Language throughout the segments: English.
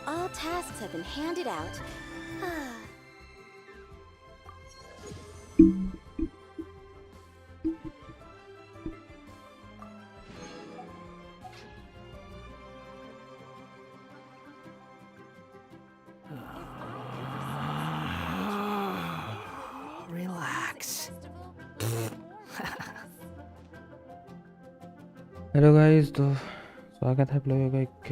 All tasks have been handed out. Relax. Hello guys, तो स्वागत है आप लोगों का एक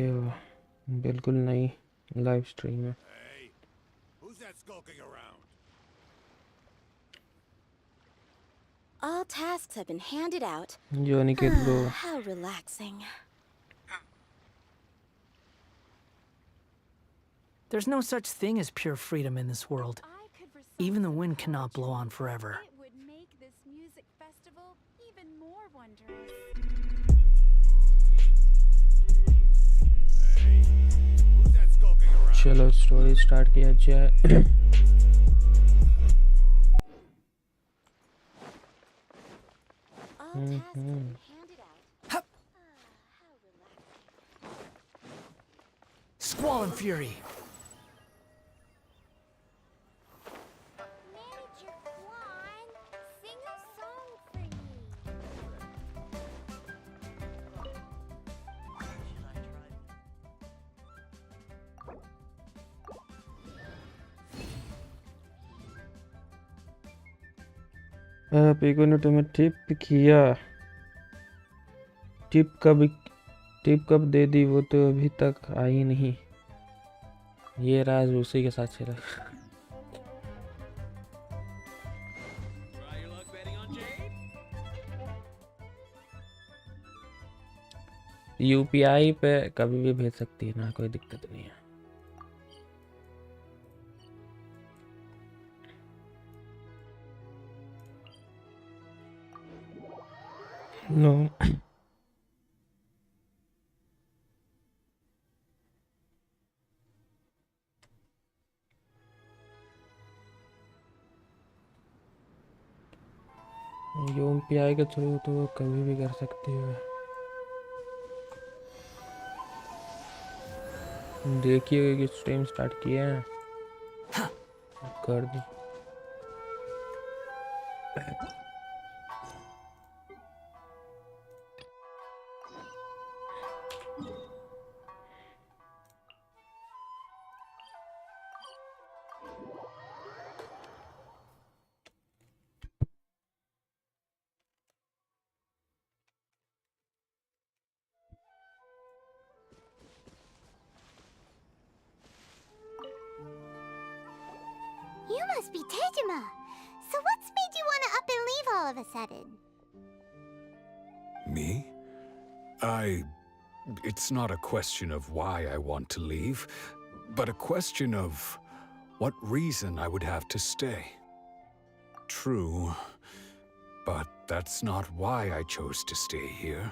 बिल्कुल नई लाइव स्ट्रीम में। All tasks have been handed out. जो Aniket bro How relaxing. There's no such thing as pure freedom in this world. Even the wind cannot blow on forever. It would make this music festival even more wondrous. चलो story start किया जाए। All tasks have been handed out. How relaxing. Squall and fury. Manager Kwan, sing a song for me. Piko ने तुम्हें tip किया। Tip कब दे दी? वो तो अभी तक आई नहीं। ये राज उसी के साथ चला। यूपीआई पे कभी भी भेज सकती है ना, कोई दिक्कत नहीं है। नो यूपीआई के थ्रू तो कभी भी कर सकती है। देखिए कि स्ट्रीम स्टार्ट किया है, कर दी। You must be Tejima. So what's made you want to up and leave all of a sudden? Me? It's not a question of why I want to leave, but a question of what reason I would have to stay. True, but that's not why I chose to stay here.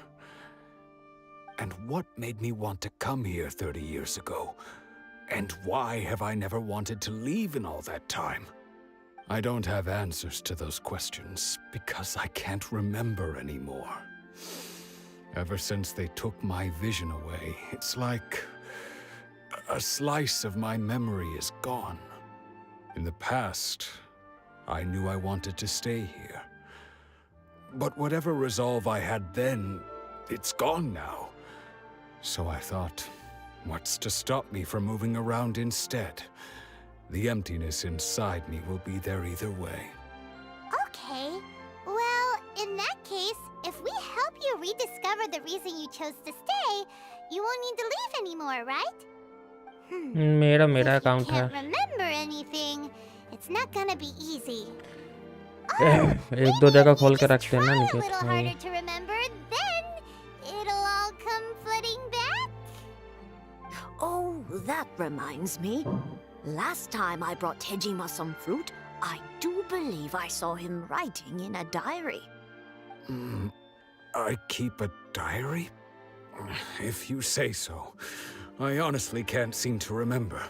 And what made me want to come here 30 years ago? And why have I never wanted to leave in all that time? I don't have answers to those questions because I can't remember anymore. Ever since they took my vision away, it's like a slice of my memory is gone. In the past, I knew I wanted to stay here. But whatever resolve I had then, it's gone now. So I thought, what's to stop me from moving around instead? The emptiness inside me will be there either way. Okay. Well, in that case, if we help you rediscover the reason you chose to stay, you won't need to leave anymore, right? मेरा If you account है। can't remember anything, it's not gonna be easy. एक दो जगह खोल के रखते हैं ना Try a Niket. little harder to remember, then it'll all come flooding back. Oh, that reminds me. Last time I brought Tejima some fruit, I do believe I saw him writing in a diary. I keep a diary? If you say so. I honestly can't seem to remember.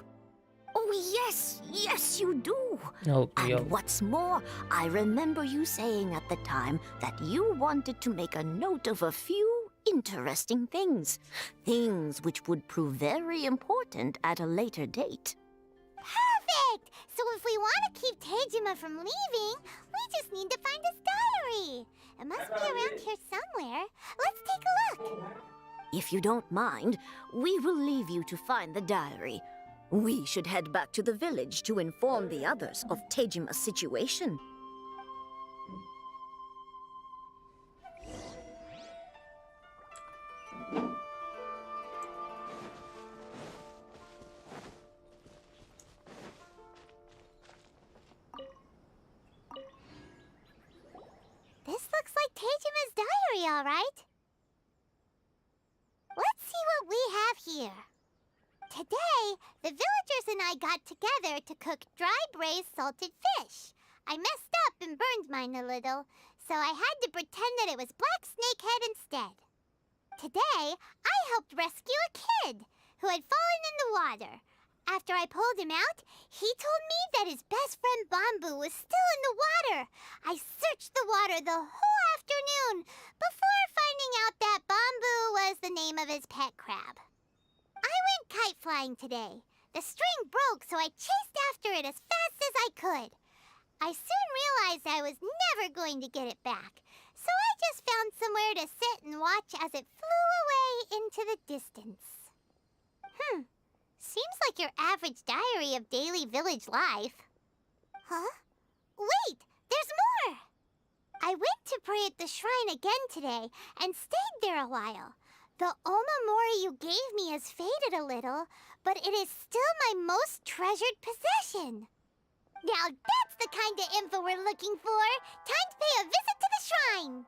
Oh, yes, you do. Oh, And yeah. what's more, I remember you saying at the time that you wanted to make a note of a few interesting things. Things which would prove very important at a later date. Perfect! So if we want to keep Tejima from leaving, we just need to find his diary. It must be around here somewhere. Let's take a look. If you don't mind, we will leave you to find the diary. We should head back to the village to inform the others of Tejima's situation. This looks like Tejima's diary, all right. Let's see what we have here. Today, the villagers and I got together to cook dry braised salted fish. I messed up and burned mine a little, so I had to pretend that it was black snakehead instead. Today, I helped rescue a kid who had fallen in the water. After I pulled him out, he told me that his best friend Bamboo was still in the water. I searched the water the whole afternoon before finding out that Bamboo was the name of his pet crab. I went kite flying today. The string broke, so I chased after it as fast as I could. I soon realized I was never going to get it back, so I just found somewhere to sit and watch as it flew away into the distance. Seems like your average diary of daily village life. Huh? Wait, there's more! I went to pray at the shrine again today and stayed there a while. The omamori you gave me has faded a little, but it is still my most treasured possession. Now that's the kind of info we're looking for. Time to pay a visit to the shrine.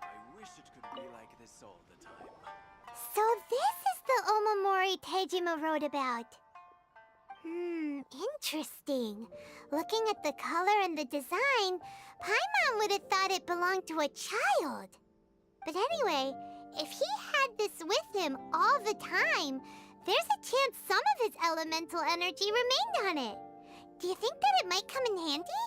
I wish it could be like this all the time. So this is the omamori Tejima wrote about. Interesting. Looking at the color and the design, Paimon would have thought it belonged to a child. But anyway, if he had this with him all the time, there's a chance some of his elemental energy remained on it. Do you think that it might come in handy?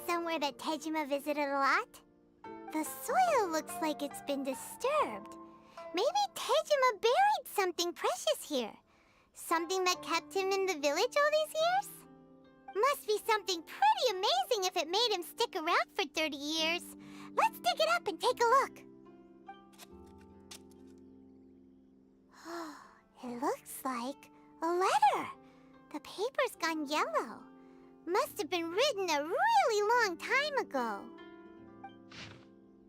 Somewhere that Tejima visited a lot. The soil looks like it's been disturbed. Maybe Tejima buried something precious here. Something that kept him in the village all these years? Must be something pretty amazing if it made him stick around for 30 years. Let's dig it up and take a look. It looks like a letter. The paper's gone yellow. Must have been written a really long time ago.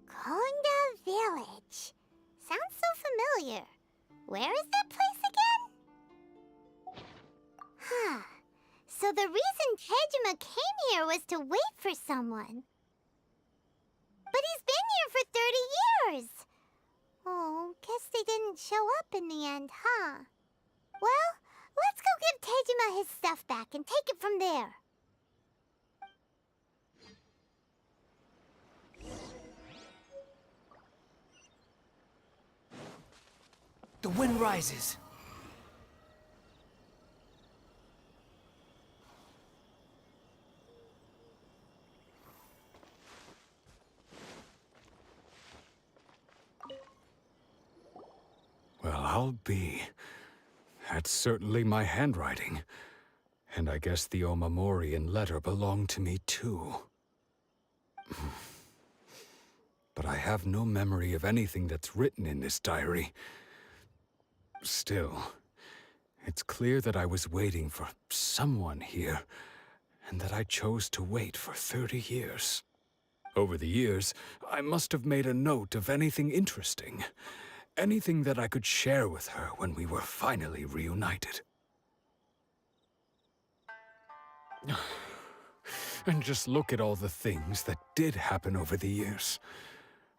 Konda Village. Sounds so familiar. Where is that place again? So the reason Tejima came here was to wait for someone. But he's been here for 30 years. Oh, guess they didn't show up in the end, huh? Well, let's go give Tejima his stuff back and take it from there. The wind rises. Well, I'll be. That's certainly my handwriting. And I guess the omamori and letter belong to me too. But I have no memory of anything that's written in this diary. Still, it's clear that I was waiting for someone here, and that I chose to wait for 30 years. Over the years, I must have made a note of anything interesting. Anything that I could share with her when we were finally reunited. And just look at all the things that did happen over the years.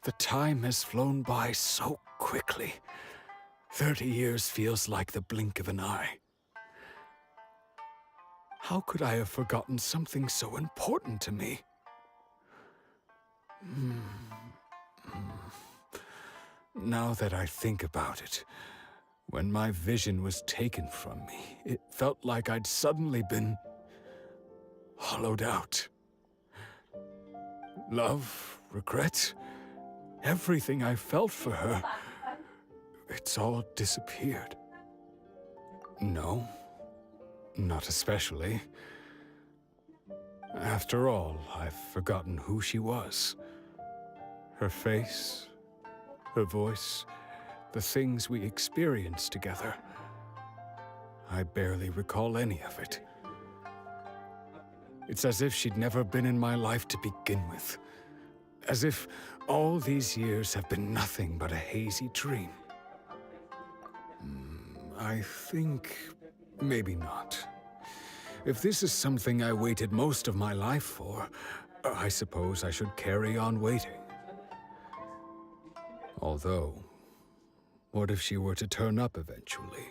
The time has flown by so quickly. 30 years feels like the blink of an eye. How could I have forgotten something so important to me? Now that I think about it, when my vision was taken from me, it felt like I'd suddenly been hollowed out. Love, regret, everything I felt for her, it's all disappeared. No, not especially. After all, I've forgotten who she was. Her face, her voice, the things we experienced together. I barely recall any of it. It's as if she'd never been in my life to begin with. As if all these years have been nothing but a hazy dream. I think maybe not. If this is something I waited most of my life for, I suppose I should carry on waiting. Although, what if she were to turn up eventually,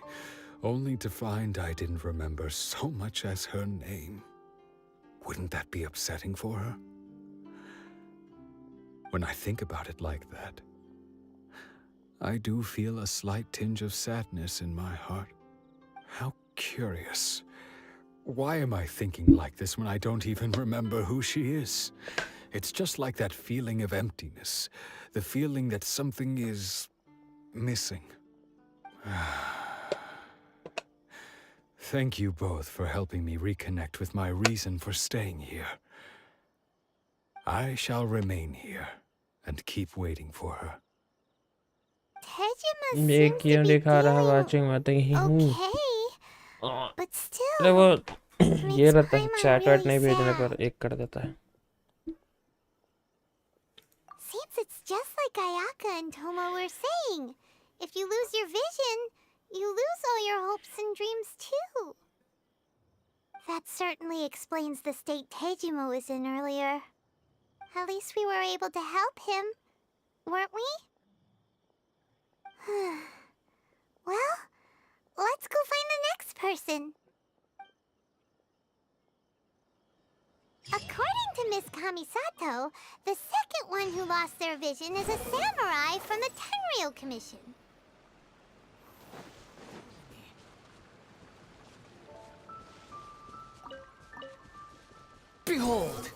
only to find I didn't remember so much as her name? Wouldn't that be upsetting for her? When I think about it like that, I do feel a slight tinge of sadness in my heart. How curious. Why am I thinking like this when I don't even remember who she is? It's just like that feeling of emptiness, the feeling that something is missing. Thank you both for helping me reconnect with my reason for staying here. I shall remain here and keep waiting for her. Tejima ये seems क्यों to be दिखा रहा doing watching मैं तो यही हूँ okay, but still, अरे वो ये makes रहता है Paimon चैट वैट really नहीं भेजने sad. पर एक कर देता है Seems it's just like Ayaka and Tomo were saying. If you lose your vision, you lose all your hopes and dreams too. That certainly explains the state Tejima was in earlier. At least we were able to help him, weren't we? Well, let's go find the next person. According to Miss Kamisato, the second one who lost their vision is a samurai from the Tenryou Commission. Behold!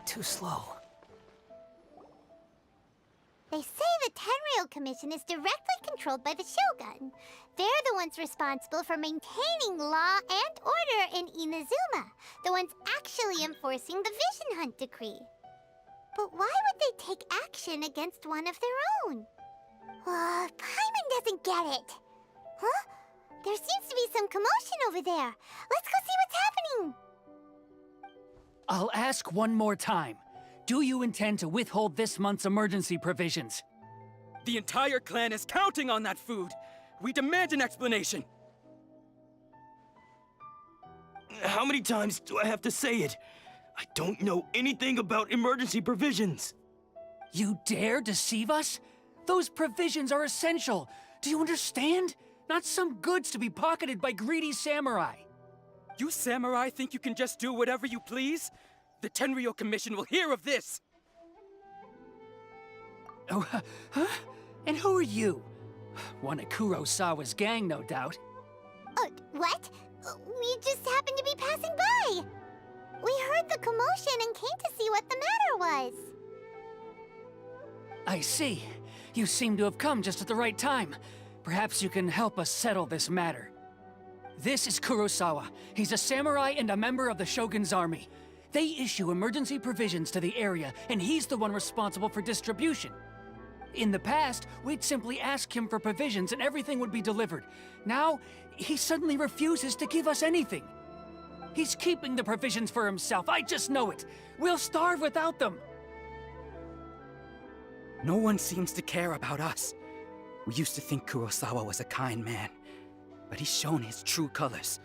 Too slow. They say the Tenryou Commission is directly controlled by the Shogun. They're the ones responsible for maintaining law and order in Inazuma, the ones actually enforcing the Vision Hunt decree. But why would they take action against one of their own? Paimon doesn't get it. Huh? There seems to be some commotion over there. Let's go see what's happening. I'll ask one more time. Do you intend to withhold this month's emergency provisions? The entire clan is counting on that food. We demand an explanation. How many times do I have to say it? I don't know anything about emergency provisions. You dare deceive us? Those provisions are essential. Do you understand? Not some goods to be pocketed by greedy samurai. You samurai think you can just do whatever you please? The Tenryou Commission will hear of this! Oh, huh? And who are you? One of Kurosawa's gang, no doubt. What? We just happened to be passing by. We heard the commotion and came to see what the matter was. I see. You seem to have come just at the right time. Perhaps you can help us settle this matter. This is Kurosawa. He's a samurai and a member of the Shogun's army. They issue emergency provisions to the area, and he's the one responsible for distribution. In the past, we'd simply ask him for provisions and everything would be delivered. Now, he suddenly refuses to give us anything. He's keeping the provisions for himself, I just know it. We'll starve without them. No one seems to care about us. We used to think Kurosawa was a kind man, but he's shown his true colors.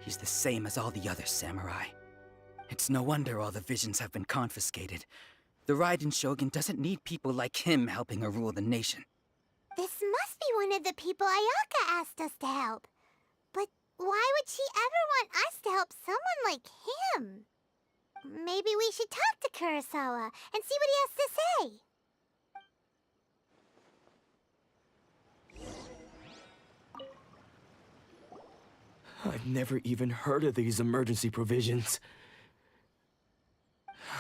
He's the same as all the other samurai. It's no wonder all the visions have been confiscated. The Raiden Shogun doesn't need people like him helping her rule the nation. This must be one of the people Ayaka asked us to help. But why would she ever want us to help someone like him? Maybe we should talk to Kurosawa and see what he has to say. I've never even heard of these emergency provisions.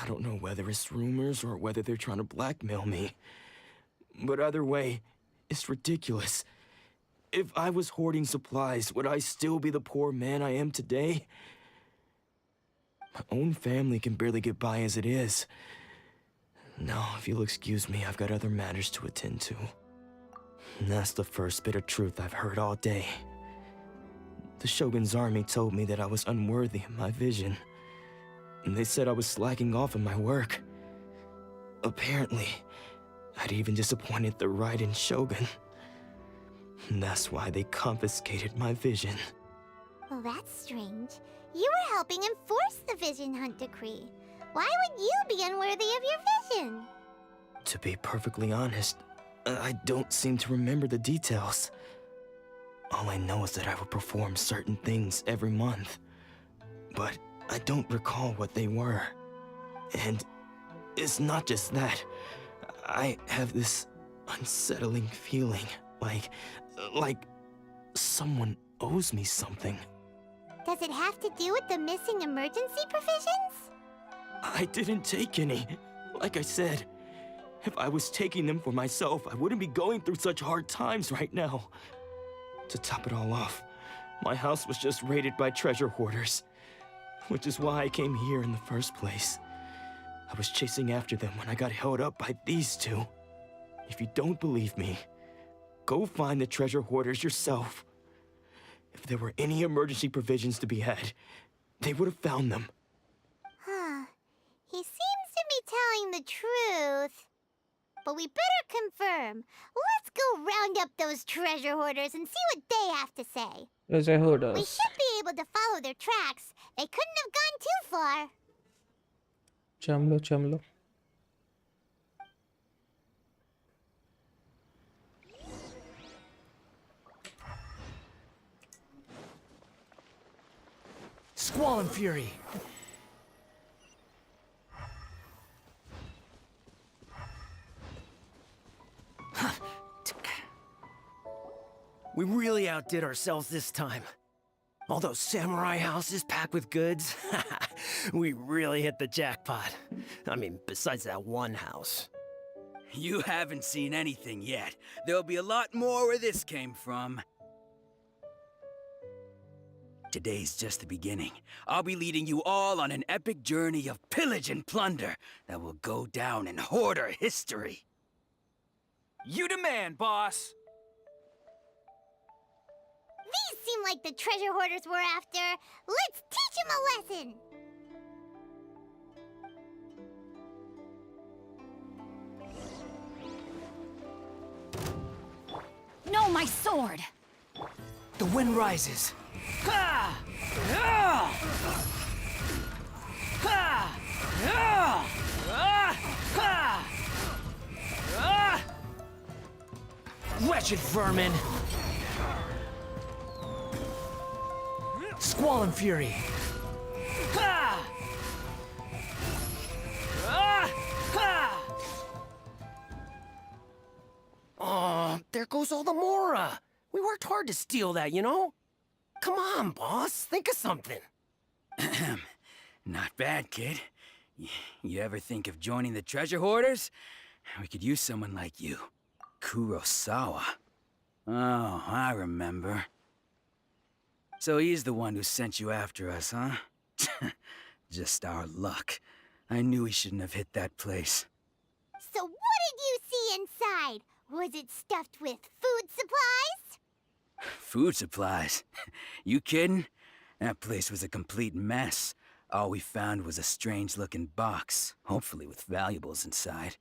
I don't know whether it's rumors or whether they're trying to blackmail me. But either way, it's ridiculous. If I was hoarding supplies, would I still be the poor man I am today? My own family can barely get by as it is. Now, if you'll excuse me, I've got other matters to attend to. And that's the first bit of truth I've heard all day. The Shogun's army told me that I was unworthy of my vision. And they said I was slacking off in my work. Apparently, I'd even disappointed the Raiden Shogun. And that's why they confiscated my vision. Well, that's strange. You were helping enforce the Vision Hunt Decree. Why would you be unworthy of your vision? To be perfectly honest, I don't seem to remember the details. All I know is that I would perform certain things every month. But I don't recall what they were. And it's not just that. I have this unsettling feeling, like someone owes me something. Does it have to do with the missing emergency provisions? I didn't take any. Like I said, if I was taking them for myself, I wouldn't be going through such hard times right now. To top it all off, my house was just raided by treasure hoarders, which is why I came here in the first place. I was chasing after them when I got held up by these two. If you don't believe me, go find the treasure hoarders yourself. If there were any emergency provisions to be had, they would have found them. Huh. He seems to be telling the truth. But we better confirm. Let's go round up those treasure hoarders and see what they have to say. Treasure hoarders. We should be able to follow their tracks. They couldn't have gone too far. Chamlo. Squall and Fury. We really outdid ourselves this time. All those samurai houses packed with goods. We really hit the jackpot. I mean, besides that one house. You haven't seen anything yet. There'll be a lot more where this came from. Today's just the beginning. I'll be leading you all on an epic journey of pillage and plunder that will go down in hoarder history. You demand, boss. These seem like the treasure hoarders we're after. Let's teach them a lesson. No, my sword! The wind rises. Ha! Ah! Ha! Ah! Ah! Ha! Ah! Wretched vermin! Squall and Fury! Ha! Ah! Ha! Oh, there goes all the Mora. We worked hard to steal that, you know? Come on, boss. Think of something. Not bad, kid. You ever think of joining the treasure hoarders? We could use someone like you. Kurosawa. Oh, I remember. So he's the one who sent you after us, huh? Just our luck. I knew he shouldn't have hit that place. So what did you see inside? Was it stuffed with food supplies? Food supplies? You kidding? That place was a complete mess. All we found was a strange-looking box, hopefully with valuables inside.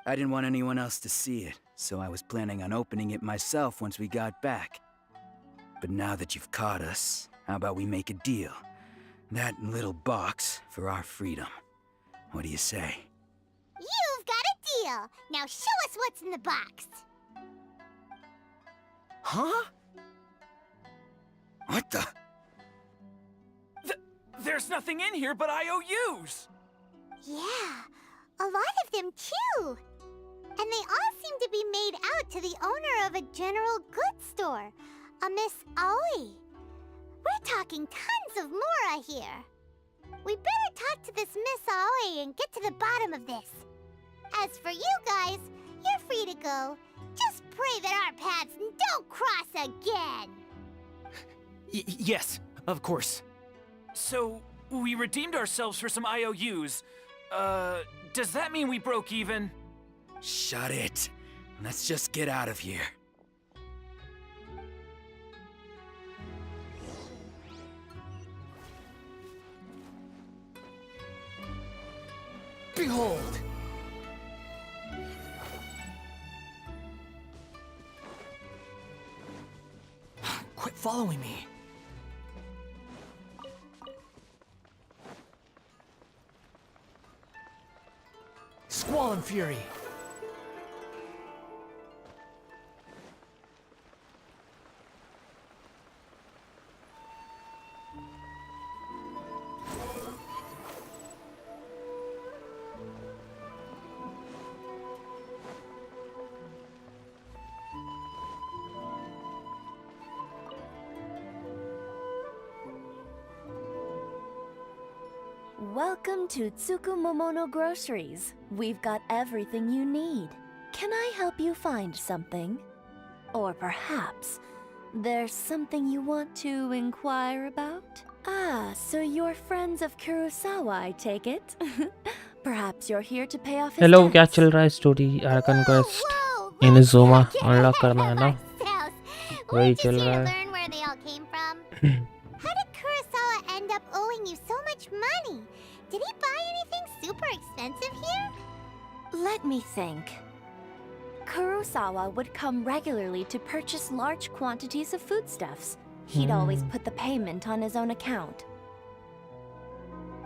I didn't want anyone else to see it, so I was planning on opening it myself once we got back. But now that you've caught us, how about we make a deal? That little box for our freedom. What do you say? You've got a deal. Now show us what's in the box. Huh? What the? There's nothing in here but IOUs! Yeah, a lot of them too. And they all seem to be made out to the owner of a general goods store, a Miss Aoi. We're talking tons of Mora here. We better talk to this Miss Aoi and get to the bottom of this. As for you guys, you're free to go. Just pray that our paths don't cross again. Yes, of course. So, we redeemed ourselves for some IOUs. Does that mean we broke even? Shut it. Let's just get out of here. Behold! Quit following me. Squall and Fury. Welcome to Tsukumomono Groceries. We've got everything you need. Can I help you find something? Or perhaps there's something you want to inquire about? Ah, so you're friends of Kurosawa, I take it? Perhaps you're here to pay off his hello debts. क्या चल रहा है story conquest इनिजुमा unlock करना है ना वही चल रहा है Learn where they all came from. How did Kurosawa end up owing you so much money? Did he buy anything super expensive here? Let me think. Kurosawa would come regularly to purchase large quantities of foodstuffs. He'd always put the payment on his own account.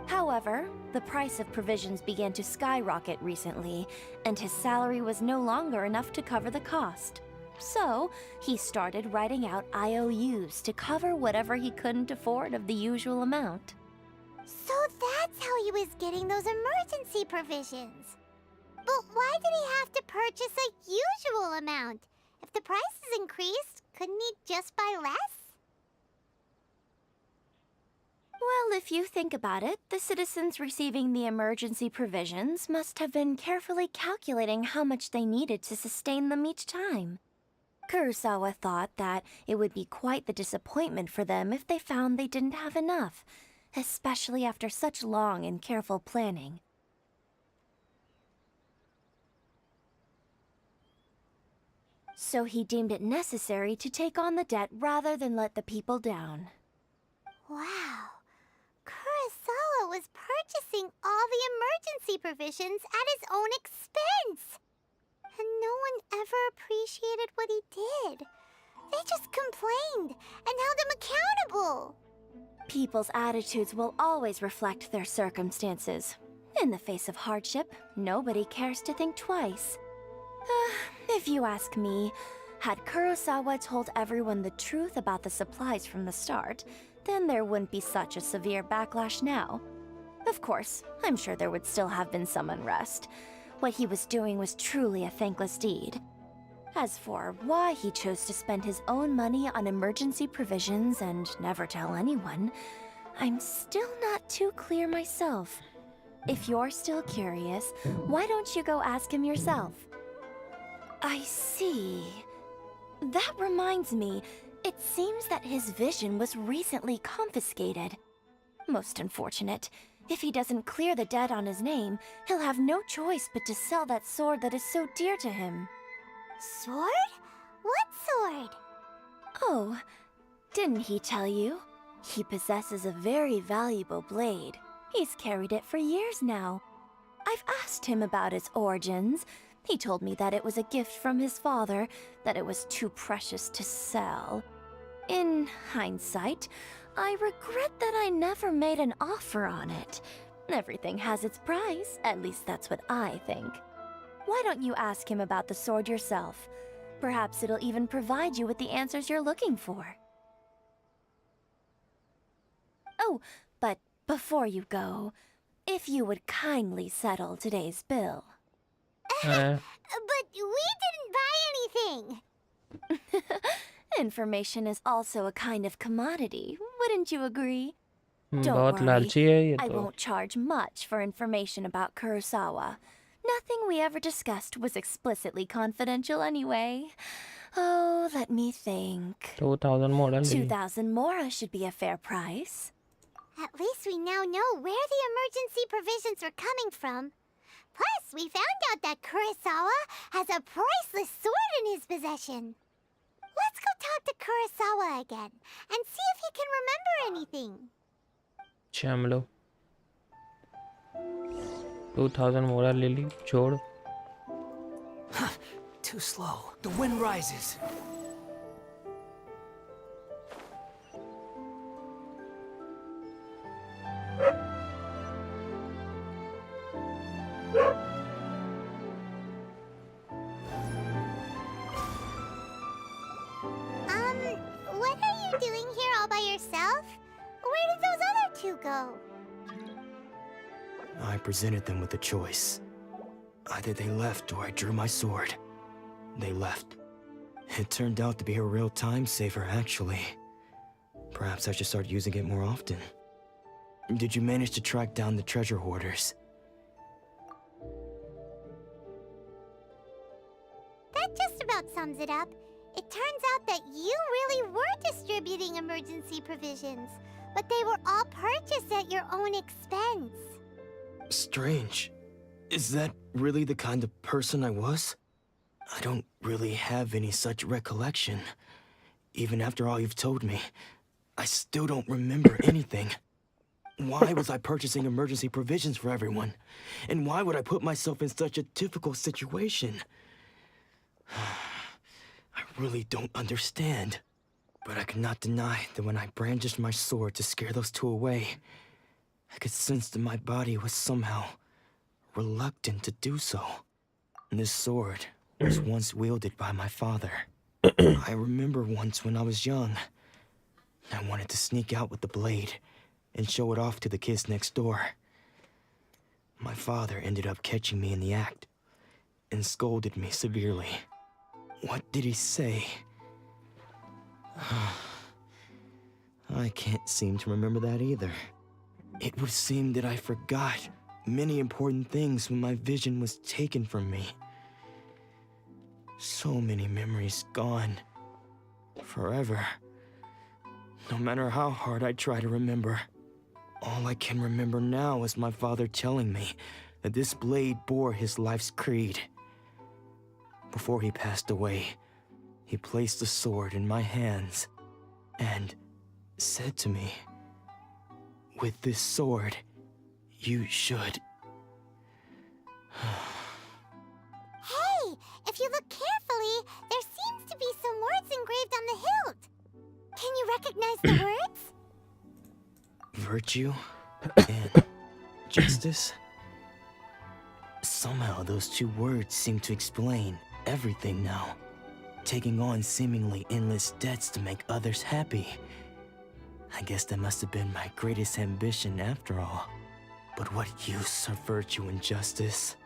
However, the price of provisions began to skyrocket recently, and his salary was no longer enough to cover the cost. So, he started writing out IOUs to cover whatever he couldn't afford of the usual amount. So that's how he was getting those emergency provisions. But why did he have to purchase a usual amount? If the prices increased, couldn't he just buy less? Well, if you think about it, the citizens receiving the emergency provisions must have been carefully calculating how much they needed to sustain them each time. Kurosawa thought that it would be quite the disappointment for them if they found they didn't have enough, especially after such long and careful planning. So he deemed it necessary to take on the debt rather than let the people down. Wow. Kurosawa was purchasing all the emergency provisions at his own expense. And no one ever appreciated what he did. They just complained and held him accountable. People's attitudes will always reflect their circumstances. In the face of hardship, nobody cares to think twice. If you ask me, had Kurosawa told everyone the truth about the supplies from the start, then there wouldn't be such a severe backlash now. Of course, I'm sure there would still have been some unrest. What he was doing was truly a thankless deed. As for why he chose to spend his own money on emergency provisions and never tell anyone, I'm still not too clear myself. If you're still curious, why don't you go ask him yourself? I see. That reminds me, it seems that his vision was recently confiscated. Most unfortunate. If he doesn't clear the debt on his name, he'll have no choice but to sell that sword that is so dear to him. Sword? What sword? Oh, didn't he tell you? He possesses a very valuable blade. He's carried it for years now. I've asked him about its origins. He told me that it was a gift from his father, that it was too precious to sell. In hindsight, I regret that I never made an offer on it. Everything has its price, at least that's what I think. Why don't you ask him about the sword yourself? Perhaps it'll even provide you with the answers you're looking for. Oh, but before you go, if you would kindly settle today's bill. But we didn't buy anything! Information is also a kind of commodity, wouldn't you agree? Don't बहुत worry, लालची है ये I तो. won't charge much for information about Kurosawa. Nothing we ever discussed was explicitly confidential anyway. Oh, let me think. 2000 model. 2,000 mora should be a fair price. At least we now know where the emergency provisions are coming from. Plus, we found out that Kurosawa has a priceless sword in his possession. Let's go talk to Kurosawa again and see if he can remember anything. चलो 2000 मोरा ले ली छोड़. Too slow. The wind rises. What are you doing here all by yourself? Where did those other two go? I presented them with a choice. Either they left or I drew my sword. They left. It turned out to be a real time saver, actually. Perhaps I should start using it more often. Did you manage to track down the treasure hoarders? That just about sums it up. It turns out that you really were distributing emergency provisions, but they were all purchased at your own expense. Strange. Is that really the kind of person I was? I don't really have any such recollection. Even after all you've told me, I still don't remember anything. Why was I purchasing emergency provisions for everyone? And why would I put myself in such a difficult situation? I really don't understand. But I cannot deny that when I brandished my sword to scare those two away, I could sense that my body was somehow reluctant to do so. This sword was once wielded by my father. I remember once when I was young, I wanted to sneak out with the blade and show it off to the kids next door. My father ended up catching me in the act and scolded me severely. What did he say? I can't seem to remember that either. It would seem that I forgot many important things when my vision was taken from me. So many memories gone. Forever. No matter how hard I try to remember, all I can remember now is my father telling me that this blade bore his life's creed. Before he passed away, he placed the sword in my hands and said to me, "With this sword, you should..." Hey, if you look carefully, there seems to be some words engraved on the hilt. Can you recognize the words? Virtue and justice? Somehow those two words seem to explain everything now. Taking on seemingly endless debts to make others happy. I guess that must have been my greatest ambition after all. But what use are virtue and justice?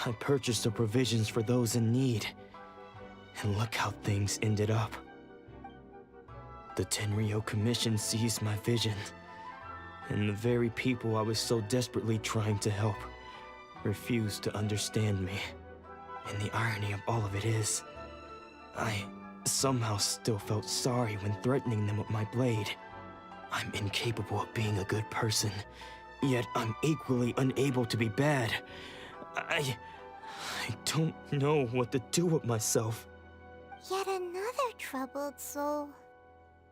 I purchased the provisions for those in need. And look how things ended up. The Tenryo Commission seized my vision. And the very people I was so desperately trying to help refused to understand me. And the irony of all of it is, I somehow still felt sorry when threatening them with my blade. I'm incapable of being a good person, yet I'm equally unable to be bad. I don't know what to do with myself. Yet another troubled soul.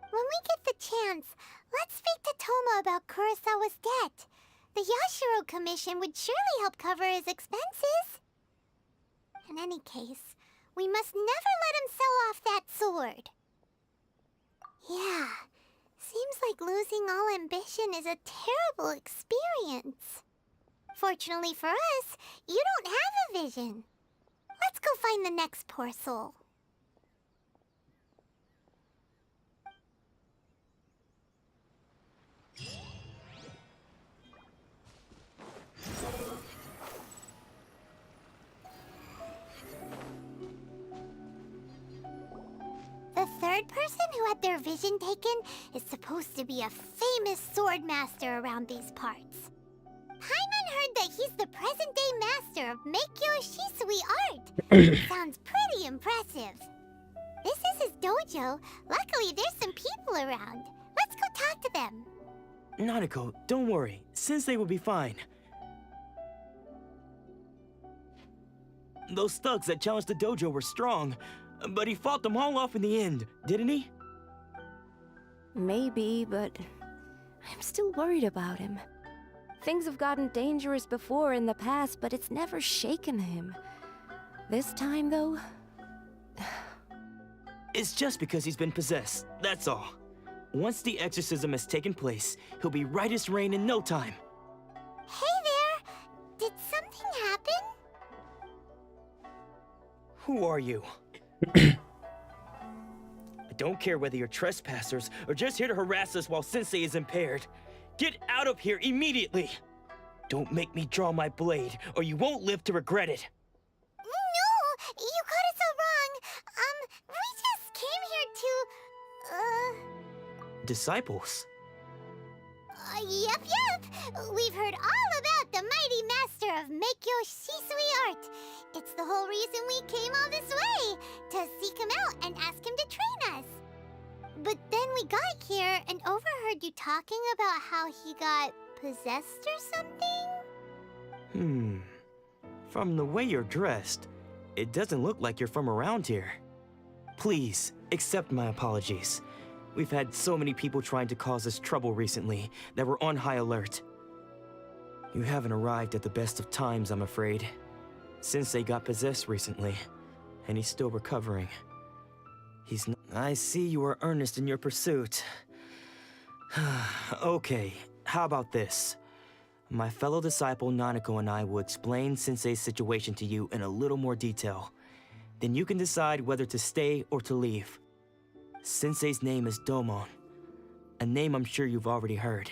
When we get the chance, let's speak to Toma about Kurosawa's debt. The Yashiro Commission would surely help cover his expenses. In any case, we must never let him sell off that sword. Yeah, seems like losing all ambition is a terrible experience. Fortunately for us, you don't have a vision. Let's go find the next poor soul. The third person who had their vision taken is supposed to be a famous sword master around these parts. Paimon heard that he's the present-day master of Meikyo Shisui art. Sounds pretty impressive. This is his dojo. Luckily, there's some people around. Let's go talk to them. Nanako, don't worry. Sensei will be fine. Those thugs that challenged the dojo were strong, but he fought them all off in the end, didn't he? Maybe, but I'm still worried about him. Things have gotten dangerous before in the past, but it's never shaken him. This time, though... It's just because he's been possessed, that's all. Once the exorcism has taken place, he'll be right as rain in no time. Hey there! Did something happen? Who are you? I don't care whether you're trespassers or just here to harass us while Sensei is impaired. Get out of here immediately! Don't make me draw my blade, or you won't live to regret it. No! You got it so wrong! We just came here to... Disciples? Yep. We've heard all about the mighty master of Meikyo Shisui art. It's the whole reason we came all this way, to seek him out and ask him to train us. But then we got here and overheard you talking about how he got possessed or something? From the way you're dressed, it doesn't look like you're from around here. Please, accept my apologies. We've had so many people trying to cause us trouble recently that we're on high alert. You haven't arrived at the best of times, I'm afraid. Sensei got possessed recently, and he's still recovering. I see you are earnest in your pursuit. Okay, how about this? My fellow disciple Nanako and I will explain Sensei's situation to you in a little more detail. Then you can decide whether to stay or to leave. Sensei's name is Domon, a name I'm sure you've already heard.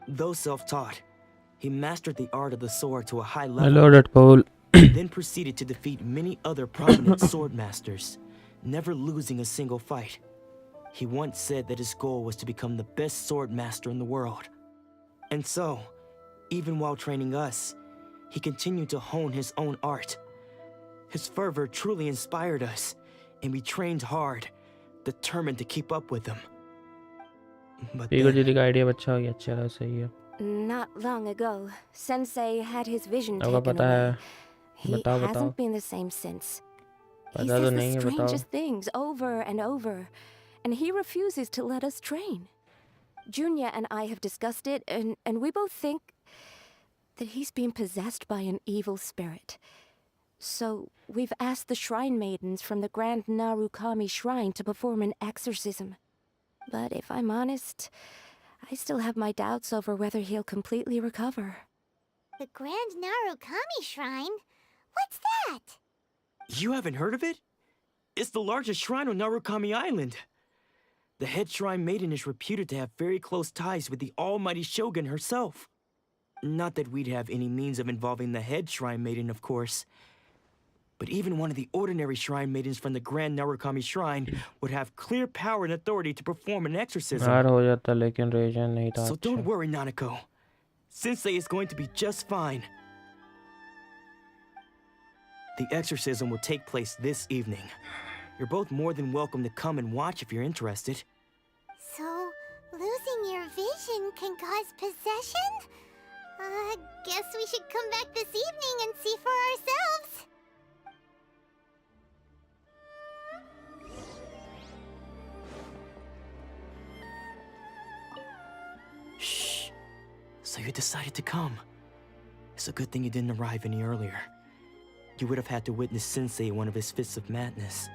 Though self-taught, he mastered the art of the sword to a high level. Hello, Red Paul. Then proceeded to defeat many other prominent sword masters, never losing a single fight. He once said that his goal was to become the best sword master in the world. And so, even while training us, he continued to hone his own art. His fervor truly inspired us, and we trained hard, determined to keep up with him. But then, not long ago, Sensei had his vision taken away. He hasn't been the same since. He says the strangest things over and over, and he refuses to let us train. Junya and I have discussed it, and we both think that he's being possessed by an evil spirit. So we've asked the shrine maidens from the Grand Narukami Shrine to perform an exorcism. But if I'm honest, I still have my doubts over whether he'll completely recover. The Grand Narukami Shrine? What's that? you haven't heard of it? It's the largest shrine on Narukami Island. The head shrine maiden is reputed to have very close ties with the almighty Shogun herself. Not that we'd have any means of involving the head shrine maiden, of course. But even one of the ordinary shrine maidens from the Grand Narukami Shrine would have clear power and authority to perform an exorcism. So don't worry, Nanako. Sensei is going to be just fine. The exorcism will take place this evening. You're both more than welcome to come and watch if you're interested. So, losing your vision can cause possession? Guess we should come back this evening and see for ourselves. Shh. So you decided to come. It's a good thing you didn't arrive any earlier. You would have had to witness Sensei in one of his fits of madness.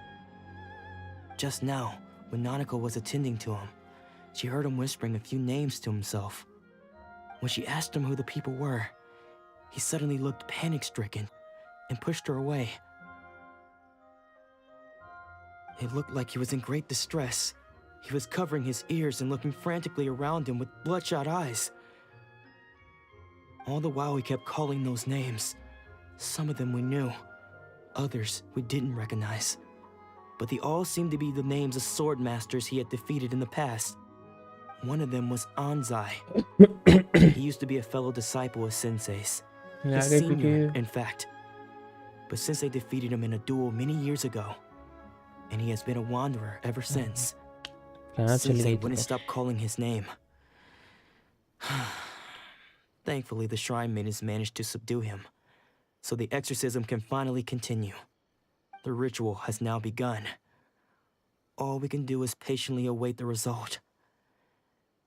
Just now, when Nanako was attending to him, she heard him whispering a few names to himself. When she asked him who the people were, he suddenly looked panic-stricken and pushed her away. It looked like he was in great distress. He was covering his ears and looking frantically around him with bloodshot eyes. All the while he kept calling those names. Some of them we knew, others we didn't recognize. But they all seemed to be the names of sword masters he had defeated in the past. One of them was Anzai. He used to be a fellow disciple of Sensei's. His senior, in fact. But Sensei defeated him in a duel many years ago. And he has been a wanderer ever since. Sensei wouldn't stop calling his name. Thankfully, the Shrine Maidens managed to subdue him, so the exorcism can finally continue. The ritual has now begun. All we can do is patiently await the result.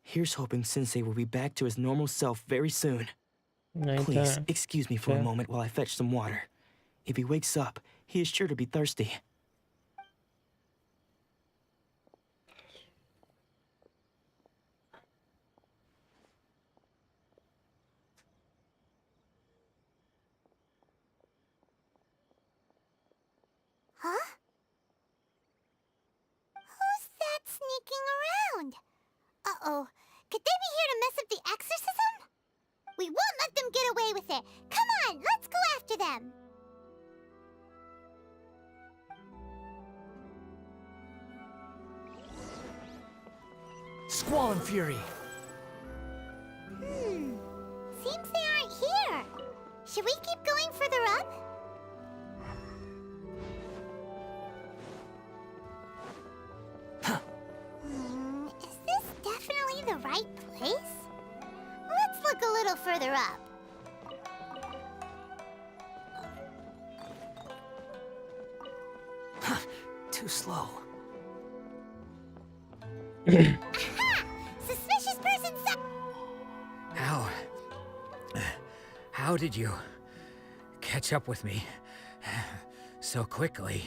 Here's hoping Sensei will be back to his normal self very soon. Please, excuse me for a moment while I fetch some water. If he wakes up, he is sure to be thirsty. Huh? Who's that sneaking around? Uh-oh. Could they be here to mess up the exorcism? We won't let them get away with it. Come on, let's go after them. Squall and Fury. Seems they aren't here. Should we keep going further up? Is this definitely the right place? Let's look a little further up. Too slow. Aha! Suspicious person How did you catch up with me so quickly?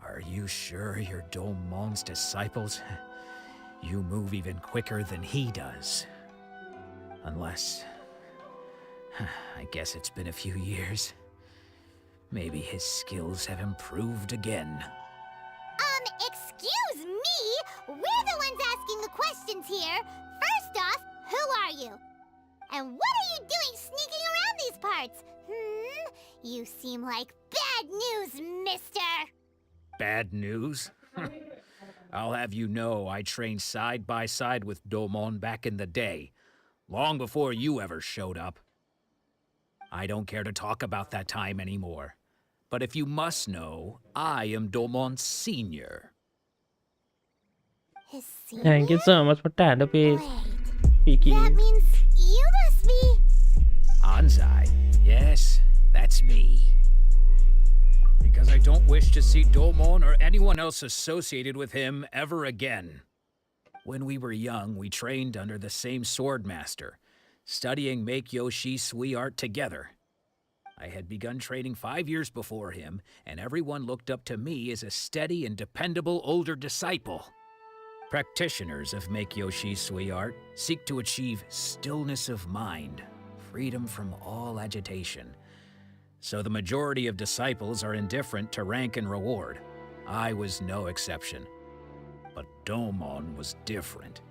Are you sure you're Domon's disciples? You move even quicker than he does. Unless... I guess it's been a few years. Maybe his skills have improved again. Excuse me? We're the ones asking the questions here. First off, who are you? And what are you doing sneaking around these parts? You seem like bad news, mister. Bad news? I'll have you know I trained side by side with Domon back in the day, long before you ever showed up. I don't care to talk about that time anymore. But if you must know, I am Domon's senior. His senior? Thank you so much for that, Wait, that means you must be... Anzai, yes, that's me. Because I don't wish to see Domon or anyone else associated with him ever again. When we were young, we trained under the same sword master, studying Make-Yoshi Sui art together. I had begun training 5 years before him, and everyone looked up to me as a steady and dependable older disciple. Practitioners of Make-Yoshi Sui art seek to achieve stillness of mind, freedom from all agitation. So the majority of disciples are indifferent to rank and reward. I was no exception. But Domon was different.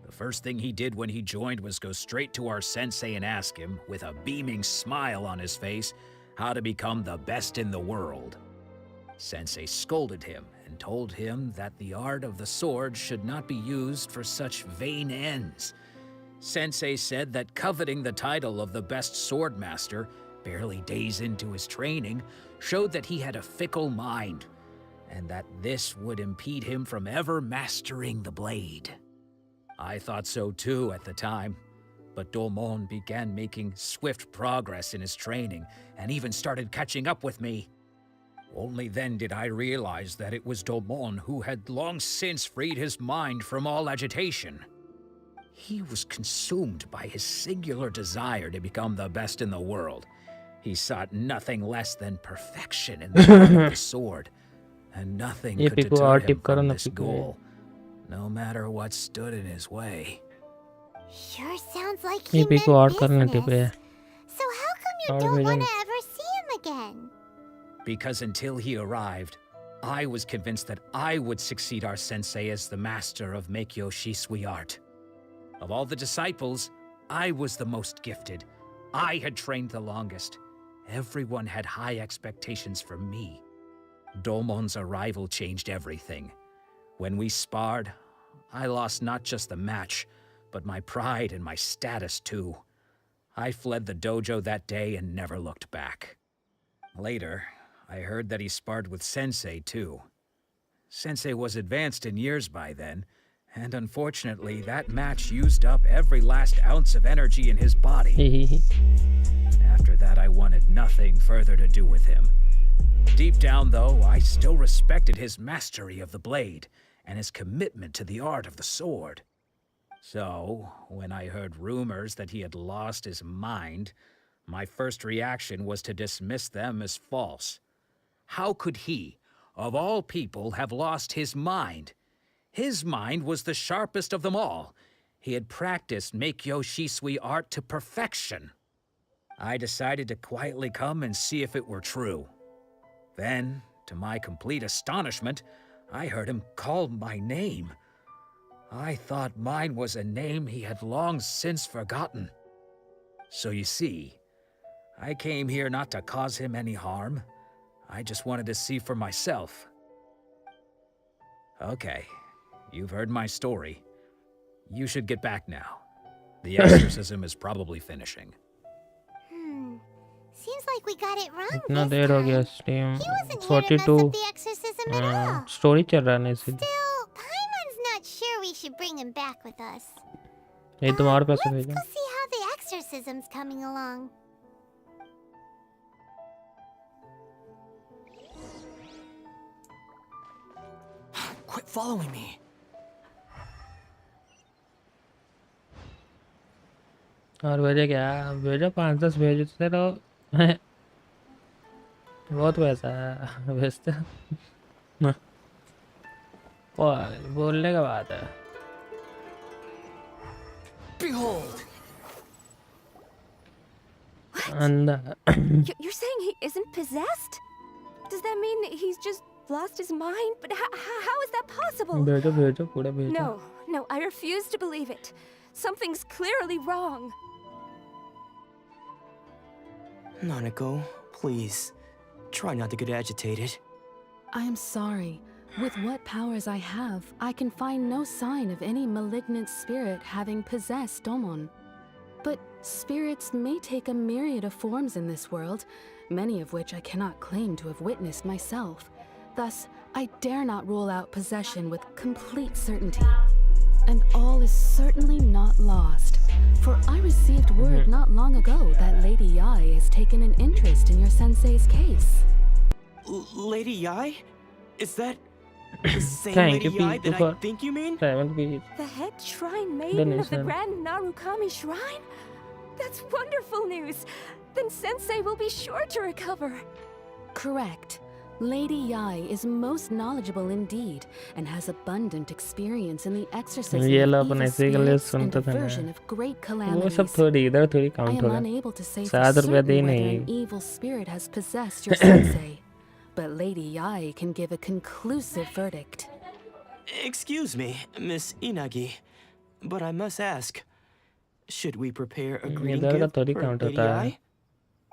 The first thing he did when he joined was go straight to our sensei and ask him, with a beaming smile on his face, how to become the best in the world. Sensei scolded him and told him that the art of the sword should not be used for such vain ends. Sensei said that coveting the title of the best sword master barely days into his training, showed that he had a fickle mind, and that this would impede him from ever mastering the blade. I thought so too at the time, but Domon began making swift progress in his training and even started catching up with me. Only then did I realize that it was Domon who had long since freed his mind from all agitation. He was consumed by his singular desire to become the best in the world. He sought nothing less than perfection in the art of the sword, and nothing could deter him from this goal, no matter what stood in his way. Sure sounds like he meant business. So how come you don't want to ever see him again? Because until he arrived, I was convinced that I would succeed our sensei as the master of Meikyo Shisui art. Of all the disciples, I was the most gifted. I had trained the longest. Everyone had high expectations for me. Domon's arrival changed everything. When we sparred, I lost not just the match, but my pride and my status too. I fled the dojo that day and never looked back. Later, I heard that he sparred with Sensei too. Sensei was advanced in years by then, and unfortunately that match used up every last ounce of energy in his body. After that I wanted nothing further to do with him. Deep down though, I still respected his mastery of the blade and his commitment to the art of the sword. So, when I heard rumors that he had lost his mind, my first reaction was to dismiss them as false. How could he, of all people, have lost his mind? His mind was the sharpest of them all. He had practiced Meikyo Shisui art to perfection. I decided to quietly come and see if it were true. Then, to my complete astonishment, I heard him call my name. I thought mine was a name he had long since forgotten. So you see, I came here not to cause him any harm. I just wanted to see for myself. Okay, you've heard my story. You should get back now. The exorcism is probably finishing. Seems like we got it wrong इतना this देर हो गया time. Stream He wasn't here to mess 42 up the exorcism at all. Story चल रहा है ना इसी Still, Paimon's not sure we should bring him back with us. ये तुम्हारे पैसे Let's भेजो go see how the exorcism's coming along. Quit following me. और भेजे क्या भेजो 5-10 भेजते रहो बहुत पैसा है भेजते बोलने का बात है Behold. अंधा You're saying he isn't possessed? Does that mean he's just lost his mind? But how is that possible? भेजो भेजो पूरा भेजो No, I refuse to believe it. Something's clearly wrong. Nanako, please, try not to get agitated. I am sorry. With what powers I have, I can find no sign of any malignant spirit having possessed Domon. But spirits may take a myriad of forms in this world, many of which I cannot claim to have witnessed myself. Thus, I dare not rule out possession with complete certainty. And all is certainly not lost, for I received word not long ago that Lady Yai has taken an interest in your sensei's case. Lady Yai? Is that the same Lady Yai that I think you mean? The head shrine maiden of the Grand Narukami Shrine? That's wonderful news! Then Sensei will be sure to recover. Correct. Lady Yai is most knowledgeable indeed, and has abundant experience in the exorcism of evil spirits and aversion of great calamities. I am unable to say for certain whether an evil spirit has possessed your sensei, but Lady Yai can give a conclusive verdict. Excuse me, Miss Inagi, but I must ask, should we prepare a greeting gift for Lady Yai?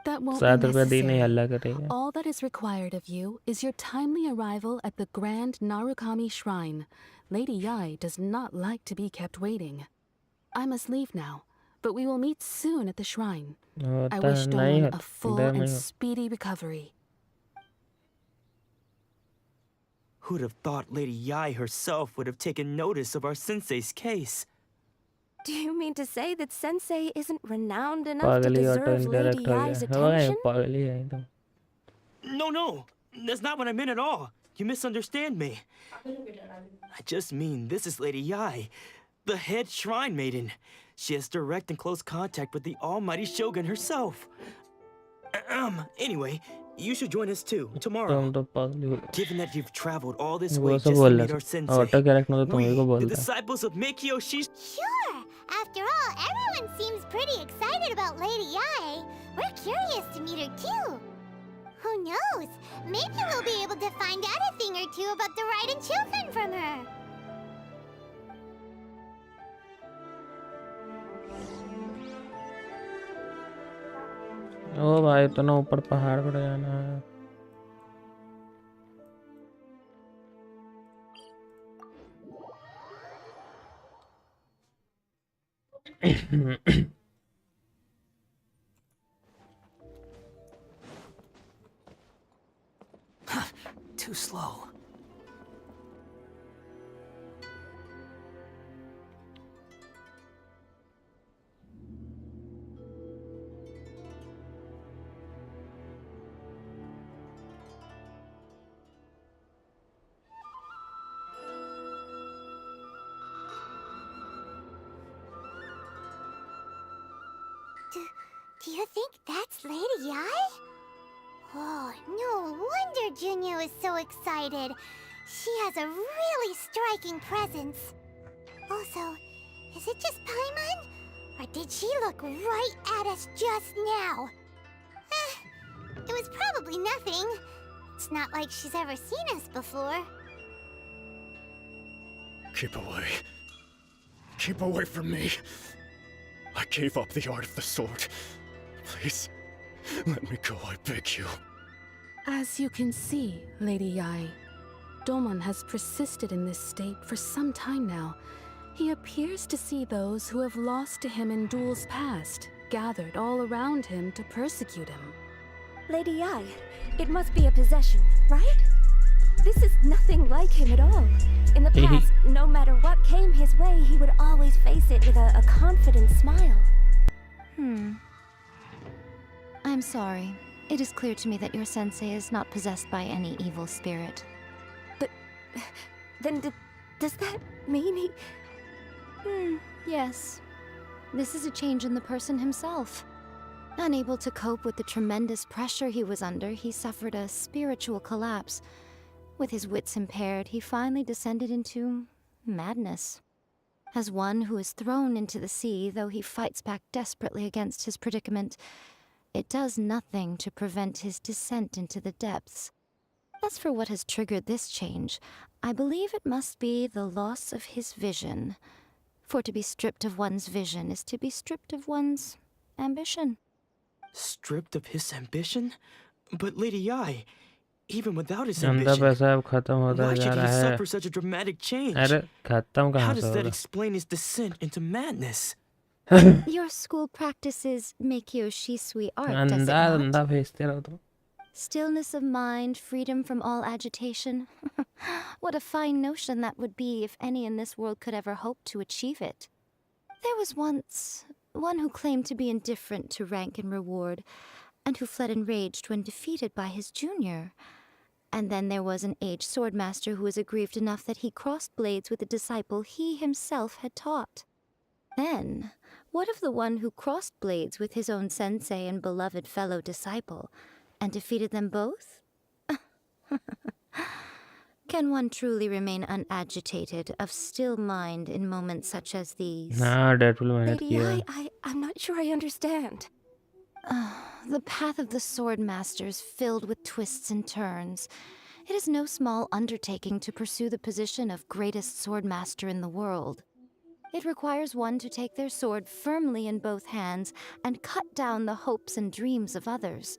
That won't be necessary. All that is required of you is your timely arrival at the Grand Narukami Shrine. Lady Yai does not like to be kept waiting. I must leave now, but we will meet soon at the shrine. I होता wish नहीं Domon a होता full डर and नहीं होता speedy recovery. Who'd have thought Lady Yai herself would have taken notice of our sensei's case? Do you mean to say that Sensei isn't renowned enough to पागली auto deserve Lady interact हो गया Yai's है attention? पागली है एकदम No, that's not what I meant at all. You misunderstand me. I just mean this is Lady Yai, the head shrine maiden. She has direct and close contact with the almighty Shogun herself. Anyway, you should join us too, tomorrow. तुम तो पागली हो Given that you've traveled all this वो way सब just to बोल meet रहा our था sensei. Auto character तो तुम्ही को We, the बोलता है disciples of Meikyo Shish. Sure. After all, everyone seems pretty excited about Lady Yai. We're curious to meet her too. Who knows? Maybe we'll be able to find out a thing or two about the Raiden children from her. ओ भाई तो ना ऊपर पहाड़ पर जाना है Too slow. Do you think that's Lady Yai? Oh, no wonder Junya was so excited. She has a really striking presence. Also, is it just Paimon? Or did she look right at us just now? It was probably nothing. It's not like she's ever seen us before. Keep away. Keep away from me. I gave up the art of the sword. Please, let me go, I beg you. As you can see, Lady Yai, Domon has persisted in this state for some time now. He appears to see those who have lost to him in duels past, gathered all around him to persecute him. Lady Yai, it must be a possession, right? This is nothing like him at all. In the past, no matter what came his way, he would always face it with a confident smile. I'm sorry. It is clear to me that your sensei is not possessed by any evil spirit. But then does that mean he... Yes. This is a change in the person himself. Unable to cope with the tremendous pressure he was under, he suffered a spiritual collapse. With his wits impaired, he finally descended into madness. As one who is thrown into the sea, though he fights back desperately against his predicament, it does nothing to prevent his descent into the depths. As for what has triggered this change, I believe it must be the loss of his vision. For to be stripped of one's vision is to be stripped of one's ambition. Stripped of his ambition? But Lady Yai, even without his गंदा ambition, पैसा अब खत्म होता why जा should he रहा है suffer such a dramatic change? अरे खत्म How कहाँ does से that होगा explain his descent into madness? Your school practices Meikyo Shisui art, does it अंधा not? अंधा भेजते रहो तुम Stillness of mind, freedom from all agitation. What a fine notion that would be if any in this world could ever hope to achieve it. There was once one who claimed to be indifferent to rank and reward, and who fled enraged when defeated by his junior. And then there was an aged swordmaster who was aggrieved enough that he crossed blades with a disciple he himself had taught. Then, what of the one who crossed blades with his own sensei and beloved fellow disciple, and defeated them both? Can one truly unagitated, unagitated, of still mind in moments such as these? हाँ Deadpool मेहनत Lady किया Yai, I'm not sure I understand. The path of the swordmaster is filled with twists and turns. It is no small undertaking to pursue the position of greatest swordmaster in the world. It requires one to take their sword firmly in both hands and cut down the hopes and dreams of others,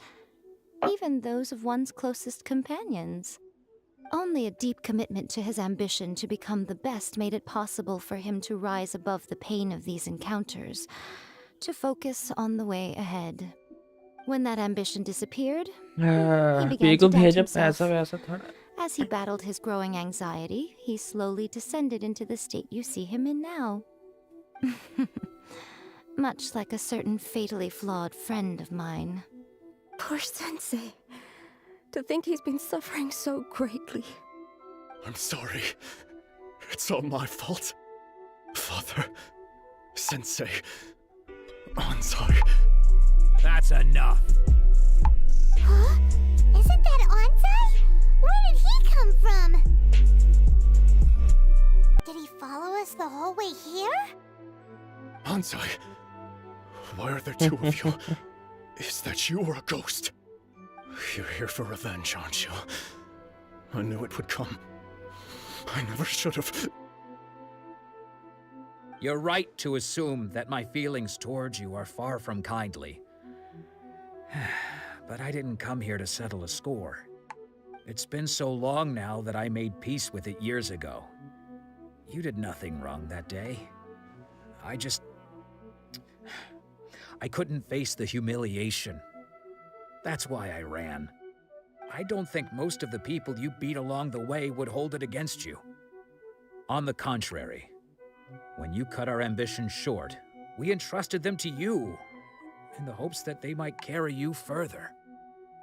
even those of one's closest companions. Only a deep commitment to his ambition to become the best made it possible for him to rise above the pain of these encounters, to focus on the way ahead. When that ambition disappeared, he began P to को doubt भेजा himself. पैसा वैसा थोड़ा As he battled his growing anxiety, he slowly descended into the state you see him in now. Much like a certain fatally flawed friend of mine. Poor Sensei. To think he's been suffering so greatly. I'm sorry. It's all my fault. Father, Sensei, Ansai. That's enough. Huh? Isn't that Ansai? Where did he come from? Did he follow us the whole way here? Ansai, why are there two of you? Is that you or a ghost? You're here for revenge, aren't you? I knew it would come. I never should have. You're right to assume that my feelings towards you are far from kindly. But I didn't come here to settle a score. It's been so long now that I made peace with it years ago. You did nothing wrong that day. I couldn't face the humiliation. That's why I ran. I don't think most of the people you beat along the way would hold it against you. On the contrary, when you cut our ambitions short, we entrusted them to you, in the hopes that they might carry you further.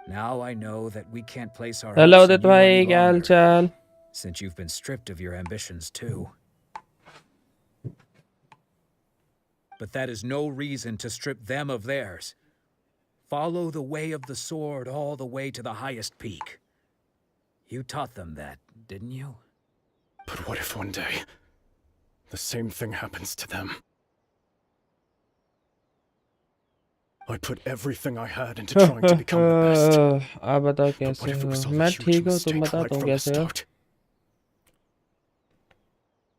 Now I know that we can't place our Hello, hopes in you any क्या हाल longer, चाल? since you've been stripped of your ambitions too. But that is no reason to strip them of theirs. Follow the way of the sword all the way to the highest peak. You taught them that, didn't you? But what if one day the same thing happens to them? I put everything I had into trying to become the best. आप बताओ But कैसे what if it was हो? all a मैं huge ठीक हूँ, तुम mistake बताओ right तुम from the कैसे हो? start?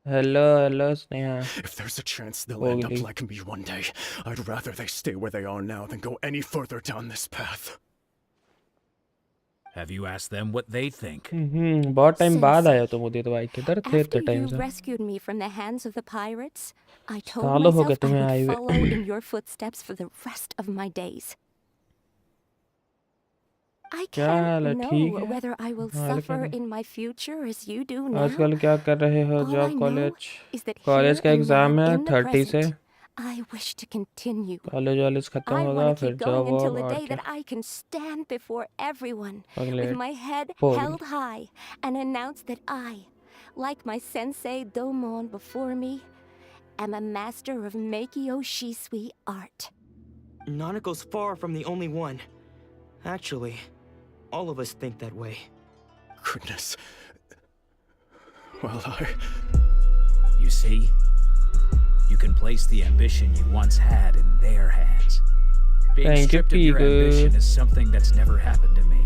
Hello, Sneha. If there's a chance they'll हो end up गई. like me one day, I'd rather they stay where they are now than go any further down this path. Have you asked them what they think? बहुत time बाद आया तुम उदित भाई किधर थे After इतने टाइम you से? rescued me from the hands of the pirates, I told सालों हो गए myself I तुम्हें आए would हुए. follow in your footsteps for the rest of my days. I क्या हाल है? can't ठीक know है? whether I will hall suffer क्या है? in my future as you do now. आजकल क्या कर रहे हो? All I job, know college? is that college here का and एग्जाम now है in the 30 से. present, I wish to continue. College वालेज खत्म I होगा want to फिर keep जॉब going until वॉब the और day क्या? that I can stand before everyone अगले with my head हो गई. held high and announce that I, like my sensei Domon before me, am a master of Meikyo Shisui art. Nanako's far from the only one. Actually, all of us think that way. Goodness. Well, You see? You can place the ambition you once had in their hands. Being Thank you, stripped of your Pigu. ambition is something that's never happened to me,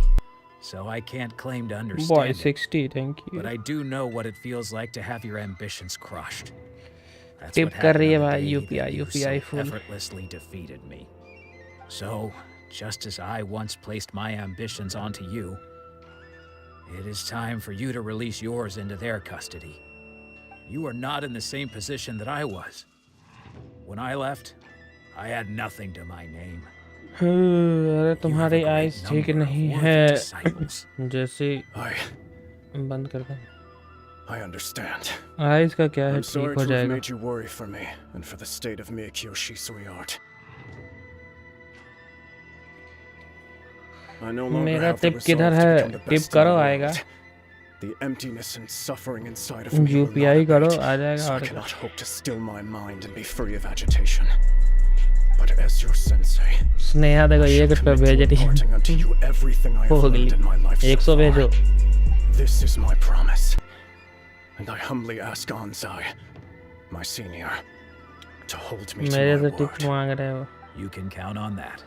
so I can't claim to understand Boy, it. 60, thank you. But I do know what it feels like to have your ambitions crushed. That's Tip what कर happened रही है on the भाई, day UPI, that you UPI so full. effortlessly defeated me. So, just as I once placed my ambitions onto you, it is time for you to release yours into their custody. You are not in the same position that I was. When I left, I had nothing to my name. अरे तुम्हारी ice ठीक नहीं है. जैसे बंद कर दो. I understand. Ice का क्या है? I'm ठीक sorry हो to have जाएगा. made you worry for me and for the state of Meikyo Shisui art. I no longer मेरा have the टिप किधर resolve to है? become the tip best in करो the आएगा. world. The emptiness and suffering inside of me will not UPI करो abate, आ जाएगा so I और क्या? cannot hope to still my mind and be free of agitation. But as your sensei, Sneha देखो I ये shall कुछ पे commit भेज to रही imparting unto you everything I have हो गई. learned in my life so 100 भेजो. far. This is my promise, and I humbly ask Ansai, my senior, to hold me to मेरे my से tip word. मांग रहे हो. You can count on that.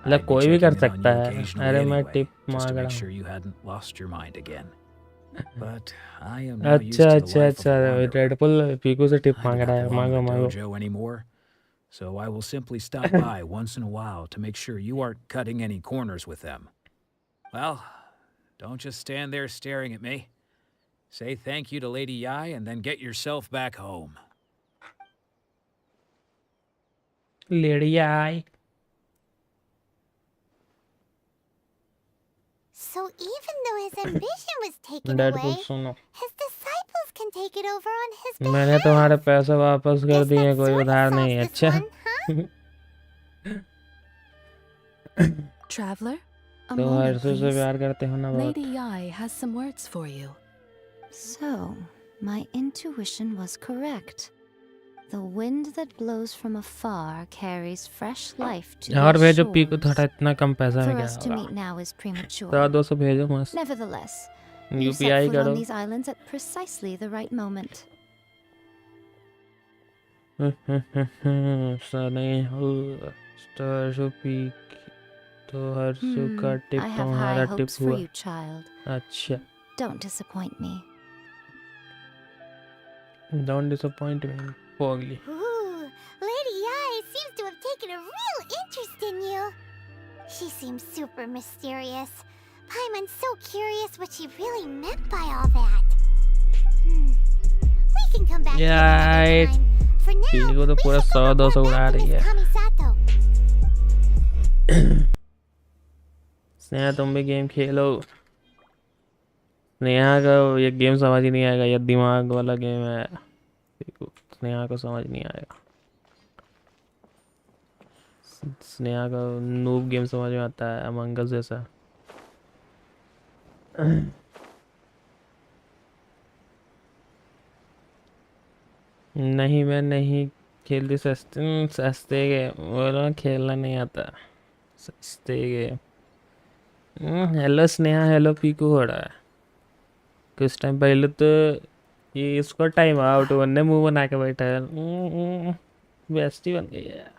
मतलब I'd be कोई भी कर checking in on सकता you है. occasionally अरे मैं anyway, टिप just to मांग make रहा sure हूँ. you hadn't lost your mind again. But I am now used अच्छा to the अच्छा life of अच्छा a wanderer. रेडपुल पीकू से टिप I मांग do रहा not है. belong मांगो in the मांगो. dojo anymore, so I will simply stop by once in a while to make sure you aren't cutting any corners with them. Well, don't just stand there staring at me. Say thank you to Lady Yai and then get yourself back home. Lady I. So even though his ambition was taken Deadpool away, सुनो his disciples can take it over on his मैंने तुम्हारे पैसे वापस कर दिए कोई उधार नहीं है अच्छा Traveler, a तो moment, हर्षू से please. प्यार करते हो ना बहुत Lady Yai has some words for you. So, my intuition was correct. The wind that blows from afar carries fresh life to और your भेजो पी को shores. थोड़ा इतना कम पैसा में For क्या us to होगा meet now is premature. तो 200 भेजो मस्त Nevertheless, you set UPI foot on करो these islands at precisely the right moment. Sunny हो हर्षू पी तो हर्षू का टिप I have तुम्हारा high टिप hopes for हुआ you, child. अच्छा Don't disappoint me. Don't disappoint me Pogly Ooh, Lady Yai seems to have taken a real interest in you. She seems super mysterious. Paimon's so curious what she really meant by all that. We can come back here another time. For now, P को तो पूरा 100-200 उड़ा रही है Kamisato. Sneha तुम भी game खेलो स्नेहा का ये गेम समझ ही नहीं आएगा ये दिमाग वाला गेम है स्नेहा को समझ नहीं आएगा स्नेहा का नूब गेम समझ में आता है अमंग अस जैसा नहीं मैं नहीं खेलती सस्ते गेम बोलो खेलना नहीं आता सस्ते game hello Sneha hello Piku हो रहा है कुछ टाइम पहले तो ये इसको टाइम आउट बनने मुंह बना के बैठा है बेस्टी बन गई है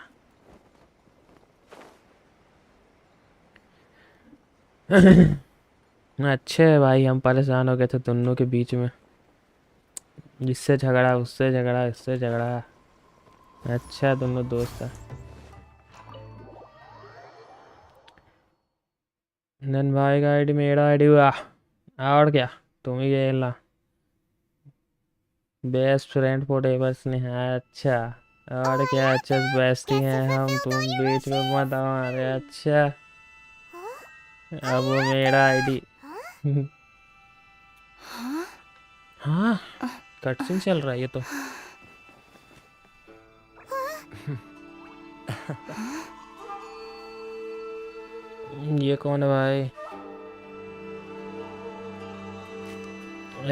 अच्छे है भाई हम परेशान हो गए थे दोनों के बीच में इससे झगड़ा उससे झगड़ा इससे झगड़ा अच्छा दोनों दोस्त है नन भाई का आईडी मेरा आईडी हुआ और क्या तुम ही खेलना बेस्ट फ्रेंड फॉरएवर ने है अच्छा और क्या अच्छा बेस्ट ही है हम तुम बीच में मत आओ अरे अच्छा अब वो मेरा आईडी हाँ कटसीन चल रहा है ये तो ये कौन है भाई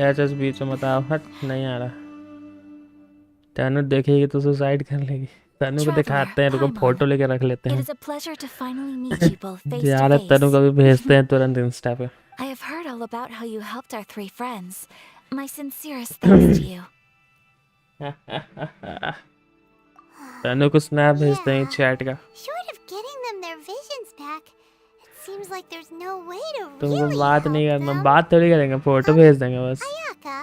एचएस बीच में बताओ हट नहीं आ रहा तनु देखेगी तो सुसाइड कर लेगी तनु को दिखाते हैं रुको फोटो लेके रख लेते हैं यार तनु को भी भेजते हैं तुरंत इंस्टा पे I have heard all about how you helped our three friends. My sincerest thanks to you. तनु को स्नैप भेजते हैं चैट का Short of getting them their visions back, it seems like there's no way to तुमको really बात नहीं करना बात थोड़ी करेंगे फोटो भेज देंगे बस Ayaka,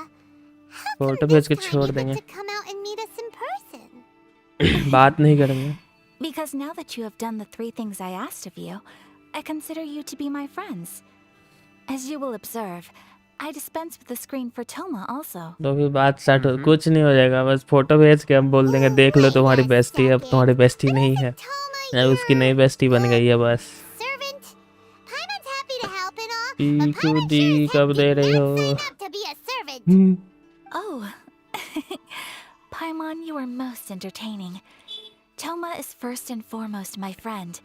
फोटो भेज के छोड़ देंगे to come out and meet us in person. बात नहीं करेंगे Because now that you have done the three things I asked of you, I consider you to be my friends. As you will observe, I dispense with the screen for Toma also. तो फिर बात start हो कुछ नहीं हो जाएगा बस photo भेज के हम बोल देंगे देख लो तुम्हारी बेस्टी अब तुम्हारी बेस्टी नहीं है अब उसकी नई बेस्टी बन गई है बस पीकू दी कब दे रही हो Oh, Paimon, you are most entertaining. Toma is first and foremost my friend,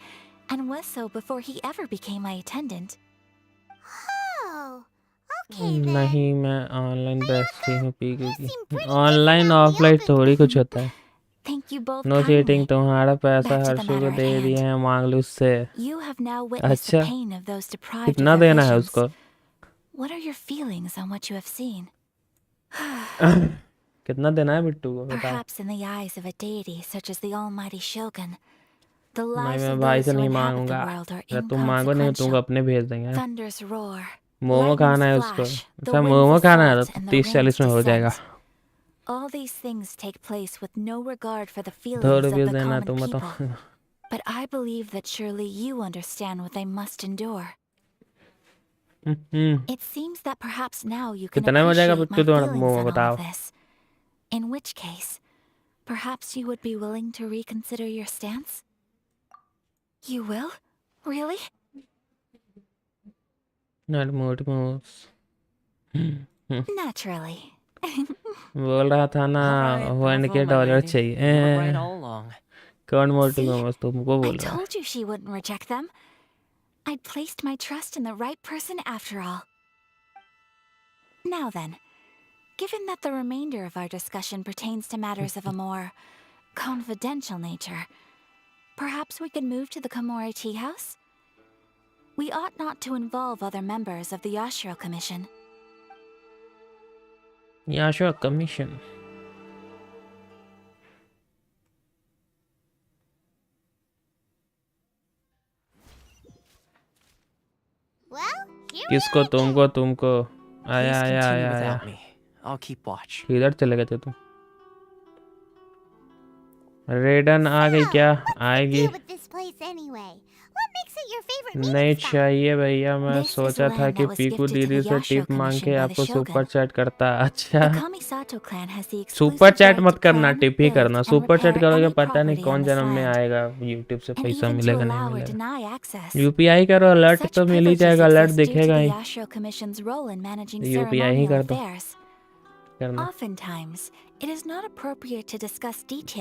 and was so before he ever became my attendant. Oh, नहीं मैं ऑनलाइन बेस्टी हूँ पीकू की ऑनलाइन ऑफलाइन थोड़ी कुछ होता है Thank you both no kindly. Cheating तुम्हारा पैसा Back to the हर्षू को matter at दे hand. दिए हैं मांग लो उससे You have now witnessed the अच्छा pain of those deprived of कितना their देना है visions. उसको What are your feelings on what you have seen? कितना देना है बिट्टू को बताओ Perhaps in the eyes of a deity such as the almighty Shogun, the नहीं lives मैं of भाई those से who नहीं inhabit the मांगूंगा world are अगर तुम मांगो नहीं तुमको inconsequential. अपने भेज देंगे Thunder's roar, मोमो खाना है lightning's उसको flash, the अच्छा wind's मोमो खाना है assault, तो and the 30-40 में rain's हो जाएगा descent. All these things take place with no regard for the 2 feelings of रुपये the देना common तुम people. बताओ But I believe that surely you understand what they must endure. It seems that perhaps now you can कितने में हो जाएगा appreciate my Bittu तुम्हारा feelings momo on all बताओ of this. In which case, Perhaps you would be willing to reconsider your stance? You will? Really? Not mood moves. Naturally. बोल रहा था ना $1K चाहिए कौन मोटी मोमोज तुमको बोल I रहा है told you she wouldn't reject them. I'd placed my trust in the right person after all. Now then, given that the remainder of our discussion pertains to matters of a more confidential nature, perhaps we could move to the Komori Tea House? We ought not to involve other members of the Yashiro Commission. Yashiro Commission. किसको तुमको आया I'll keep watch. किधर चले गए थे तुम रेडन आ गई क्या आएगी नहीं चाहिए भैया मैं सोचा था कि पीकू दीदी से टिप मांग के आपको सुपर चैट करता अच्छा सुपर चैट मत करना टिप ही करना सुपर चैट करोगे पता नहीं कौन जन्म में आएगा यूट्यूब से पैसा मिलेगा नहीं मिलेगा यूपीआई करो अलर्ट तो मिल ही जाएगा अलर्ट दिखेगा ही यूपीआई ही कर दो करना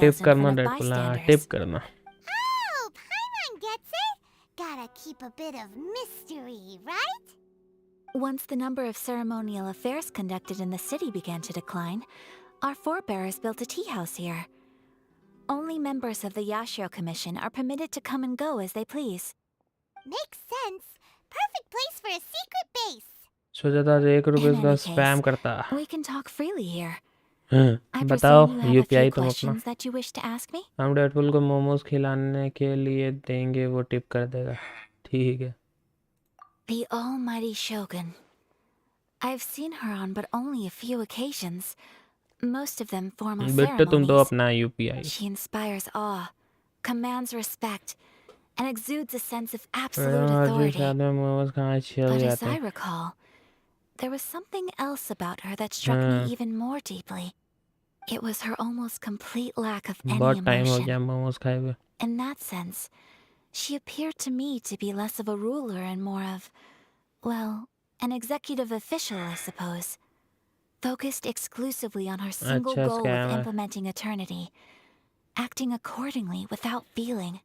टिप करना टिप करना Gotta keep a bit of mystery, right? Once the number of ceremonial affairs conducted in the city began to decline, our forebears built a tea house here. Only members of the Yashiro Commission are permitted to come and go as they please. Makes sense. Perfect place for a secret base. सोचा था ₹1 का spam करता We can talk freely here. बताओ UPI तुम अपना हम Deadpool को मोमोज खिलाने के लिए देंगे वो टिप कर देगा ठीक है The almighty Shogun. I've seen her on but only a few occasions. Most of them formal ceremonies. तुम तो अपना UPI She inspires awe, commands respect, and exudes a sense of absolute authority. But as I recall, there was something else about her that struck me even more deeply. It was her almost complete lack of any emotion. In that sense, she appeared to me to be less of a ruler and more of, well, an executive official, I suppose. Focused exclusively on her single goal of implementing eternity, acting accordingly without feeling.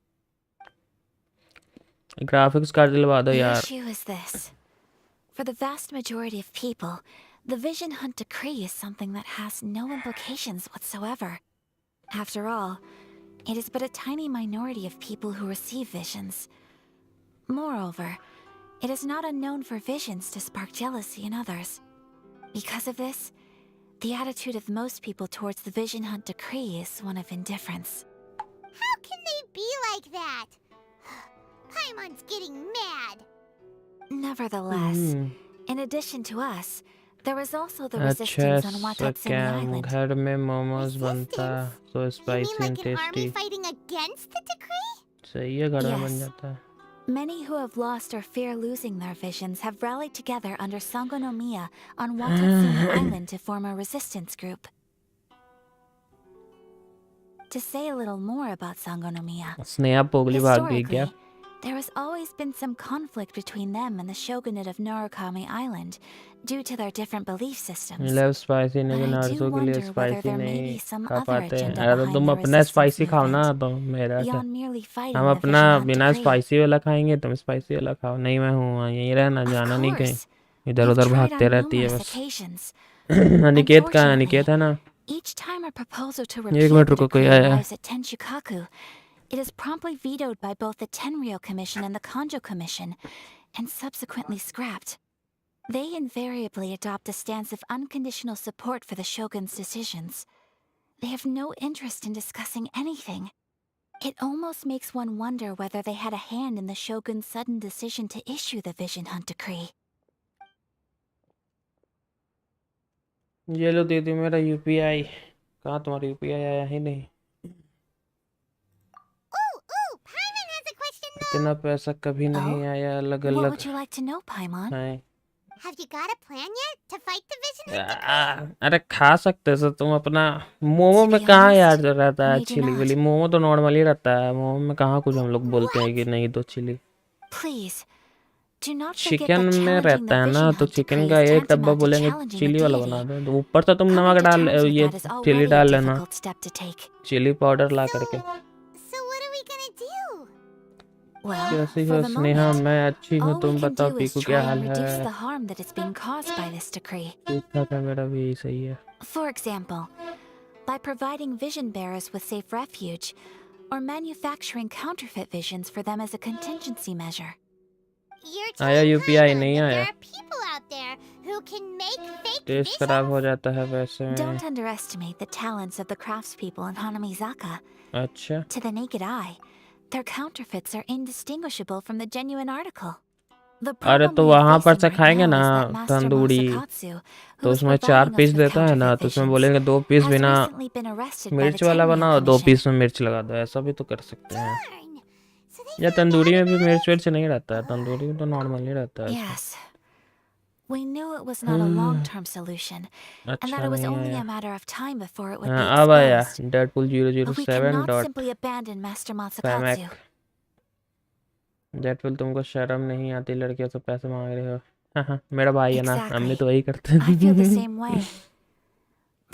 Graphics card dilwa do yaar. The issue is this. For the vast majority of people, the Vision Hunt Decree is something that has no implications whatsoever. After all, it is but a tiny minority of people who receive visions. Moreover, it is not unknown for visions to spark jealousy in others. Because of this, the attitude of most people towards the Vision Hunt Decree is one of indifference. How can they be like that? Paimon's getting mad. Nevertheless, in addition to us, there was also the resistance on Watatsumi Island. घर में मोमोज बनता so spicy and tasty. You mean like an army fighting against the decree? सही है घर में बन जाता है. Many who have lost or fear losing their visions have rallied together under Sangonomiya on Watatsumi Island to form a resistance group. To say a little more about Sangonomiya. Sneha Pogli भाग गई क्या? There has always been some conflict between them and the shogunate of Narukami Island due to their different belief systems. Love spicy नहीं Naruto के लिए spicy नहीं खा पाते हैं अरे तो तुम अपना spicy खाओ ना तो मेरा क्या हम अपना बिना spicy वाला खाएंगे तुम spicy वाला खाओ नहीं मैं हूँ यहीं रहना जाना नहीं कहीं इधर-उधर भागते रहती है बस अनिकेत का अनिकेत है ना Each time a proposal to repeal the decree arrives at Tenchukaku, it is promptly vetoed by both the Tenryou Commission and the Kanjo Commission, and subsequently scrapped. They invariably adopt a stance of unconditional support for the shogun's decisions. They have no interest in discussing anything. It almost makes one wonder whether they had a hand in the shogun's sudden decision to issue the Vision Hunt Decree. ये लो दीदी मेरा UPI कहाँ तुम्हारा UPI आया ही नहीं इतना पैसा कभी नहीं आया अलग-अलग What would you like to know, Paimon? Have you got a plan yet to fight the vision hunt? अरे खा सकते हो तुम अपना मोमो में कहाँ यार रहता है चिली विली मोमो तो नॉर्मली रहता है मोमो में कहाँ कुछ हम लोग बोलते हैं कि नहीं दो chilli Please, do not forget chicken that में challenging रहता the है ना vision तो hunt चिकन decree का is एक डब्बा tantamount to बोलेंगे challenging चिली the वाला deity. बना दो तो ऊपर से तुम नमक डाल ये That is chilli already a डाल लेना difficult step to take. Chilli powder ला करके So what are we gonna do? Well, कैसी for हो the स्नेहा moment, मैं अच्छी हूँ all we तुम can बताओ do is पीकू try क्या हाल and reduce है the harm that is being caused by this decree. ठीक ठाक है मेरा भी सही है For example, by providing vision bearers with safe refuge, or manufacturing counterfeit visions for them as a contingency measure. You're आया telling UPI Paimon नहीं that आया there are people out there who can make fake test visions? खराब हो जाता है वैसे में Don't underestimate the talents of the craftspeople in Hanamizaka. अच्छा To the naked eye, their counterfeits are indistinguishable from the genuine article. The अरे problem तो we are वहाँ पर facing से right खाएंगे now ना is that Master tandoori Masakatsu, who तो is उसमें 4 providing us पीस with देता है ना counterfeit तो उसमें visions, बोलेंगे 2 पीस has बिना recently been arrested by the मिर्च वाला Tenryou बनाओ 2 Commission. पीस में मिर्च लगा दो ऐसा भी तो कर सकते हैं या तंदूरी में भी मिर्च विर्च नहीं रहता है तंदूरी में तो नॉर्मल ही रहता है Yes. We knew it was not a long-term solution, and that अच्छा it was नहीं only आया a matter of time before it would हाँ be अब आया exposed. Deadpool We 007 cannot dot simply abandon Master फैमैक Masakatsu. Deadpool तुमको शर्म नहीं आती लड़कियों से पैसे मांग रहे हो हाँ मेरा भाई है ना हम भी Exactly. तो वही करते I feel the हैं same way.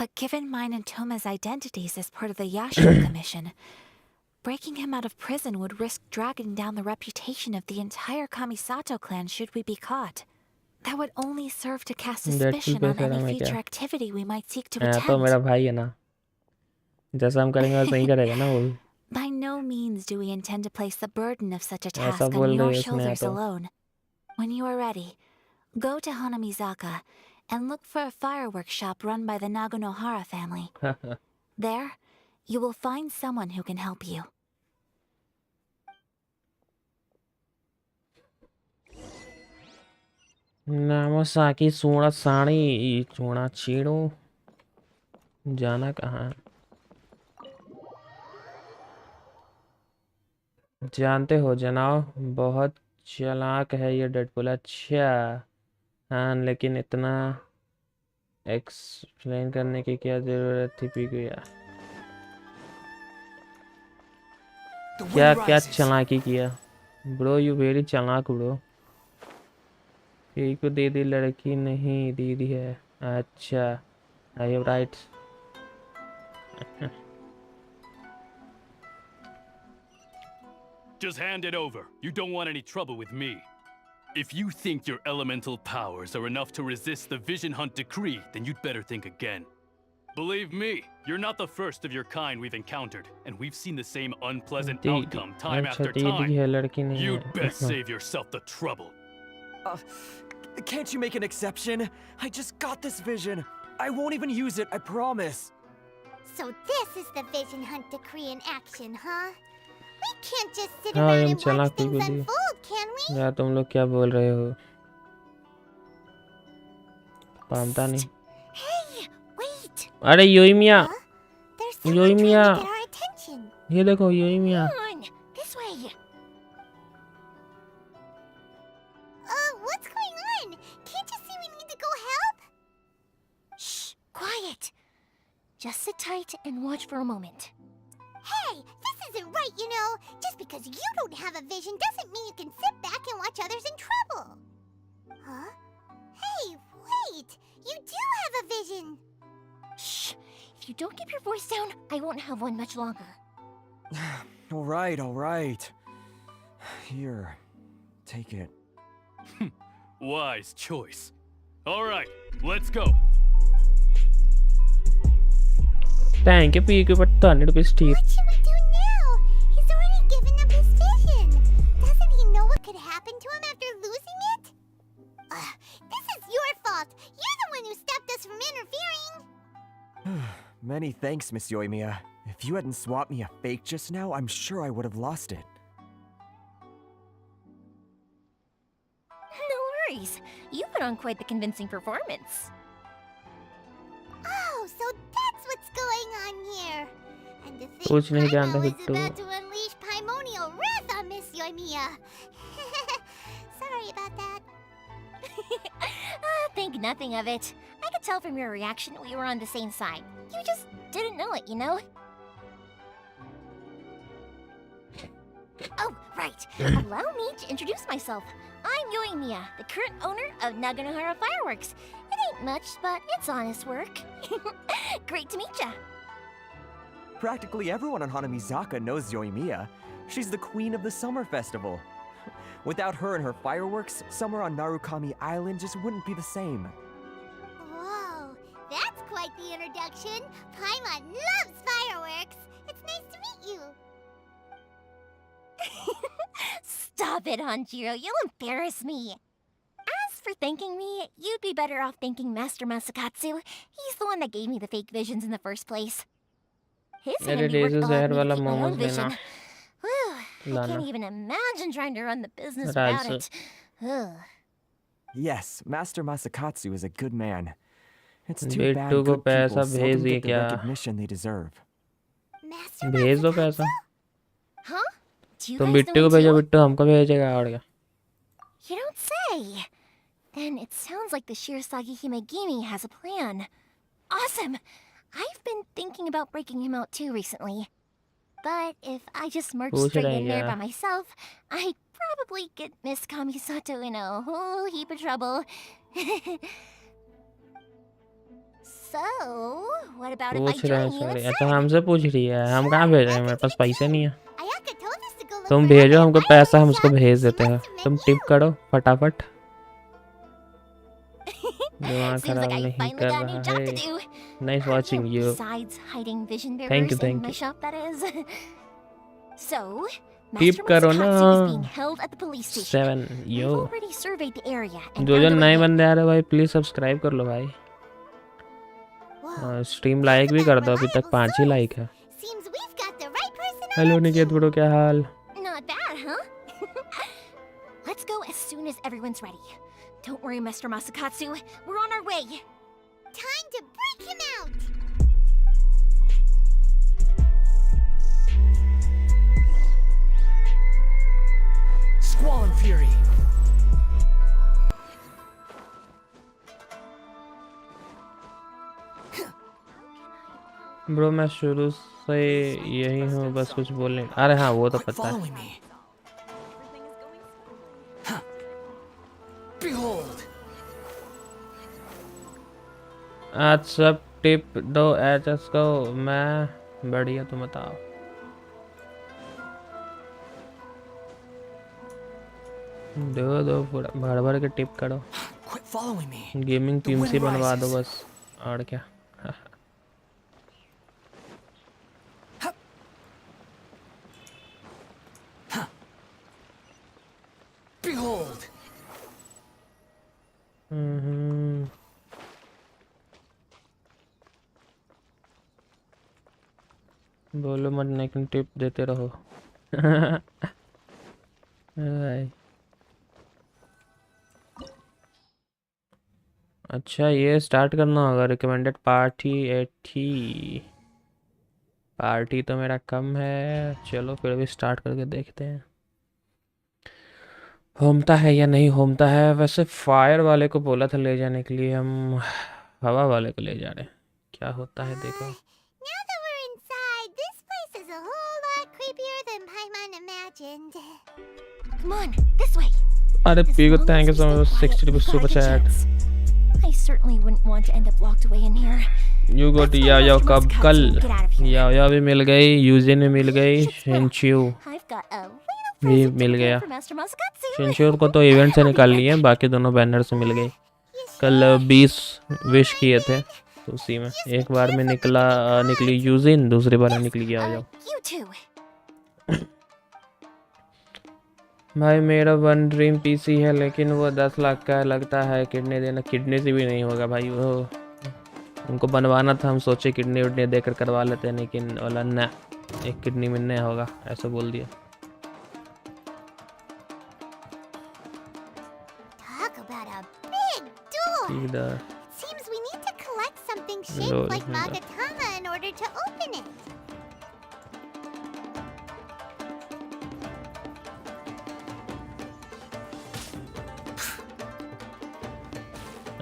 But given mine and Toma's identities as part of the Yashio Commission, breaking him out of prison would risk dragging down the reputation of the entire Kamisato clan should we be caught. That would only serve to cast Deadpool suspicion पे on शर्म any है क्या future activity we might seek to हाँ तो attempt. मेरा भाई है ना जैसा हम करेंगे वैसा ही करेगा ना वो भी By no means do we intend to place the burden of such a ऐसा task on बोल your रही है उसने shoulders तो alone. When you are ready, go to Hanamizaka and look for a fireworks shop run by the Naganohara family. There, you will find someone who can help you. नामोसाकी सोना साड़ी चूड़ा चीड़ो जाना कहाँ जानते हो जनाब बहुत चालाक है ये डेडपूल अच्छा हाँ लेकिन इतना एक्सप्लेन करने की क्या जरूरत थी पीकू यार क्या क्या चालाकी किया ब्रो यू वेरी चालाक ब्रो पीकू दीदी लड़की नहीं दीदी है अच्छा I am right Just hand it over. You don't want any trouble with me. If you think your elemental powers are enough to resist the Vision Hunt decree, then you'd better think again. Believe me, you're not the first of your kind we've encountered, and we've seen the same unpleasant outcome time after time. You'd best save yourself the trouble. Can't you make an exception? I just got this vision. I won't even use it, I promise. So this is the vision hunt decree in action, huh? We can't just sit हाँ around हम and चालाक watch things Piku the unfold, can we? यार तुम लोग क्या बोल रहे हो पता नहीं Hey, wait. अरे योइमिया There's someone trying योइमिया to get our attention. ये देखो योइमिया Come on, this way. What's going on? Can't you see we need to go help? Shh, quiet. Just sit tight and watch for a moment. Hey, this isn't right, you know. Just because you don't have a vision doesn't mean you can sit back and watch others in trouble. Huh? Hey, wait. You do have a vision. Shh. If you don't keep your voice down, I won't have one much longer. All right. Here, take it. Wise choice. All right, let's go. Thank you, Pikachu, for 200 rupees tip. What should we do now? He's already given up his vision. Doesn't he know what could happen to him after losing it? This is your fault. You're the one who stopped us from interfering. Many thanks, Miss Yoimiya. If you hadn't swapped me a fake just now, I'm sure I would have lost it. No worries. You put on quite the convincing performance. Oh, so that's what's going on here. And to think कुछ नहीं जानता Paimon is Kuttu about to unleash Paimonial wrath on Miss Yoimiya. Sorry about that. think nothing of it. I could tell from your reaction we were on the same side. You just didn't know it, you know? Oh, right. Allow me to introduce myself. I'm Yoimiya, the current owner of Naganohara Fireworks. It ain't much, but it's honest work. Great to meet ya. Practically everyone on Hanamizaka knows Yoimiya. She's the queen of the summer festival. Without her and her fireworks, summer on Narukami Island just wouldn't be the same. Whoa, that's quite the introduction. Paimon loves fireworks. It's nice to meet you. Stop it, Hanjiro. You'll embarrass me. As for thanking me, you'd be better off thanking Master Masakatsu. He's the one that gave me the fake visions in the first place. His handy work allowed me to keep my own vision. Whew, I can't even imagine trying to run the business without it. Ugh. Yes, Master Masakatsu is a good man. It's too बेटू bad को good पैसा people seldom भेज दिए get the क्या? recognition they deserve. भेज दो पैसा. Huh? Do you तुम guys बिट्टू know को him भेजो, too? बिट्टू हमको भेजेगा और क्या? You don't say. Then it sounds like the Shirasagi Himegimi has a plan. Awesome! I've been thinking about breaking him out too recently. But if I just merged पूछ straight रहे in there क्या? by myself, I'd probably get Miss Kamisato in a whole heap of trouble. So, what about if I पूछ रहे हैं join you sorry. instead? अच्छा हमसे पूछ रही है. हम कहाँ भेज रहे हैं? मेरे पास पैसे नहीं है. Ayaka told us to go look तुम for भेजो other हमको पैसा, हम उसको भेज देते हैं. तुम टिप करो फटाफट. दिमाग Seems like खराब I नहीं finally कर got a रहा new job to है. do. Nice watching you. Besides hiding vision Thank bearers you, in thank my you. shop, that is. So, tip Master करो Masakatsu is being ना. held at the police station. 7 I've yo. already surveyed the area and जो जो found a नए way. बंदे आ रहे भाई please subscribe कर लो भाई. स्ट्रीम लाइक भी कर दो. अभी तक 5 ही लाइक है. Seems we've got the right person on hello our Niket team. Bro, क्या हाल? Not bad, huh? Let's go as soon as everyone's ready. Don't worry, Master Masakatsu. We're on our way. Time to break him out. Squall and Fury. Bro मैं शुरू से यही हूँ, बस कुछ बोलने. अरे हाँ वो तो पता है. Following me. Huh. Behold. आज सब टिप दो एचएस को. मैं बढ़िया, तुम बताओ. दो पूरा भर भर के टिप करो. Quit following me. Gaming The wind PMC बनवा दो rises. बस. और क्या. Behold. बोलो मत, लेकिन टिप देते रहो. अच्छा ये स्टार्ट करना होगा. Recommended party 80. पार्टी तो मेरा कम है. चलो फिर भी स्टार्ट करके देखते हैं होमता है या नहीं होमता है. वैसे फायर वाले को बोला था ले जाने के लिए, हम हवा वाले को ले जा रहे हैं. क्या होता है देखो. Now that we're inside, this place is a whole lot creepier than Paimon imagined. Come on, this way. अरे पीगो थैंक यू सो मच 60 रुपए super chat. I certainly wouldn't want to end up locked away in here. You got याओ कब कल. याओ भी मिल गई, Eugene भी मिल गई, शिनच्यू I've got a भी मिल गया. for Master Masakatsu. शिनच्यू को तो इवेंट से निकाल लिए, बाकी दोनों बैनर से मिल गई. कल 20 विश किए थे तो उसी में एक बार में निकली यूजिन, दूसरी बार निकली याओ. You too. भाई मेरा 1 ड्रीम पीसी है, लेकिन वो 10 लाख का लगता है. किडनी देना, किडनी से भी नहीं होगा भाई. वो उनको बनवाना था, हम सोचे किडनी उडनी देकर करवा लेते हैं, लेकिन बोला ना, एक किडनी में नहीं होगा, ऐसा बोल दिया. Talk about a big door. इधर Seems we need to collect something Lord, shaped like Lord. Magatama in order to open it.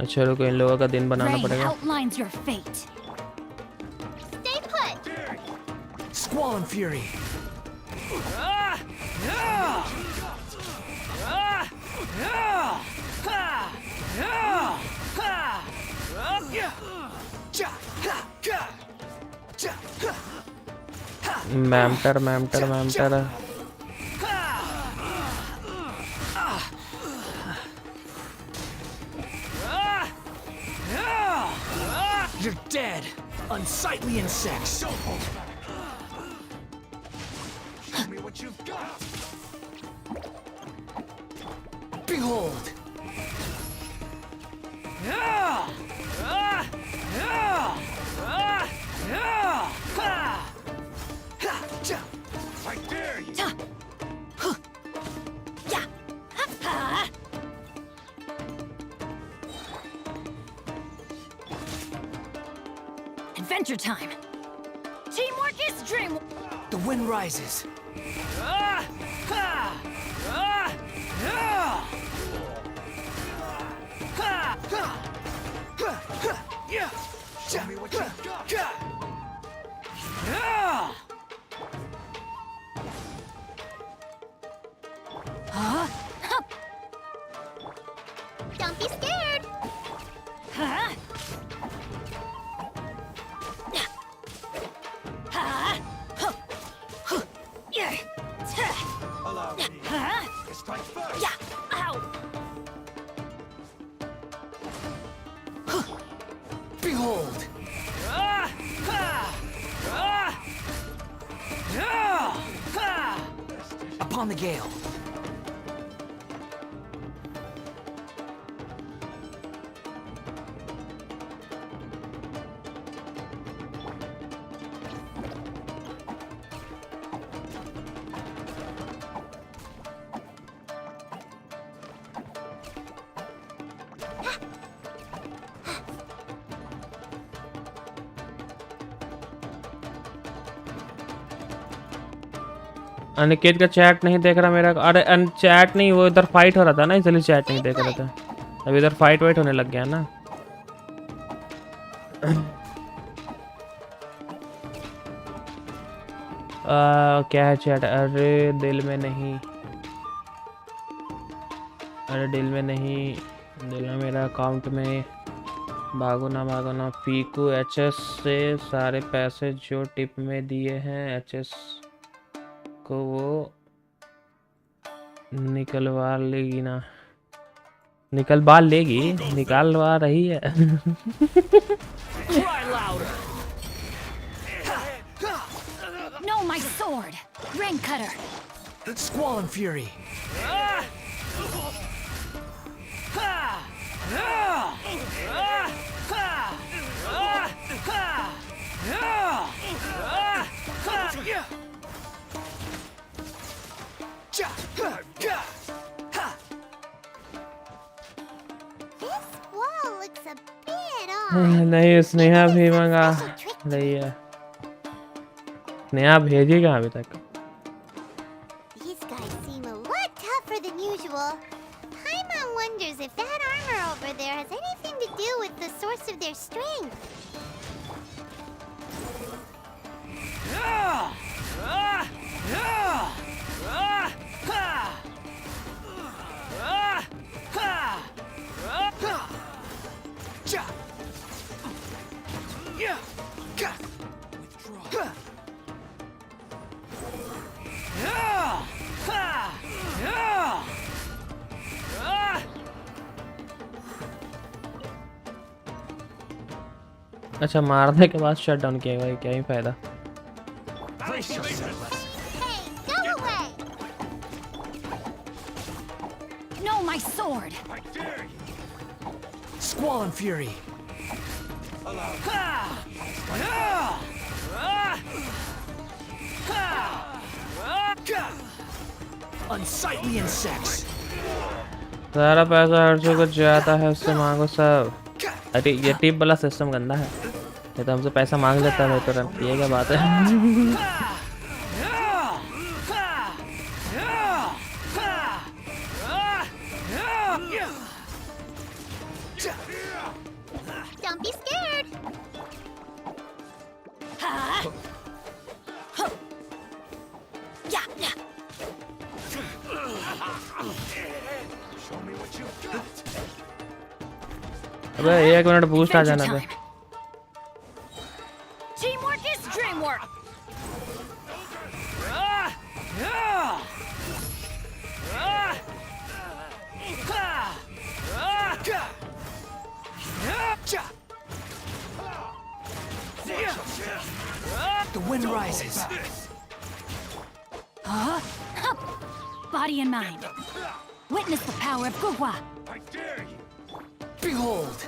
अच्छा रुको इन लोगों का दिन बनाना Rain पड़ेगा. outlines your fate. Stay put. Squall and Fury. मैमटर. You're dead, unsightly insects. Show me what you've got. Behold. I dare you. Adventure time. Teamwork is dream. The wind rises. Show me what you've got. Don't be scared. Allow me to strike first. Yeah. Ow. Behold. Upon the gale. Aniket का chat नहीं देख रहा मेरा. अरे chat नहीं, वो इधर fight हो रहा था ना, इसलिए चैट नहीं देख रहा था. अभी इधर फाइट वाइट होने लग गया ना. क्या है चैट? अरे दिल में नहीं, अरे दिल में नहीं, दिल में मेरा अकाउंट में. भागो ना पीकू एचएस से सारे पैसे जो टिप में दिए हैं एचएस को वो निकलवा लेगी ना. निकलवा रही है. No, my sword. Rain cutter. Squall and Fury. This wall looks a bit odd. नहीं, स्नेहा भी मंगा रही है. स्नेहा भेजेगा अभी तक. These guys seem a lot tougher than usual. Paimon wonders if that armor over there has anything to do with the source of their strength. अच्छा, मारने के बाद शट डाउन किया भाई, क्या ही फायदा. Hey, go away! No, my sword. I dare you. Squall and Fury. Unsightly insects. सारा पैसा हर्षो को जाता है, उससे मांगो सब. अरे ये टिप वाला सिस्टम गंदा है. ये तो हमसे पैसा मांग लेता है तुरंत. ये क्या बात है? अबे 1 मिनट बूस्ट आ जाना था। Teamwork is dreamwork. The wind rises. Huh? Body and mind. Witness the power of Gugwa. I dare you. Behold.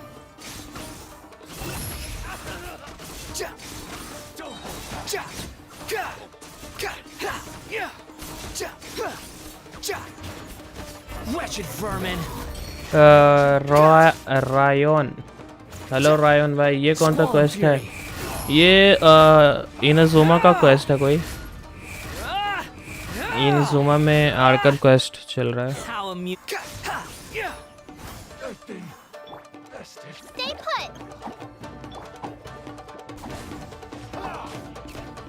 Wretched vermin. Rayon, hello Rayon भाई, ये कौन सा क्वेस्ट है? ये इनजुमा का क्वेस्ट है कोई। इनजुमा में आर्कर क्वेस्ट चल रहा है। Stay put.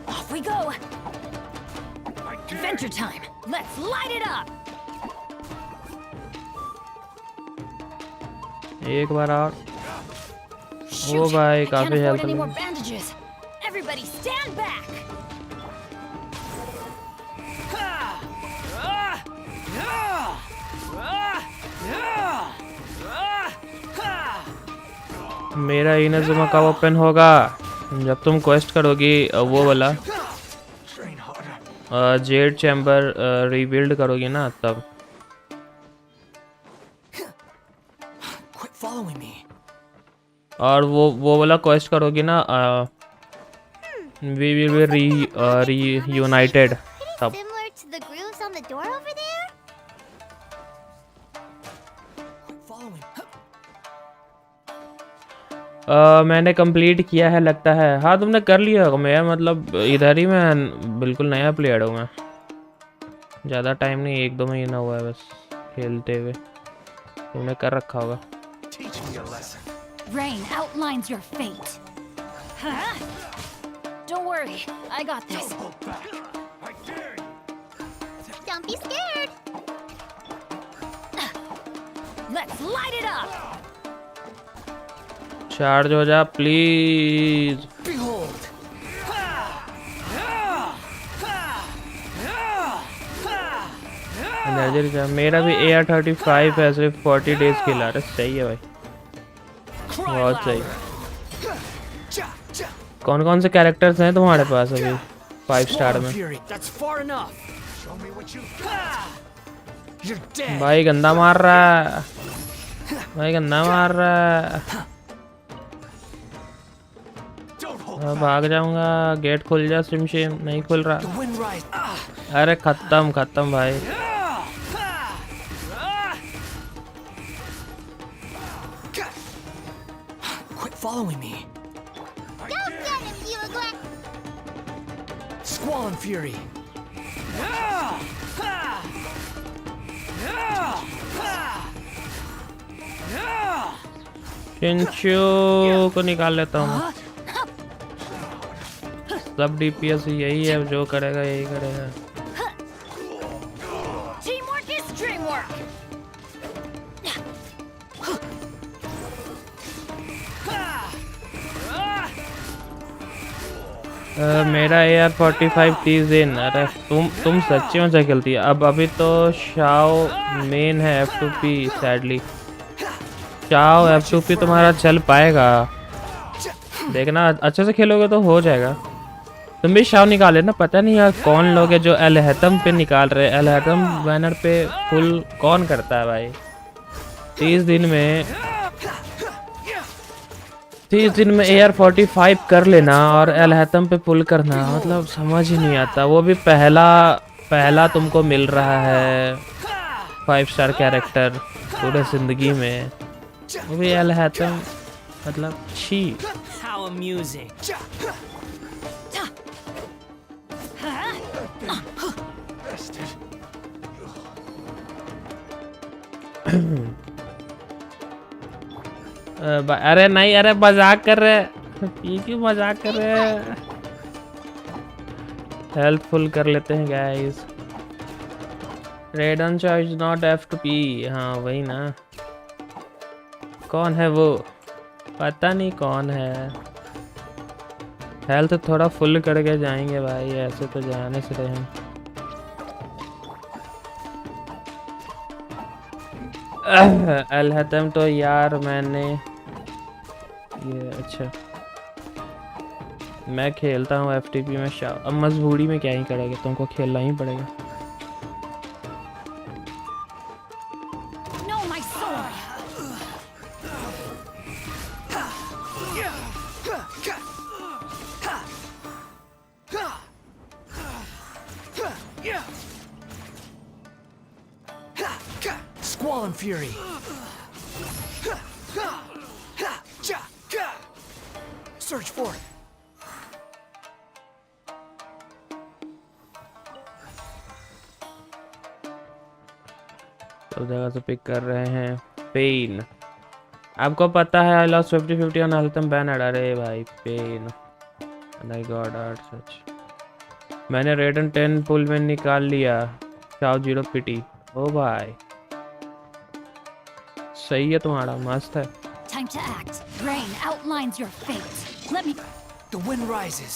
Off we go. Adventure time. Let's light it up. एक बार और। ओ भाई काफी हेल्प Any है। more bandages? Everybody stand back. मेरा इनजुमा कब ओपन होगा? जब तुम क्वेस्ट करोगी वो वाला जेड चैम्बर रीबिल्ड करोगी ना तब। और वो वाला क्वेस्ट करोगी ना वी विल बी रीयूनाइटेड तब। Similar to the grooves on the door over there? मैंने कंप्लीट किया है लगता है। हाँ तुमने कर लिया होगा। मैं मतलब इधर ही मैं बिल्कुल नया प्लेयर हूँ। मैं ज़्यादा टाइम नहीं, 1-2 महीना हुआ है बस खेलते हुए। तुमने कर रखा होगा। Rain outlines your fate. Huh? Don't worry, I got this. Don't be scared. Let's light it up. Charge हो जा प्लीज। Behold. एनर्जी मेरा भी AR-35 है, सिर्फ 40 डेज खेला है। सही है भाई, बहुत सही। कौन कौन से कैरेक्टर्स हैं तुम्हारे पास अभी 5 स्टार में? भाई गंदा मार रहा है, भाई गंदा मार रहा है। भाग जाऊंगा। गेट खुल जा सिमशिम। नहीं खुल रहा। अरे खत्म खत्म भाई। Following me. Don't get him, you neglect. Squall and fury. Chinchu को निकाल लेता हूँ। सब DPS यही है, जो करेगा यही करेगा। Teamwork is dreamwork. मेरा AR-45 30 दिन। अरे तुम सच्ची में खेलती है। अब अभी तो शाओ मेन है F2P। सैडली शाओ F2P तुम्हारा चल पाएगा, देखना अच्छे से खेलोगे तो हो जाएगा। तुम भी शाओ निकाले ना। पता नहीं यार कौन लोग है जो अलहतम पे निकाल रहे। अलहतम बैनर पे फुल कौन करता है भाई? 30 दिन में AR-45 कर लेना और अलहतम पे पुल करना, मतलब समझ ही नहीं आता। वो भी पहला तुमको मिल रहा है 5 स्टार कैरेक्टर पूरे जिंदगी में, वो भी अलहतम, मतलब छी। How amusing. अरे नहीं, अरे मजाक कर रहे। ये क्यों मजाक कर रहे हैं? हेल्पफुल कर लेते हैं गाइस। रेडन choice not F2P। हाँ वही ना। कौन है वो? पता नहीं कौन है। हेल्थ थोड़ा फुल करके जाएंगे भाई, ऐसे तो जाने से रहे। अलहतम तो यार मैंने ये अच्छा मैं खेलता हूँ एफटीपी में। अब मजबूरी में क्या ही करेंगे, तुमको खेलना ही पड़ेगा। No, my sword. Squall and Fury. Search for it. सब जगह से पिक कर रहे हैं। पेन, आपको पता है आई लॉस्ट 50-50 ऑन अल्टम बैन। अरे भाई Pen, my god are such. मैंने रेडन 10 पुल में निकाल लिया। शाओ 0 पिटी। ओ भाई सही है तुम्हारा, मस्त है। Time to act. Rain outlines your fate. Let me. The wind rises.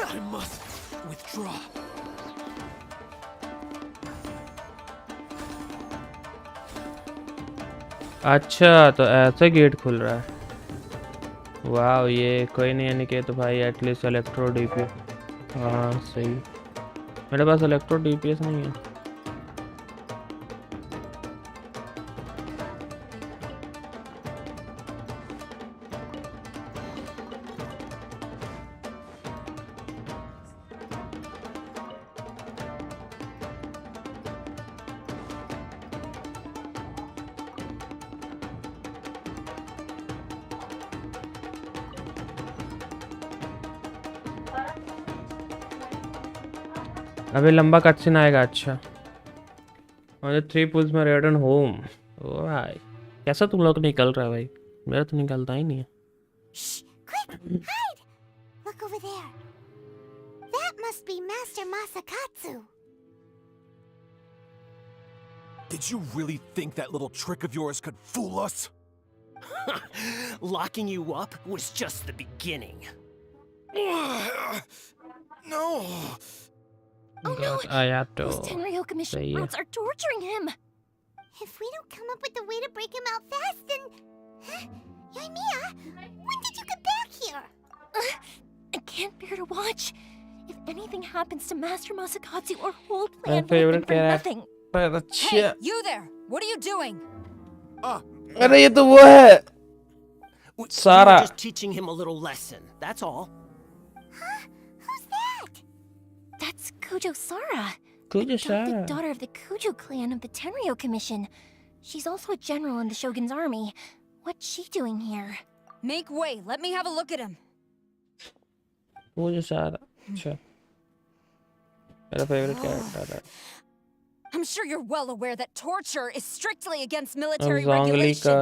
I must withdraw. अच्छा तो ऐसे गेट खुल रहा है। वाह ये कोई नहीं है तो भाई एटलीस्ट इलेक्ट्रो डीपी। हाँ सही, मेरे पास इलेक्ट्रो डीपीएस नहीं है। अबे लंबा कच्चिन आएगा। अच्छा मुझे 3 पुल्स में रेडन होम। ओ भाई कैसा तुम लोग निकल रहा है भाई, मेरा तो निकलता ही नहीं है। Quick, hide! Look over there. That must be Master Masakatsu. Did you really think that little trick of yours could fool us? Locking you up was just the beginning. No. Oh no! Ayato. Those Tenryo Commission brutes are torturing him! If we don't come up with a way to break him out fast, then... Yoimiya, when did you get back here? I can't bear to watch. If anything happens to Master Masakatsu, our whole My plan will favorite have been for nothing. character। Hey, you there! What are you doing? अरे ये तो वो है सारा। Just teaching him a little lesson. That's all. That's Kujo Sara. Kujo Sara. The daughter of the Kujo clan of the Tenryo Commission. She's also a general in the Shogun's army. What's she doing here? Make way. Let me have a look at him. Kujo Sara। अच्छा मेरा favorite character है। I'm sure you're well aware that torture is strictly against military Zongli का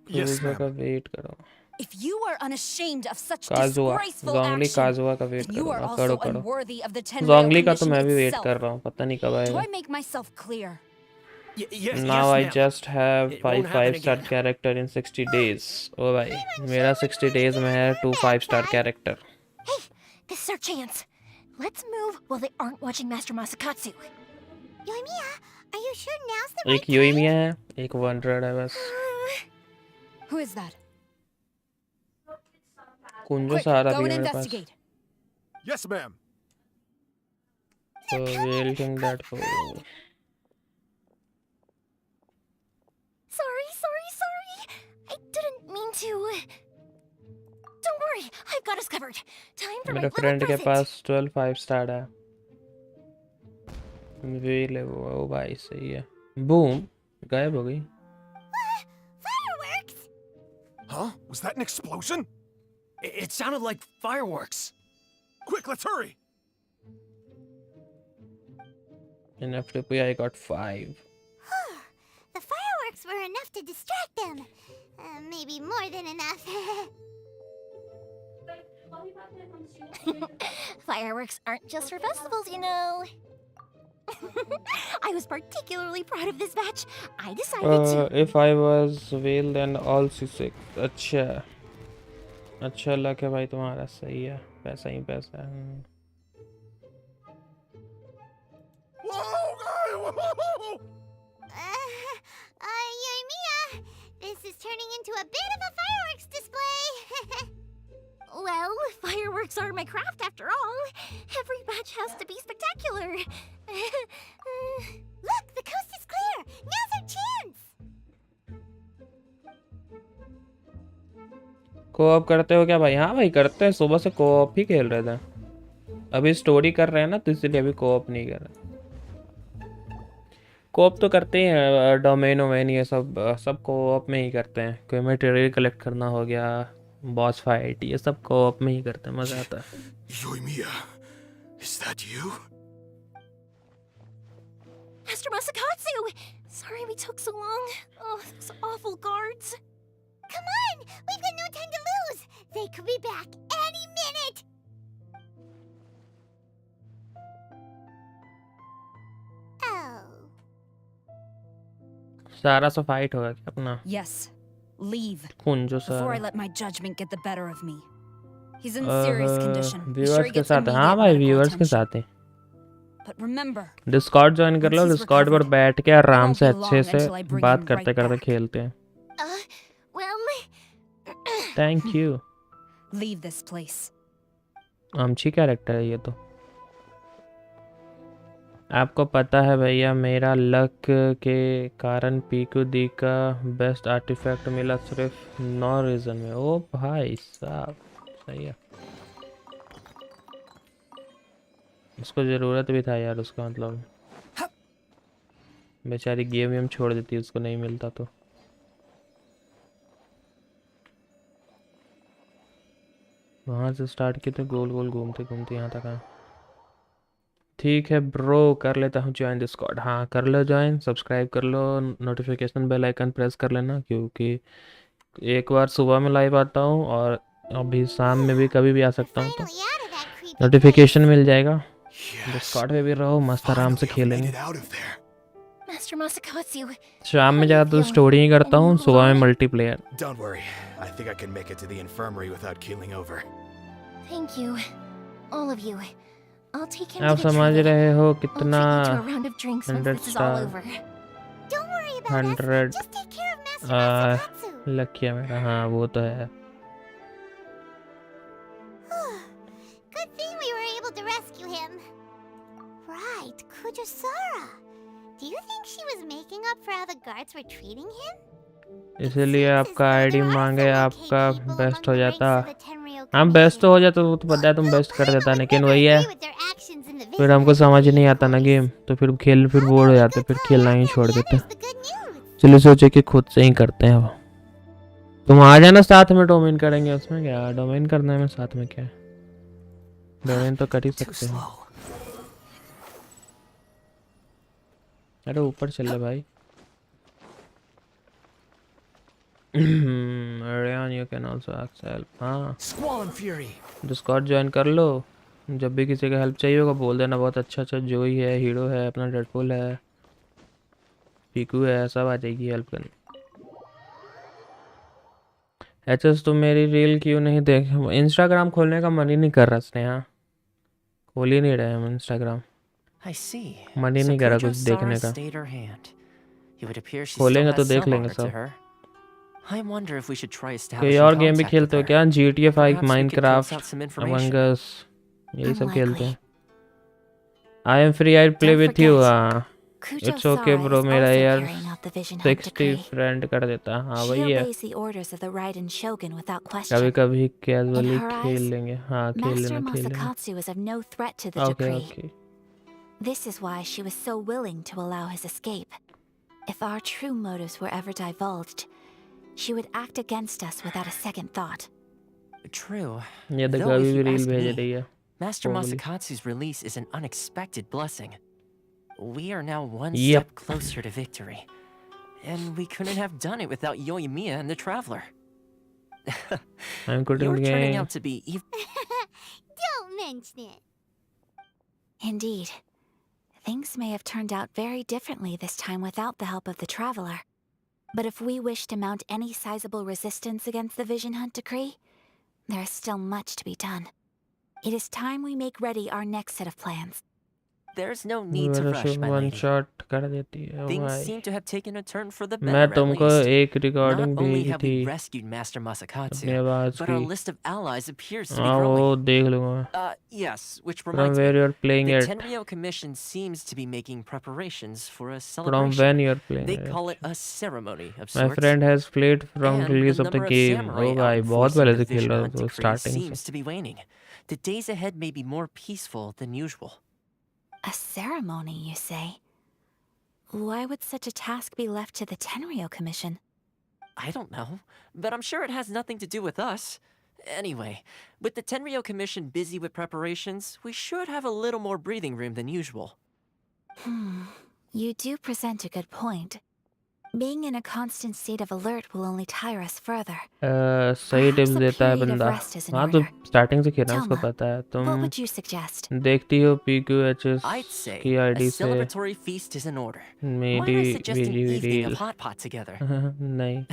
Yes, Kujo का ma'am. Wait करो। If you are unashamed of such काजुआ, disgraceful जोंगली action, काजुआ का wait then you करो। are करो also करो। unworthy of the Tenryo जोंगली का तो Commission मैं भी वेट itself. कर रहा हूँ, पता नहीं कब Do आएगा। I make myself clear? Yes, Now I ma'am. just have It won't 5 happen 5-star again. character in 60 days। ओ भाई मेरा 60 days में है 2 5-star character। Hey, this is our chance. Let's move while they aren't watching Master Masakatsu. Yoimiya, are you sure now's the एक योइमिया है, एक wonder है बस। Who is that? कुंजो Quick, सारा go भी and है मेरे पास। investigate. Yes, ma'am. तो walking that for. Sorry. I didn't mean to. Don't worry, I've got us covered. Time for my मेरे little फ्रेंड के present. पास 12 5-star है। वेल है वो। ओ भाई सही है। बूम गायब हो गई। Fireworks! Huh? Was that an explosion? It sounded like fireworks. Quick, let's hurry. In FTP I got 5। The fireworks were enough to distract them. Maybe more than enough. Fireworks aren't just for festivals, you know. I was particularly proud of this batch. I decided to... If I was whale then all C6. अच्छा अच्छा लग है भाई तुम्हारा सही है पैसा ही पैसा है Yoimiya, this is turning into a bit of a fireworks display. Well, fireworks are my craft after all. Every batch has to be spectacular. Look, the coast is clear. Now's our chance. Co-op करते हो क्या भाई हाँ भाई करते हैं सुबह से कोऑप ही खेल रहे थे अभी स्टोरी कर रहे हैं ना तो इसलिए अभी कोऑप नहीं कर रहे कोऑप तो करते ही हैं डोमेन वोमेन ये सब कोऑप में ही करते हैं कोई मटेरियल कलेक्ट करना हो गया बॉस फाइट ये सब कोऑप में ही करते हैं मजा आता है Yoimiya, is that you? Master Masakatsu! Sorry we took so long. Oh, those awful guards. Come on! We've got no time to lose! They could be back any minute! Oh. सारा सा fight होगा क्या अपना Yes. Leave. खून जो Before सारा I let my judgment get the better of me. He's in serious condition. Be sure viewers he के gets साथ हाँ immediate भाई medical व्यूअर्स के attention. साथ हैं But remember, डिस्कॉर्ड ज्वाइन कर लो once he's डिस्कॉर्ड पर recovered, बैठ के आराम it से won't be अच्छे long से until I bring बात him करते right करते back. खेलते हैं Well... thank you leave this place. अच्छी कैरेक्टर है ये तो आपको पता है भैया मेरा लक के कारण पीकू दी का बेस्ट आर्टिफैक्ट मिला सिर्फ 9 रीजन में ओ भाई साहब सही है उसको ज़रूरत भी था यार उसका मतलब बेचारी गेम हम छोड़ देती उसको नहीं मिलता तो वहाँ से स्टार्ट किए थे गोल गोल घूमते घूमते यहाँ तक आए ठीक है ब्रो कर लेता हूँ ज्वाइन डिस्कॉर्ड हाँ कर लो ज्वाइन सब्सक्राइब कर लो नोटिफिकेशन बेल आइकन प्रेस कर लेना क्योंकि एक बार सुबह में लाइव आता हूँ और अभी शाम में भी कभी भी आ सकता हूँ तो नोटिफिकेशन मिल जाएगा डिस्कॉर्ड पे भी रहो मस्त आराम से खेलेंगे Master Masakatsu. शाम में ज़्यादा तो स्टोरी ही करता हूँ सुबह में multiplayer Don't worry. I think I can make it to the infirmary without keeling over. Thank you. All of you. I'll take him आप to the समझ tree. रहे हो I'll कितना treat you to a round of drinks once 100 this is all star over. Don't worry about us. 100 Just take care of Master Masakatsu. Lucky है मेरा हाँ वो तो है Good thing we were able to rescue him. Right, Kujasara. Do you think she was making up for how the guards were treating him? इसलिए आपका ID मांगे आपका बेस्ट हो जाता हाँ बेस्ट हो जाता वो तो पता है तुम बेस्ट कर देता लेकिन वही है फिर हमको समझ नहीं आता ना गेम तो फिर फिर बोर हो जाते फिर खेलना ही छोड़ देते चलिए सोचे कि खुद से ही करते हैं अब तुम आ जाना साथ में डोमेन करेंगे उसमें क्या डोमेन करना है साथ में क्या डोमेन तो कर ही सकते हैं अरे ऊपर चल ले भाई Radeon you can also ask help हाँ Squall and Fury. Discord join कर लो जब भी किसी का हेल्प चाहिए होगा बोल देना बहुत अच्छा अच्छा जोई है हीरो है अपना डेडपुल है पीकू है सब आ जाएगी हेल्प करने एचएस तुम मेरी रील क्यों नहीं देख इंस्टाग्राम खोलने का मन ही नहीं कर रहा स्नेहा खोल ही नहीं रहे हम इंस्टाग्राम I see. मन ही नहीं कर रहा कुछ देखने का खोलेंगे तो देख लेंगे सब I wonder if we should try कोई establishing और गेम भी contact खेलते हो with क्या GTA 5 Perhaps we could Minecraft close out some information. Among us यही सब खेलते हैं Unlikely. I am free I play Don't with you forget, it's okay Kujosara bro is मेरा also यार carrying out the Vision 60 Hunt decree. Friend कर देता हाँ She वही है obeys the orders of the Raiden Shogun without कभी question. कभी casually her eyes, खेल लेंगे हाँ खेल Master लेना Masakatsu is of no threat to the okay decree. Okay This is why she was so willing to allow his escape. If our true motives were ever divulged, she would act against us without a second thought. True. ये तो Though कभी if भी you reel ask भेज me, रही है Master Probably. Masakatsu's release is an unexpected blessing. We are now one Yep. step closer to victory. And we couldn't have done it without Yoimiya and the Traveler. I'm good You're in turning game. out to be even... mention it. Indeed. Things may have turned out very differently this time without the help of the Traveler. But if we wish to mount any sizable resistance against the Vision Hunt decree, there is still much to be done. It is time we make ready our next set of plans. There's no need to rush, my one lady. Shot कर देती है Things भाई। seem to have taken a turn for the मैं better, at तुमको least. एक recording Not only भेजी have थी we rescued Master Masakatsu, अपनी आवाज but our की। list of allies appears to be हाँ growing. वो देख लूँगा मैं। Yes, which From reminds where me, you're playing the it. Tenryou Commission seems to be making preparations for a From celebration. when you're playing They it. call it a ceremony of My sorts. friend has played from And release the of the number of game। samurai ओ भाई out बहुत enforcing पहले the से खेल Vision रहा Hunt था decree starting से। seems to be waning. The days ahead may be more peaceful than usual. A ceremony, you say? Why would such a task be left to the Tenryou Commission? I don't know, but I'm sure it has nothing to do with us. Anyway, with the Tenryou Commission busy with preparations, we should have a little more breathing room than usual. You do present a good point. Being in a constant state of alert will only tire us further. सही tips Perhaps a देता है period of बंदा। rest is in हाँ तो order. Starting से खेलना Tell उसको me, पता है। What तुम would you suggest? देखती हो PQHS I'd say की a आईडी से celebratory feast is in order. Why मेरी not suggest an video evening reel of hot pot together? नहीं।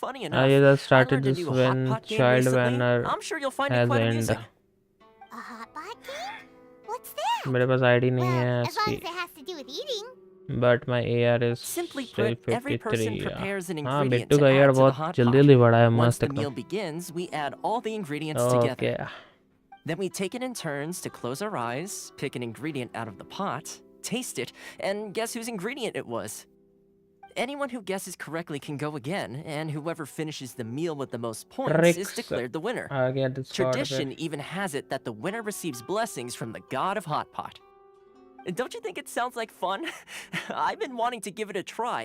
Funny I enough, just I started learned a this new hot when pot game child recently. banner I'm sure you'll find it has quite end। amusing. A hot pot game? What's that? मेरे पास ID नहीं है As long इसकी। as it has to do with eating. But my AR is Simply still put, every person 53। prepares an हाँ ingredient Bittu to का add AR to the बहुत hot जल्दी pot. जल्दी बढ़ा है Once मस्त the एकदम। meal begins, we add all the ingredients together. Okay। Then we take it in turns to close our eyes, pick an ingredient out of the pot, taste it, and guess whose ingredient it was. Anyone who guesses correctly can go again, and whoever finishes the meal with the most points is declared the winner. आ गया Discord पे। Tradition even has it that the winner receives blessings from the god of Hot Pot. Don't you think it sounds like fun? I've been wanting to give it a try.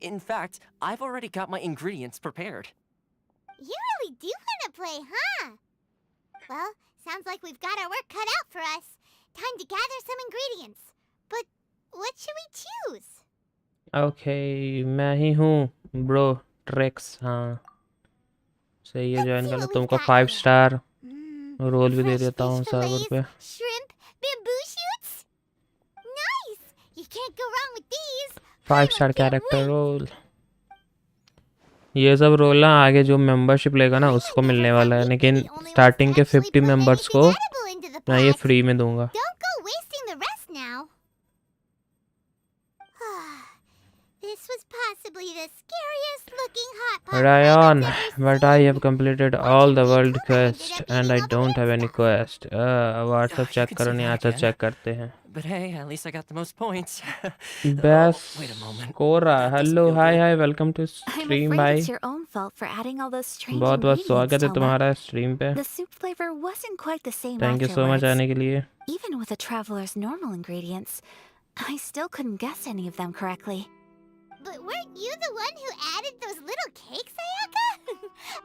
In fact, I've already got my ingredients prepared. You really do want to play, huh? Well, sounds like we've got our work cut out for us. Time to gather some ingredients. But what should we choose? Okay, मैं ही हूँ bro treks. हाँ सही है, join कर लो। तुमको 5 star role भी दे देता हूँ सर्वर पे। Shrimp, bamboo shoots? Nice! You can't go wrong with these. 5 star character role. ये सब रोल ना आगे जो मेंबरशिप लेगा ना उसको मिलने वाला है, लेकिन स्टार्टिंग के 50 मेंबर्स को मैं ये फ्री में दूंगा। Don't go wasting the rest now. This was possibly the scariest looking hot pot. Radeon, but I have completed all the world quest and I don't have any quest। WhatsApp check करो नहीं आता, check करते हैं। But hey, at least I got the most points. Best Wait a moment. Cora, hello, hi, welcome to I'm stream afraid भाई। it's your own fault for adding all those strange बहुत बहुत ingredients, स्वागत है Toma. तुम्हारा stream पे। The soup flavor wasn't quite the same thank you so much afterwards. आने के लिए। Even with a traveler's normal ingredients, I still couldn't guess any of them correctly. But weren't you the one who added those little cakes, Ayaka?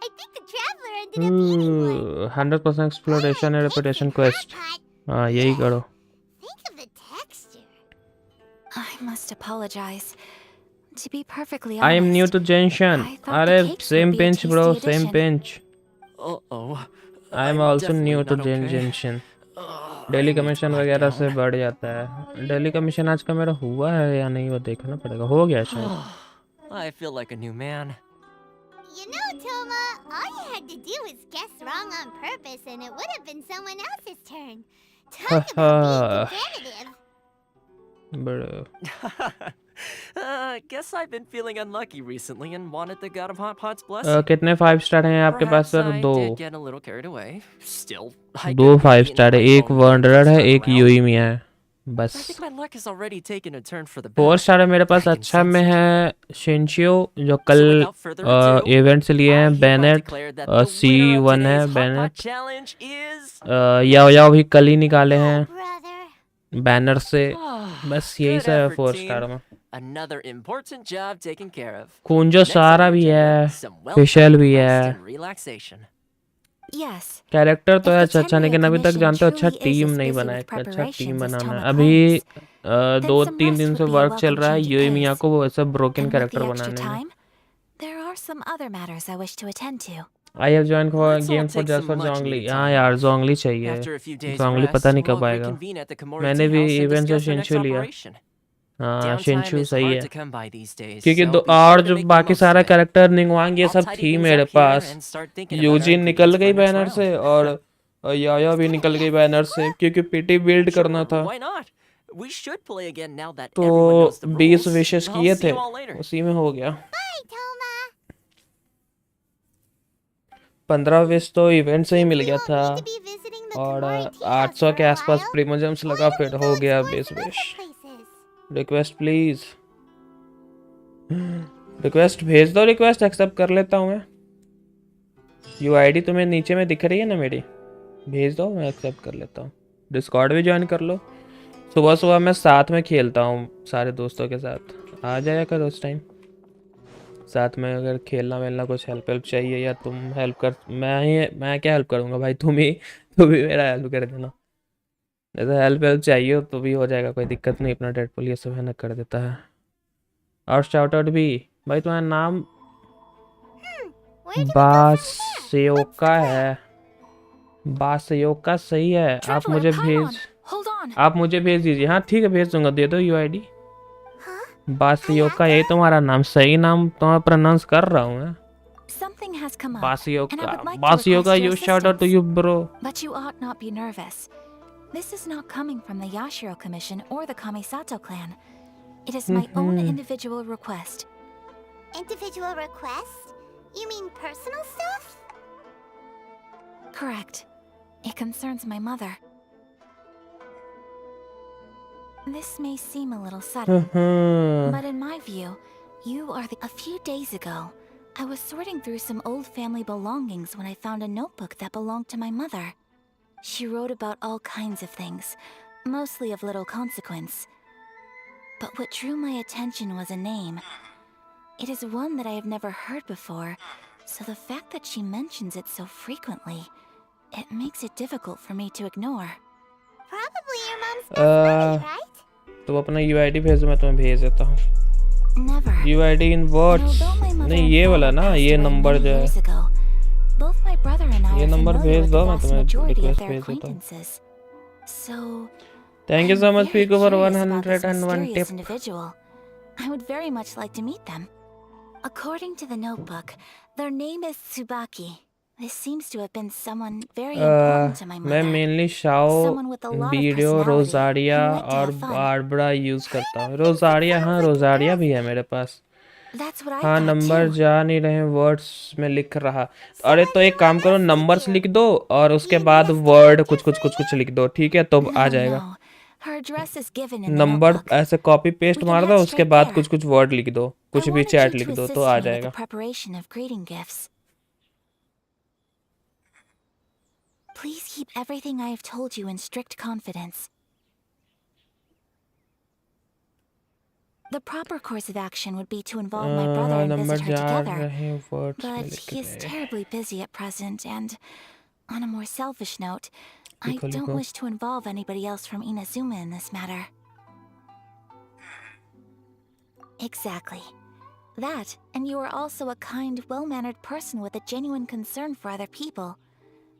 I think the traveler ended up eating one. 100% exploration and reputation quest। हाँ यही करो। Think of the texture. I must apologize. To be perfectly I am honest, new to Genshin। thought the अरे cakes same would be a pinch tasty bro, addition. same pinch। Uh-oh. I am also new to Genshin। Daily commission वगैरह से बढ़ जाता है। Daily commission आज का मेरा हुआ है या नहीं वो देखना पड़ेगा। हो गया शायद। I feel like a new man. You know, Toma, all you had to do was guess wrong on purpose and it would have been someone else's turn. Talk about being competitive. Bro। Guess I've been feeling unlucky recently and wanted the god of Hot Pot's blessing. कितने 5 star हैं आपके पास sir? Perhaps I 2 did get a little carried away. Still, I 2 couldn't 5 be in star है, my एक own wanderer है, एक time यूईमी है I बस। think my luck has already taken a turn for the 4 better. Star है मेरे पास। अच्छा में है शिनचियो जो कल इवेंट से लिए हैं, बेनेट C1 है बेनेट, याओ याओ भी कल ही निकाले हैं बैनर से। बस यही सब है 4 स्टार में। Another important job taken care of. कुंजो सारा भी है, Some well फिशल भी rest है। and relaxation. Yes. कैरेक्टर तो है If the अच्छा, लेकिन अभी तक Tenryou जानते हो अच्छा Commission truly team is as नहीं busy बना है। with अच्छा टीम preparations as बनाना है। Toma अभी claims, 2-3 दिन rest से would be a वर्क चल welcome रहा है change of यूएमिया pace. को वो ऐसा broken And with character the extra बनाने में। time, there are some other matters I wish to attend to. I have joined for Let's game not for take just some for much Zhongli. needed हाँ time. यार Zhongli चाहिए. After a few days Zhongli rest, पता नहीं कब we'll आएगा. reconvene at the Komori मैंने tea भी house and event से discuss our next शिंचू लिया. operation. हाँ Downtime शिंचू is सही hard है. to come by these days, क्योंकि so दो be sure और to जो make the बाकी most सारा of it. कैरेक्टर निगवांग ये I'll सब tidy थी things मेरे up here पास. and start thinking about our यूजिन निकल ingredients गई for next बैनर round. से और याया भी निकल गई बैनर से क्योंकि पीटी बिल्ड करना था. Why not? We should play again now that तो everyone knows the 20 rules. Wishes I'll किए see थे you all later. उसी में हो गया. 15 विश तो इवेंट से ही मिल गया था और 800 के आसपास प्रीमियम्स लगा फिर हो गया 20 विश. Request please. रिक्वेस्ट भेज दो. रिक्वेस्ट एक्सेप्ट कर लेता हूँ मैं. यूआईडी तुम्हें नीचे में दिख रही है ना मेरी. भेज दो मैं एक्सेप्ट कर लेता हूँ. डिस्कॉर्ड भी ज्वाइन कर लो. सुबह सुबह मैं साथ में खेलता हूँ सारे दोस्तों के साथ. आ जाया करो उस टाइम साथ में. अगर खेलना वेलना कुछ हेल्प चाहिए या तुम हेल्प कर मैं क्या हेल्प करूँगा भाई. तुम ही मेरा हेल्प कर देना. जैसे हेल्प चाहिए हो तो भी हो जाएगा. कोई दिक्कत नहीं. अपना डेडपुल ये सब है ना कर देता है. और शाउट आउट भी भाई. तुम्हारा नाम बासयोका है. बासयोका सही है. आप मुझे भेज दीजिए. हाँ ठीक है भेज दूंगा. दे दो यूआईडी. बासयोका यही तुम्हारा नाम. सही नाम तुम्हारा प्रोनाउंस कर रहा हूँ मैं. बासयोका. बासयोका you shout out to you bro. But you ought not be nervous. This is not coming from the Yashiro Commission or the Kamisato clan. It is my own individual request. Individual request? You mean personal stuff? Correct. It concerns my mother. This may seem a little sudden, but in my view, you are the... A few days ago, I was sorting through some old family belongings when I found a notebook that belonged to my mother. She wrote about all kinds of things, mostly of little consequence. But what drew my attention was a name. It is one that I have never heard before, so the fact that she mentions it so frequently, it makes it difficult for me to ignore. Probably your mom's best friend, right? तो अपना UID भेजो. मैं तुम्हें भेज देता हूँ. Never. UID इन words नहीं ये वाला ना. ये नंबर जो है both my brother and I ये are नंबर familiar भेज with दो. the मैं vast तुम्हें majority of रिक्वेस्ट their भेज देता हूँ. acquaintances. So, thank you so much Piko for 101 mysterious tip. individual. I would very much like to meet them. According to the notebook, their name is Tsubaki. This seems to have been someone very important to my मैं mother. Mainly Shao Someone with a lot of video personality रोजारिया who went to और have fun. Barbara use करता हूँ. रोजारिया हाँ रोजारिया भी है मेरे पास. That's what I हाँ thought number too. जा नहीं रहे वर्ड्स में लिख रहा. अरे तो एक काम करो नंबर्स लिख दो और उसके बाद वर्ड कुछ लिख दो. ठीक है तो आ जाएगा. Her address is given in the number notebook. ऐसे कॉपी पेस्ट We can मार head दो. उसके straight बाद there. कुछ वर्ड लिख दो. कुछ I भी wanted चैट you लिख to दो assist तो आ me with जाएगा. the preparation of greeting gifts. Please keep everything I have told you in strict confidence. The proper course of action would be to involve my brother and number visit her जा together, रहे words में but लिख he is रहे. terribly busy at present, and on a more selfish note, I लिखो, don't लिखो. wish to involve anybody else from Inazuma in this matter. Exactly. That, and you are also a kind, well-mannered person with a genuine concern for other people.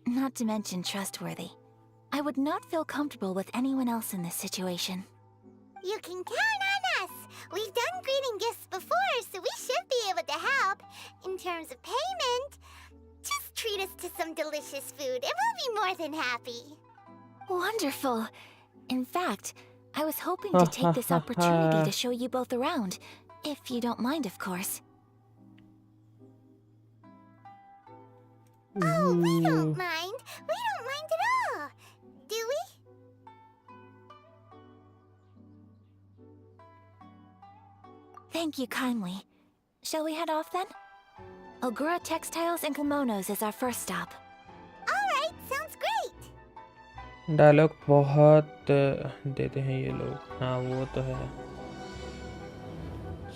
Not to mention trustworthy. I would not feel comfortable with anyone else in this situation. You can count on us. We've done greeting gifts before, so we should be able to help. In terms of payment, just treat us to some delicious food and we'll be more than happy. Wonderful! In fact, I was hoping to take this opportunity to show you both around, if you don't mind, of course. Oh, we don't mind. We don't mind at all. Do we? Thank you kindly. Shall we head off then? Ogura Textiles and Kimonos is our first stop. Alright, sounds great. Dialogue बहुत देते हैं ये लोग. हाँ वो तो है.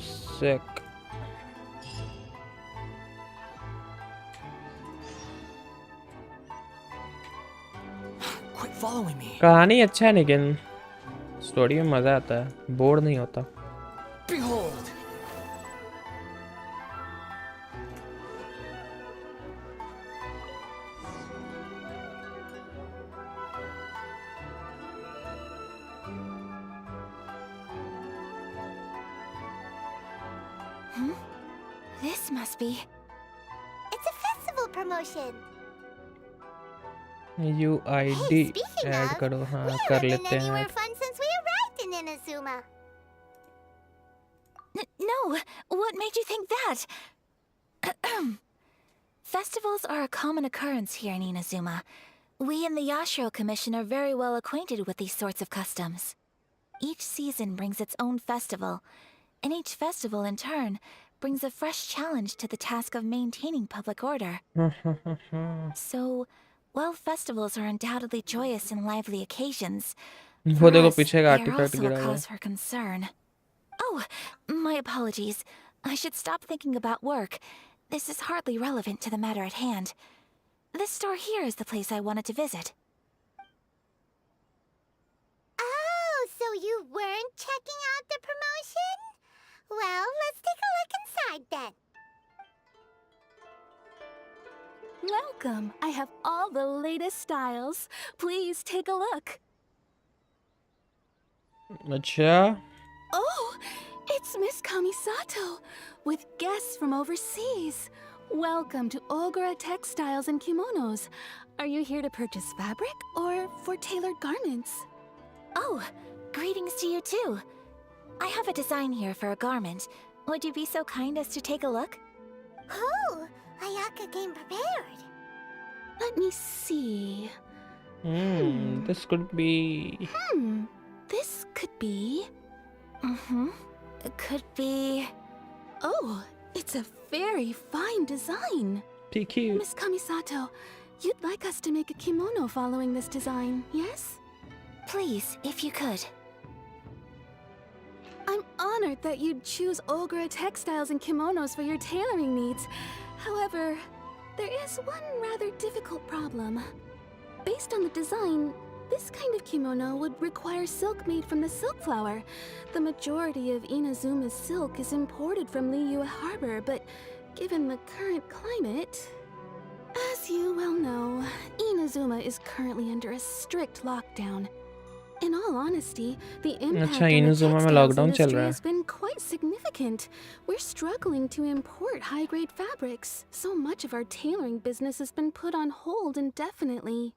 सिक. Quit following me. कहानी अच्छा है लेकिन स्टोरी में मजा आता है. बोर नहीं होता. This must be... It's a festival promotion. UID add करो हाँ कर लेते हैं Anywhere fun since we arrived in Inazuma. No, what made you think that? Festivals are a common occurrence here in Inazuma. We in the Yashiro Commission are very well acquainted with these sorts of customs. Each season brings its own festival, and each festival in turn brings a fresh challenge to the task of maintaining public order. So, while festivals are undoubtedly joyous and lively occasions, for us, they are also a cause for concern. Oh, my apologies. I should stop thinking about work. This is hardly relevant to the matter at hand. This store here is the place I wanted to visit. Oh, so you weren't checking out the promotion? Well, let's take a look inside then. Welcome. I have all the latest styles. Please take a look. अच्छा Oh, it's Miss Kamisato with guests from overseas. Welcome to Ogura Textiles and Kimonos. Are you here to purchase fabric or for tailored garments? Oh, greetings to you too. I have a design here for a garment. Would you be so kind as to take a look? Oh, Ayaka came prepared. Let me see. This could be... This could be... It could be... Oh, it's a very fine design. Be cute. Miss Kamisato, you'd like us to make a kimono following this design, yes? Please, if you could. I'm honored that you'd choose Ogura Textiles and Kimonos for your tailoring needs. However, there is one rather difficult problem. Based on the design, this kind of kimono would require silk made from the silk flower. The majority of Inazuma's silk is imported from Liyue Harbor, but given the current climate... As you well know, Inazuma is currently under a strict lockdown. In all honesty, the impact on the textiles industry has been quite significant. We're struggling to import high-grade fabrics. So much of our tailoring business has been put on hold indefinitely.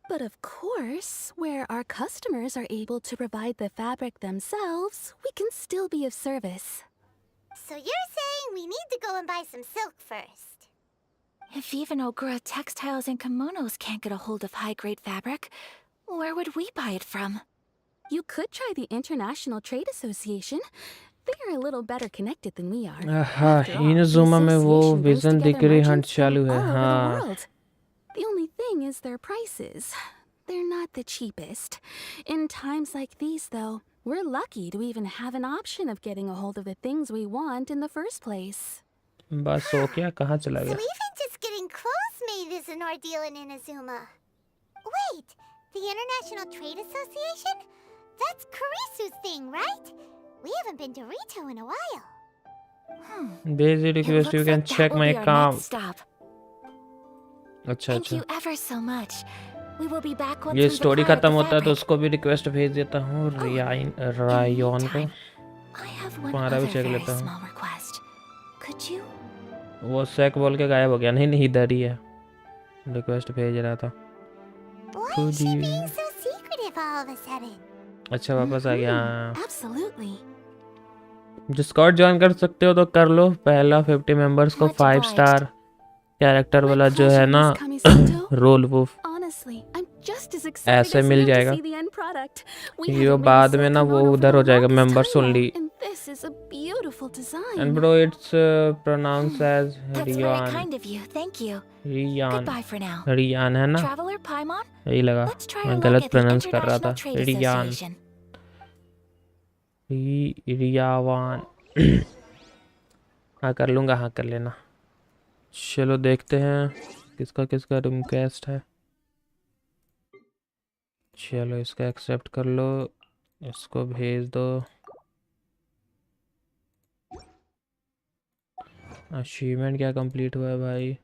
But of course, where our customers are able to provide the fabric themselves, we can still be of service. So you're saying we need to go and buy some silk first? If even Ogura Textiles and Kimonos can't get a hold of high-grade fabric, where would we buy it from? You could try the International Trade Association. They are a little better connected than we are. Inazuma में वो vision दिख रही hunt चालू है हाँ. The only thing is their prices. They're not the cheapest. In times like these, though, we're lucky to even have an option of getting a hold of the things we want in the first place. बस हो क्या कहाँ चला गया? So even just getting clothes made is an ordeal in Inazuma. Wait, the International Trade Association? That's Kurisu's thing, right? We haven't been to Rito in a while. Basic request, you can check my account. अच्छा Thank you ever so much. We will be back once ये we've story acquired खत्म the होता है तो fabric. उसको भी request भेज देता हूँ रायन को. I have one तुम्हारा other भी चेक very लेता हूँ. small request. Could you? वो सेक बोल के गायब हो गया. नहीं इधर ही है. रिक्वेस्ट भेज रहा था. Why is she being so secretive all of a sudden? अच्छा वापस आ गया. Absolutely. डिस्कॉर्ड ज्वाइन कर सकते हो तो कर लो. पहला 50 मेंबर्स को 5 स्टार कैरेक्टर वाला जो है ना रोल वुफ ऐसे मिल जाएगा. ये बाद में ना वो उधर हो जाएगा members only. And bro it's pronounce as Riyan. Riyan है ना. यही लगा मैं गलत प्रोनाउंस कर रहा था. रियान रियावान. हाँ कर लूँगा. हाँ कर लेना. चलो देखते हैं किसका किसका रिक्वेस्ट है. चलो इसका एक्सेप्ट कर लो. इसको भेज दो. अचीवमेंट क्या कंप्लीट हुआ है भाई.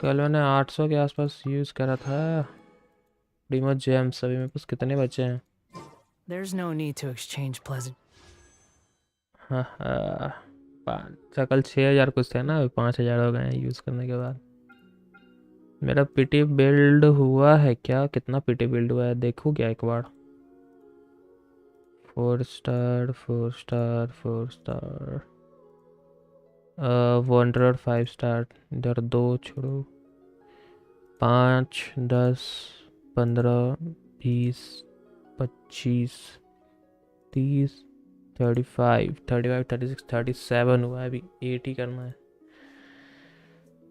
कल मैंने 800 के आसपास यूज़ करा था. प्रीमो जेम्स अभी मेरे पास कितने बचे हैं? There's no need to exchange pleasant. हाँ कल 6000 कुछ थे ना, अभी 5000 हो गए हैं यूज़ करने के बाद। मेरा पीटी बिल्ड हुआ है क्या? कितना पीटी बिल्ड हुआ है देखूँ क्या एक बार? 4 star 4 star 4 star wanderer 5 star, इधर 2 छोड़ो, 5 10 15 20 25 30 35 35 36 37 हुआ है, अभी 8 ही करना है।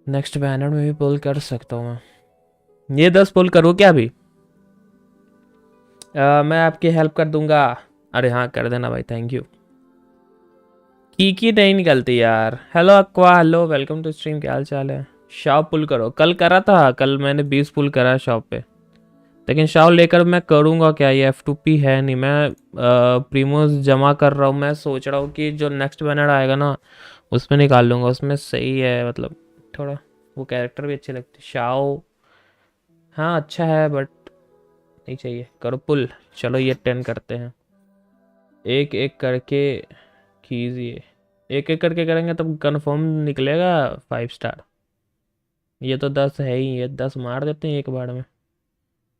नेक्स्ट बैनर में भी पुल कर सकता हूँ मैं। ये 10 पुल करूँ क्या अभी? मैं आपकी हेल्प कर दूंगा। अरे हाँ कर देना भाई, थैंक यू। की नहीं निकलती यार। Hello Aqua, hello welcome to stream, क्या हाल चाल है? शॉप पुल करो। कल करा था, कल मैंने 20 पुल करा शॉप पे, लेकिन शॉप लेकर मैं करूँगा क्या? ये F2P है नहीं, मैं प्रीमोस जमा कर रहा हूँ। मैं सोच रहा हूँ कि जो नेक्स्ट बैनर आएगा ना उसमें निकाल लूँगा, उसमें सही है, मतलब थोड़ा वो कैरेक्टर भी अच्छे लगते। शाओ हाँ अच्छा है बट नहीं चाहिए। करो पुल। चलो ये 10 करते हैं, एक एक करके कीजिए। एक एक करके करेंगे तो कंफर्म निकलेगा 5 स्टार। ये तो 10 है ही, ये 10 मार देते हैं एक बार में।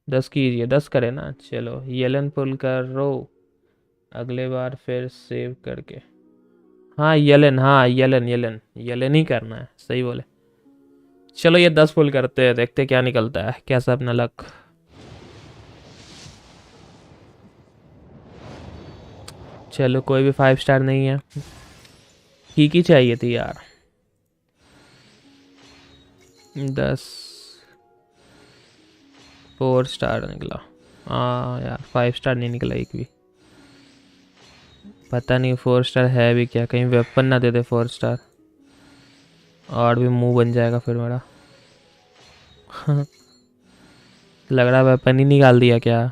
10 कीजिए, 10 करे ना। चलो येलन पुल करो अगले बार फिर सेव करके। हाँ येलन, हाँ येलन येलन येलन ही करना है, सही बोले। चलो ये 10 पुल करते हैं, देखते क्या निकलता है, कैसा अपना लक। चलो कोई भी 5 स्टार नहीं है, ठीक ही चाहिए थी यार। 10 4 स्टार निकला। हाँ यार 5 स्टार नहीं निकला एक भी। पता नहीं 4 स्टार है भी क्या, कहीं वेपन ना दे दे 4 स्टार, और भी मुंह बन जाएगा फिर मेरा। लग रहा वेपन ही निकाल दिया क्या?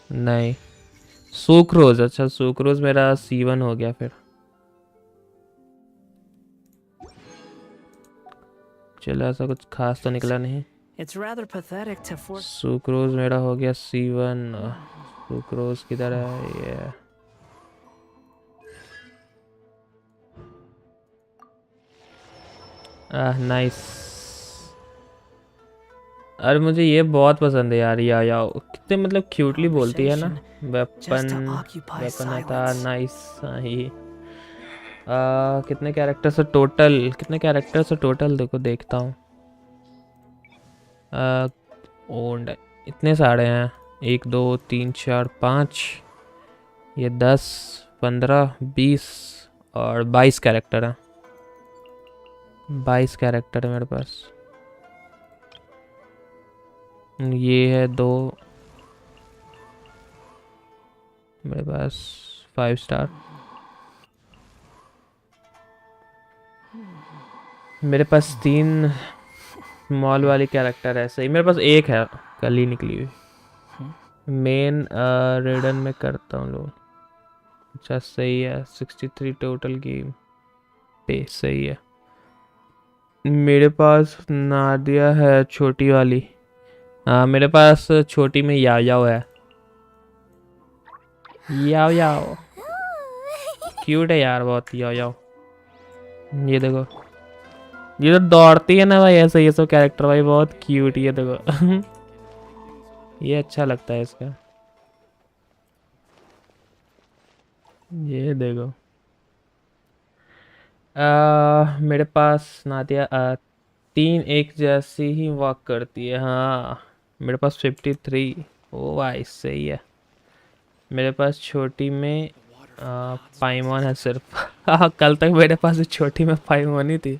नहीं सुक्रोज, अच्छा सुक्रोज मेरा C1 हो गया फिर। चलो ऐसा कुछ खास तो निकला नहीं। It's rather pathetic to force. Sucrose मेरा हो गया C1। सुक्रोज किधर है ये? नाइस। अरे मुझे ये बहुत पसंद है यार, या कितने मतलब क्यूटली बोलती है ना। वेपन वेपन था नाइस। ही कितने कैरेक्टर्स टोटल, कितने कैरेक्टर्स टोटल देखो, देखता हूँ। ओन्ड इतने सारे हैं, 1 2 3 4 5, ये 10 15 20 और 22 कैरेक्टर हैं। 22 कैरेक्टर है मेरे पास। ये है 2 मेरे पास 5 स्टार। मेरे पास 3 स्मॉल वाली कैरेक्टर है, सही मेरे पास 1 है कल ही निकली हुई। मेन रेडन में करता हूँ लोग। अच्छा सही है, 63 टोटल गेम पे, सही है। मेरे पास नादिया है छोटी वाली। हाँ मेरे पास छोटी में याओ है। याओ क्यूट है यार बहुत याओ। ये देखो, ये तो दौड़ती है ना भाई ऐसे, ये सब कैरेक्टर भाई बहुत क्यूट, ये देखो। ये अच्छा लगता है इसका, ये देखो। मेरे पास नादिया 3 एक जैसी ही वॉक करती है। हाँ मेरे पास 53। ओ भाई सही है। मेरे पास छोटी में पाइमॉन है सिर्फ। कल तक मेरे पास छोटी में पाइमॉन ही थी,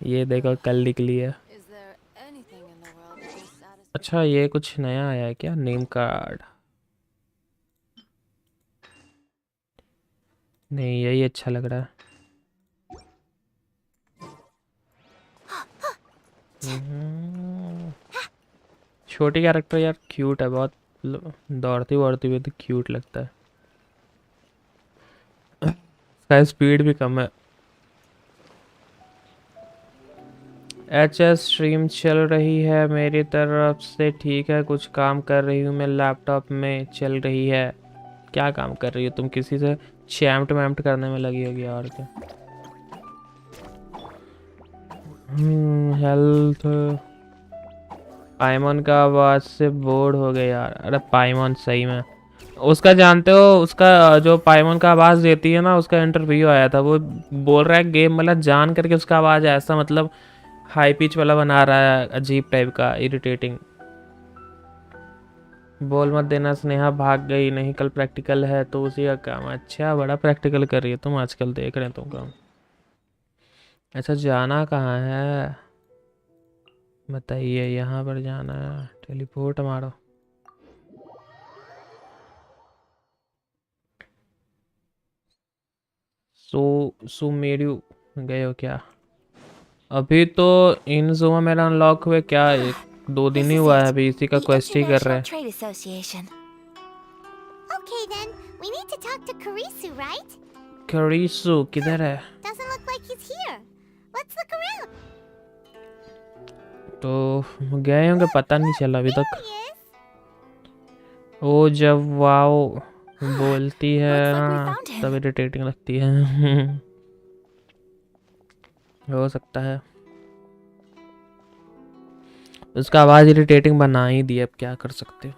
ये देखो कल निकली है। अच्छा ये कुछ नया आया है क्या? नेम कार्ड नहीं, यही अच्छा लग रहा है। छोटी कैरेक्टर यार क्यूट है बहुत, दौड़ती वौड़ती हुई तो क्यूट लगता है। इसका स्पीड भी कम है। एचएस स्ट्रीम चल रही है मेरी तरफ से, ठीक है। कुछ काम कर रही हूँ मैं लैपटॉप में, चल रही है। क्या काम कर रही हो तुम? किसी से चैम्ट वैम्ट करने में लगी होगी और क्या। हेल्थ। पाइमन का आवाज से बोर्ड हो गए यार। अरे पाइमन सही में उसका जानते हो, उसका जो पाइमन का आवाज़ देती है ना, उसका इंटरव्यू आया था। वो बोल रहा है गेम मतलब जान करके उसका आवाज़ ऐसा मतलब हाई पिच वाला बना रहा है, अजीब टाइप का, इरिटेटिंग। बोल मत देना स्नेहा भाग गई। नहीं कल प्रैक्टिकल है तो उसी का काम। अच्छा बड़ा प्रैक्टिकल कर रही है तुम आजकल, देख रहे हैं तुम काम। अच्छा जाना कहाँ है बताइए? यहाँ पर जाना है, टेलीपोर्ट मारो। सुमेरु गए हो क्या? अभी तो इन जोमा मेरा अनलॉक हुए क्या 1-2 दिन ही हुआ है, अभी इसी का क्वेस्ट ही कर रहे हैं। Trade Association. Okay then, we need to talk to Kurisu, right? करीसु किधर है? Doesn't look like he's here. Let's look around. तो गए होंगे, पता नहीं चला अभी तक। ओ जब वाओ बोलती है ना तब इरिटेटिंग लगती है। हो सकता है उसका आवाज इरिटेटिंग बना ही दी, अब क्या कर सकते हो।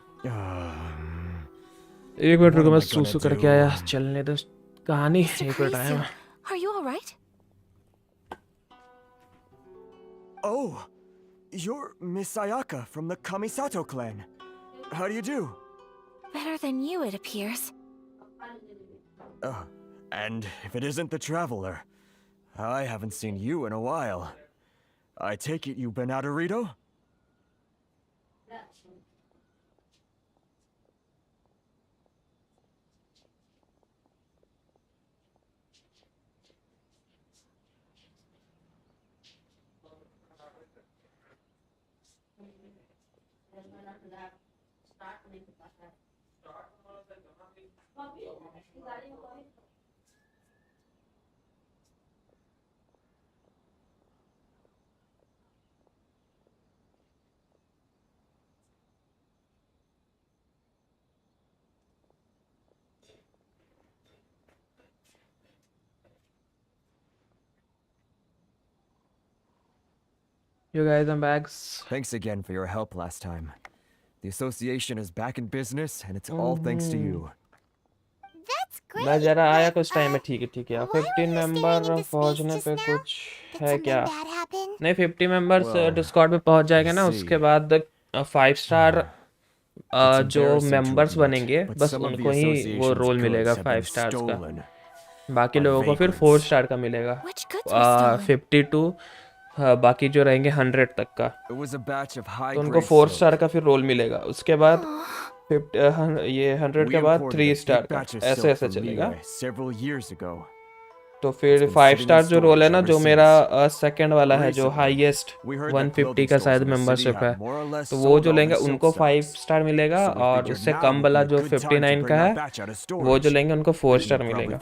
1 मिनट रुको, मैं सूसू करके आया। चलने दो कहानी। 1 मिनट आया मैं। Are you all right? Oh, you're Miss Ayaka from the Kamisato clan. How do you do? Better than you, it appears. And if it isn't the traveler, I haven't seen you in a while. I take it you've been out of Rito? You guys, I'm back. Thanks again for your help last time. The association is back in business, and it's all thanks to you. मैं जरा आया कुछ time में। ठीक है 15 member पहुंचने पे कुछ है क्या? नहीं 50 मेंबर्स डिस्कॉर्ड पे पहुंच जाएंगे ना, उसके बाद 5 स्टार जो मेंबर्स बनेंगे बस उनको ही वो रोल मिलेगा 5 स्टार्स का। बाकी लोगों को फिर 4 स्टार का मिलेगा। 52 बाकी जो रहेंगे 100 तक का, तो उनको 4 स्टार का फिर रोल मिलेगा। उसके बाद ये 100 के बाद 3 स्टार का, ऐसे ऐसे चलेगा। तो फिर 5 स्टार जो रोल है ना, जो मेरा सेकंड वाला है, जो हाईएस्ट 150 का शायद मेंबरशिप है, तो वो जो लेंगे उनको 5 स्टार मिलेगा, और उससे कम वाला जो 59 का है वो जो लेंगे उनको 4 स्टार मिलेगा।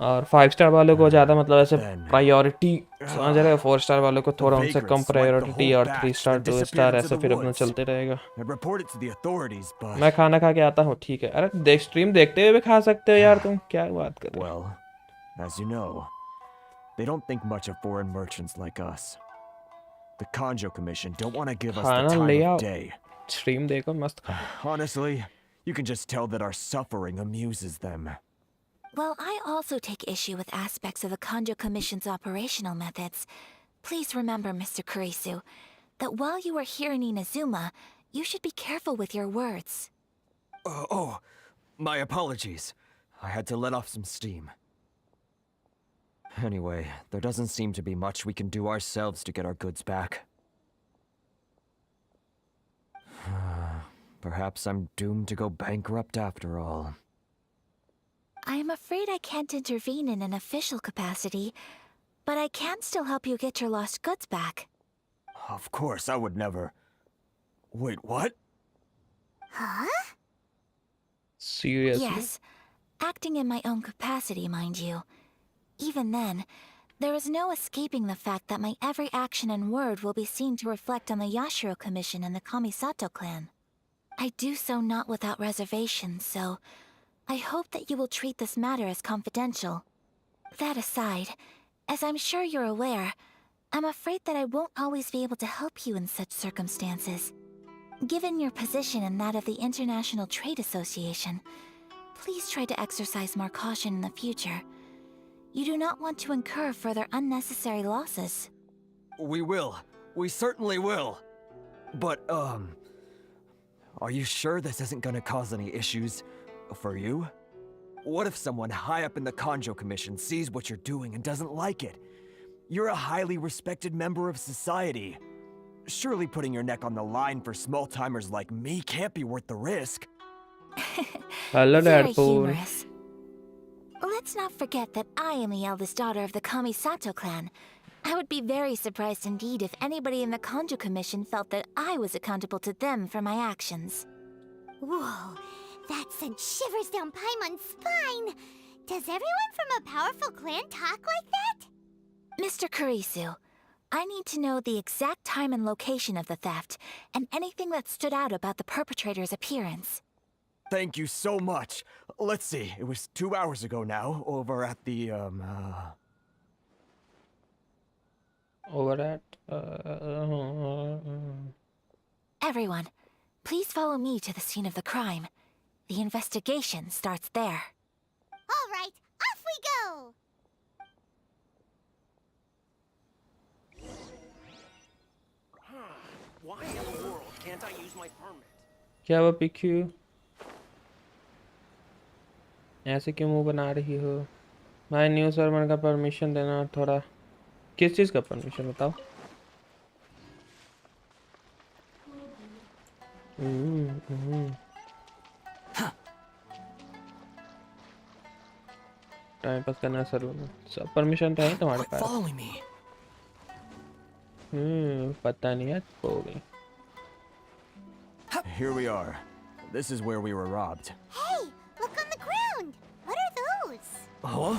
और 5 स्टार वालों को ज़्यादा मतलब ऐसे प्रायोरिटी समझ रहे हो, 4 स्टार वालों को थोड़ा उनसे कम प्रायोरिटी, और 3 स्टार 2 स्टार ऐसे फिर अपना चलते रहेगा। मैं खाना खा के आता हूँ। ठीक है। अरे स्ट्रीम देखते हुए खा सकते हो यार, तुम क्या बात कर रहे हो? As you know, they don't think much of foreign merchants like us. The Kanjo Commission don't want to give us the time of day. Stream देखो मस्त। Honestly, you can just tell that our suffering amuses them. Well, I also take issue with aspects of the Kanjo Commission's operational methods. Please remember, Mr. Kurisu, that while you are here in Inazuma, you should be careful with your words. My apologies. I had to let off some steam. Anyway, there doesn't seem to be much we can do ourselves to get our goods back. Perhaps I'm doomed to go bankrupt after all. I am afraid I can't intervene in an official capacity, but I can still help you get your lost goods back. Of course, I would never... Wait, what? Huh? Seriously? Yes, acting in my own capacity, mind you. Even then, There is no escaping the fact that my every action and word will be seen to reflect on the Yashiro Commission and the Kamisato clan. I do so not without reservations, so I hope that you will treat this matter as confidential. That aside, as I'm sure you're aware, I'm afraid that I won't always be able to help you in such circumstances. Given your position and that of the International Trade Association, please try to exercise more caution in the future. You do not want to incur further unnecessary losses. We will. We certainly will. But, are you sure this isn't gonna cause any issues for you? What if someone high up in the Kanjo Commission sees what you're doing and doesn't like it? You're a highly respected member of society. Surely putting your neck on the line for small-timers like me can't be worth the risk. Very humorous. Let's not forget that I am the eldest daughter of the Kamisato clan. I would be very surprised indeed if anybody in the Kanjo Commission felt that I was accountable to them for my actions. Whoa, that sent shivers down Paimon's spine. Does everyone from a powerful clan talk like that? Mr. Kurisu, I need to know the exact time and location of the theft, and anything that stood out about the perpetrator's appearance. Thank you so much. Let's see, it was 2 hours ago now, over at the, Over at, Everyone, please follow me to the scene of the crime. The investigation starts there. All right, off we go! Why in the world can't I use my permit? क्या वो PQ? ऐसे क्यों मुंह बना रही हो? भाई new server का परमिशन देना थोड़ा। किस चीज़ का परमिशन बताओ? टाइम पास करना सर्वर में सब परमिशन तो है तुम्हारे पास। पता नहीं है हो गई। Here we are. This is where we were robbed. Hey, look on the ground. What are those? Huh?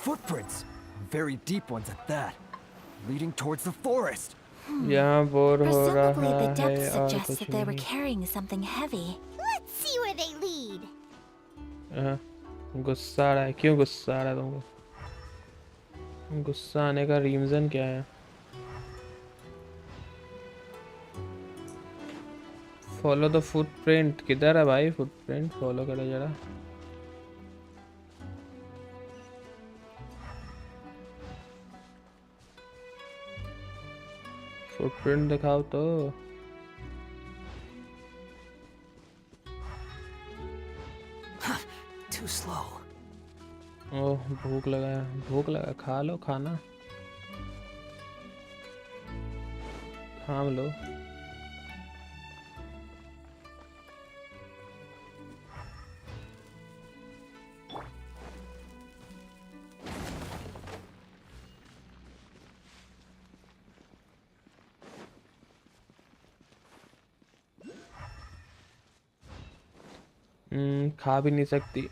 Footprints. Very deep ones at that. Leading towards the forest. यहाँ बोर हो रहा Presumably the है depth और suggests कुछ that they were नहीं। carrying something heavy. Let's see where they lead. गुस्सा आ रहा है क्यों गुस्सा आ रहा है तुमको? गुस्सा आने का रीज़न क्या है? फॉलो द फुटप्रिंट किधर है भाई? फुटप्रिंट फॉलो करो जरा। फुटप्रिंट दिखाओ तो। Too slow. ओह भूख लगा खा लो खाना थाम लो। खा भी नहीं सकती।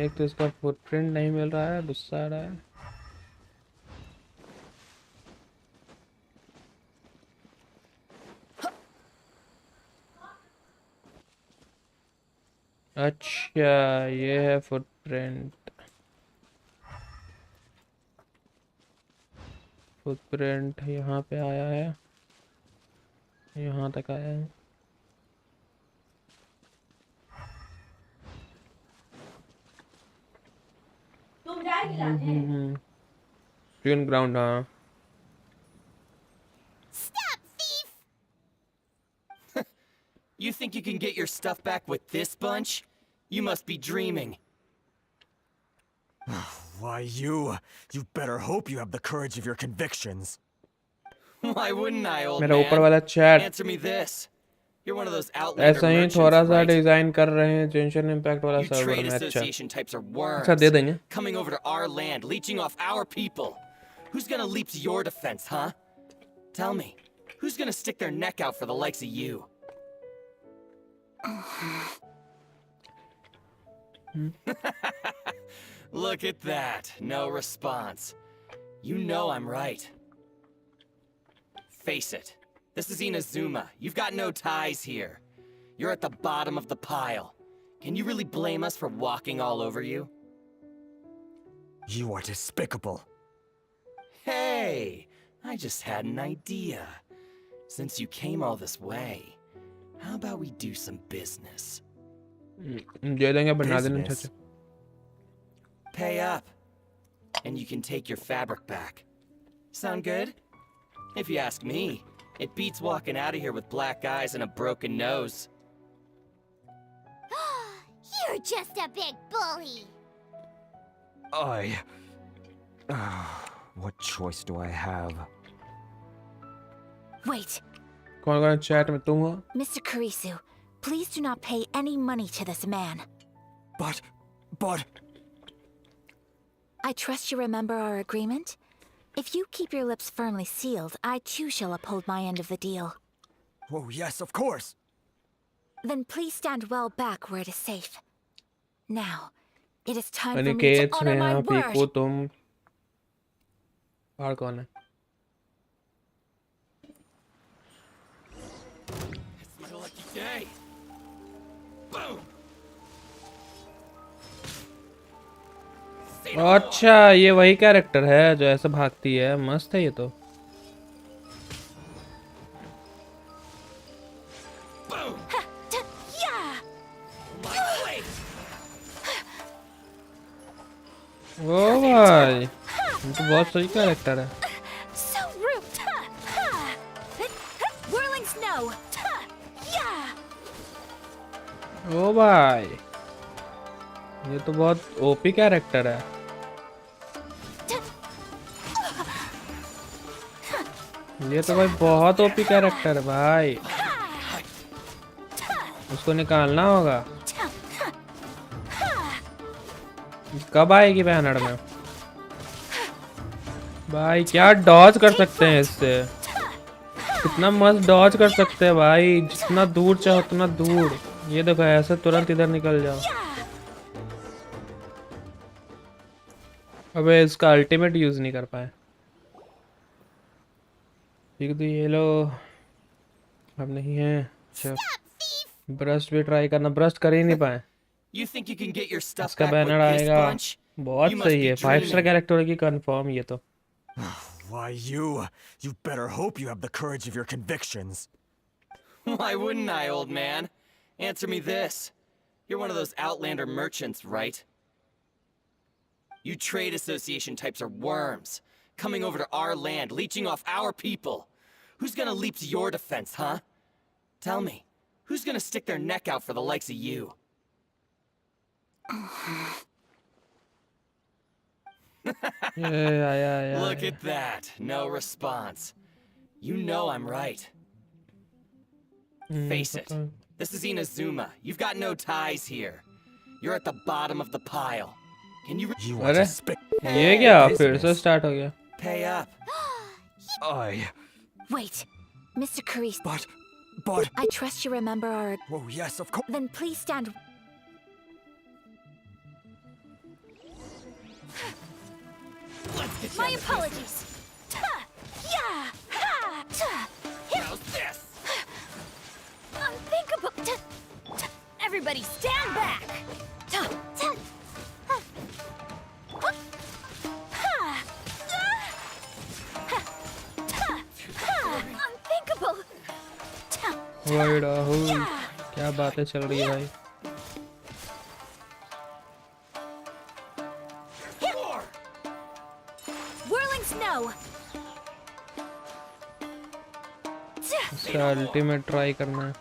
एक तो इसका फुटप्रिंट नहीं मिल रहा है गुस्सा आ रहा है। अच्छा ये है फुटप्रिंट। फुटप्रिंट यहाँ पे आया है यहाँ तक आया है। स्क्रीन ग्राउंड हाँ। Stop, thief! You think you can get your stuff back with this bunch? You must be dreaming. Why you better hope you have the courage of your convictions. Why wouldn't I, old मेरा ऊपर वाला man? Chat Answer me this. You're one of those outlander ऐसा ही merchants, थोड़ा सा right? Design कर रहे हैं जेंशन impact वाला You सर्वर trade में। अच्छा association types are worms. अच्छा दे देंगे। Coming over to our land, leeching off our people. Who's gonna leap to your defense, huh? Tell me, who's gonna stick their neck out for the likes of you? Look at that. No response. You know I'm right. Face it. This is Inazuma. You've got no ties here. You're at the bottom of the pile. Can you really blame us for walking all over you? You are despicable. Hey! I just had an idea. Since you came all this way, how about we do some business? Business? Pay up, and you can take your fabric back. Sound good? If you ask me, it beats walking out of here with black eyes and a broken nose. You're just a big bully. What choice do I have? Wait, कौन-कौन chat में तुम हो? Mr. Kurisu, please do not pay any money to this man. But... I trust you remember our agreement? If you keep your lips firmly sealed, I too shall uphold my end of the deal. Oh, yes, of course. Then please stand well back where it is safe. Now, it is time for me to honor my word. तुम और कौन है? It's my lucky day. Boom. अच्छा ये वही character है जो ऐसे भागती है मस्त है ये तो ओ भाई ये तो बहुत सही कैरेक्टर है ओ भाई ये तो बहुत ओपी कैरेक्टर है ये तो भाई बहुत ओपी कैरेक्टर है भाई उसको निकालना होगा कब आएगी बैनर में भाई क्या डॉज कर सकते हैं इससे कितना मस्त डॉज कर सकते हैं भाई जितना दूर चाहो उतना दूर ये देखो ऐसे तुरंत इधर निकल जाओ अबे इसका अल्टीमेट यूज नहीं कर पाए ठीक तो ये लो अब नहीं है अच्छा ब्रस्ट भी ट्राई करना ब्रस्ट कर ही नहीं पाए इसका बैनर आएगा बहुत सही है 5 स्टार कैरेक्टर की कंफर्म ये तो Why you better hope you have the courage of your convictions. Why wouldn't I, old man? Answer me this. You're one of those Outlander merchants, right? You trade association types are worms, coming over to our land, leeching off our people. Who's gonna leap to your defense, huh? Tell me, who's gonna stick their neck out for the likes of you? yeah. Look at that. No response. You know I'm right. Face it. This is Inazuma. You've got no ties here. You're at the bottom of the pile. Can you... अरे ये क्या फिर से start हो गया Pay up. Wait, Mr. Carice. But... I trust you remember our... Oh, yes, of course. Then please stand... My apologies. How's this? Unthinkable. Everybody stand back. Unthinkable. भाई राहुल क्या बातें चल रही है भाई इसका अल्टीमेट ट्राई करना है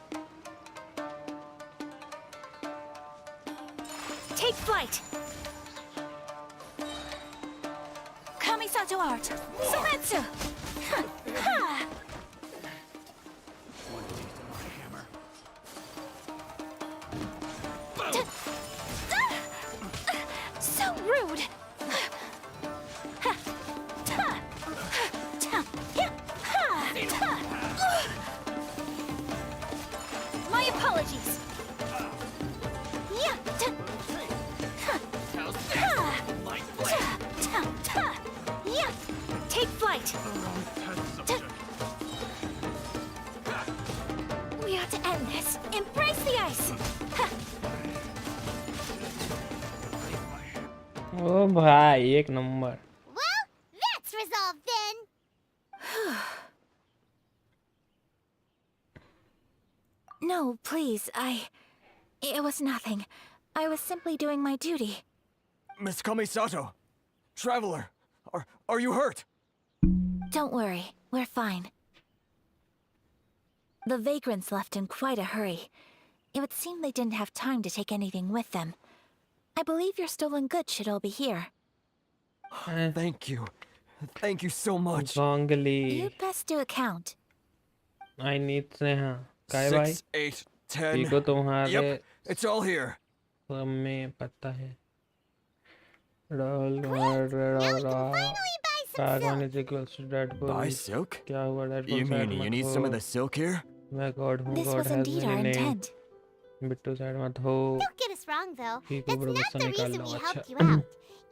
Take flight. Kamisato art. Sumetsu. So rude. My apologies. ओ भाई एक number. Well, that's resolved then. No, please, It was nothing. I was simply doing my duty. Miss Kamisato, Traveler, are you hurt? Don't worry, we're fine. The vagrants left in quite a hurry. It would seem they didn't have time to take anything with them. I believe your stolen goods should all be here. Thank you. Thank you so much. You'd best do a count. I need Sneha. 6, 8, 10. को तुम्हारे Yep, it's all here. हमें पता है. Buy silk? क्या हुआ Red Bull You side mean you मत need हो. some of the silk here? मैं God हूँ. This God was has indeed our many names. intent. Bittu side मत हो. Don't get us wrong, though. ठीक That's है bro, not गुस्सा the निकाल reason लो. we अच्छा. helped you out.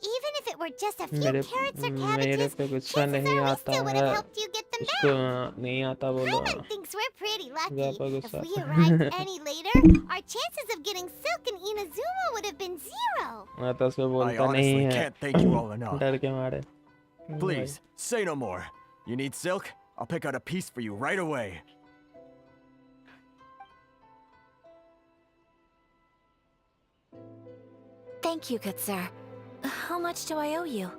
Even if it were just a few मेरे carrots or मेरे cabbages, पे गुस्सा chances नहीं are we आता still would है. have helped you get them उसको back. नहीं आता बोलो. Paimon thinks we're pretty lucky. ज़्यादा If गुस्सा. we arrived any later, our chances of getting silk in Inazuma would have been 0. मैं तो उसको I बोलता नहीं honestly है. can't thank you all enough. डर के मारे. Please, say no more. You need silk? I'll pick out a piece for you right away. Thank you, good sir. How much do I owe you?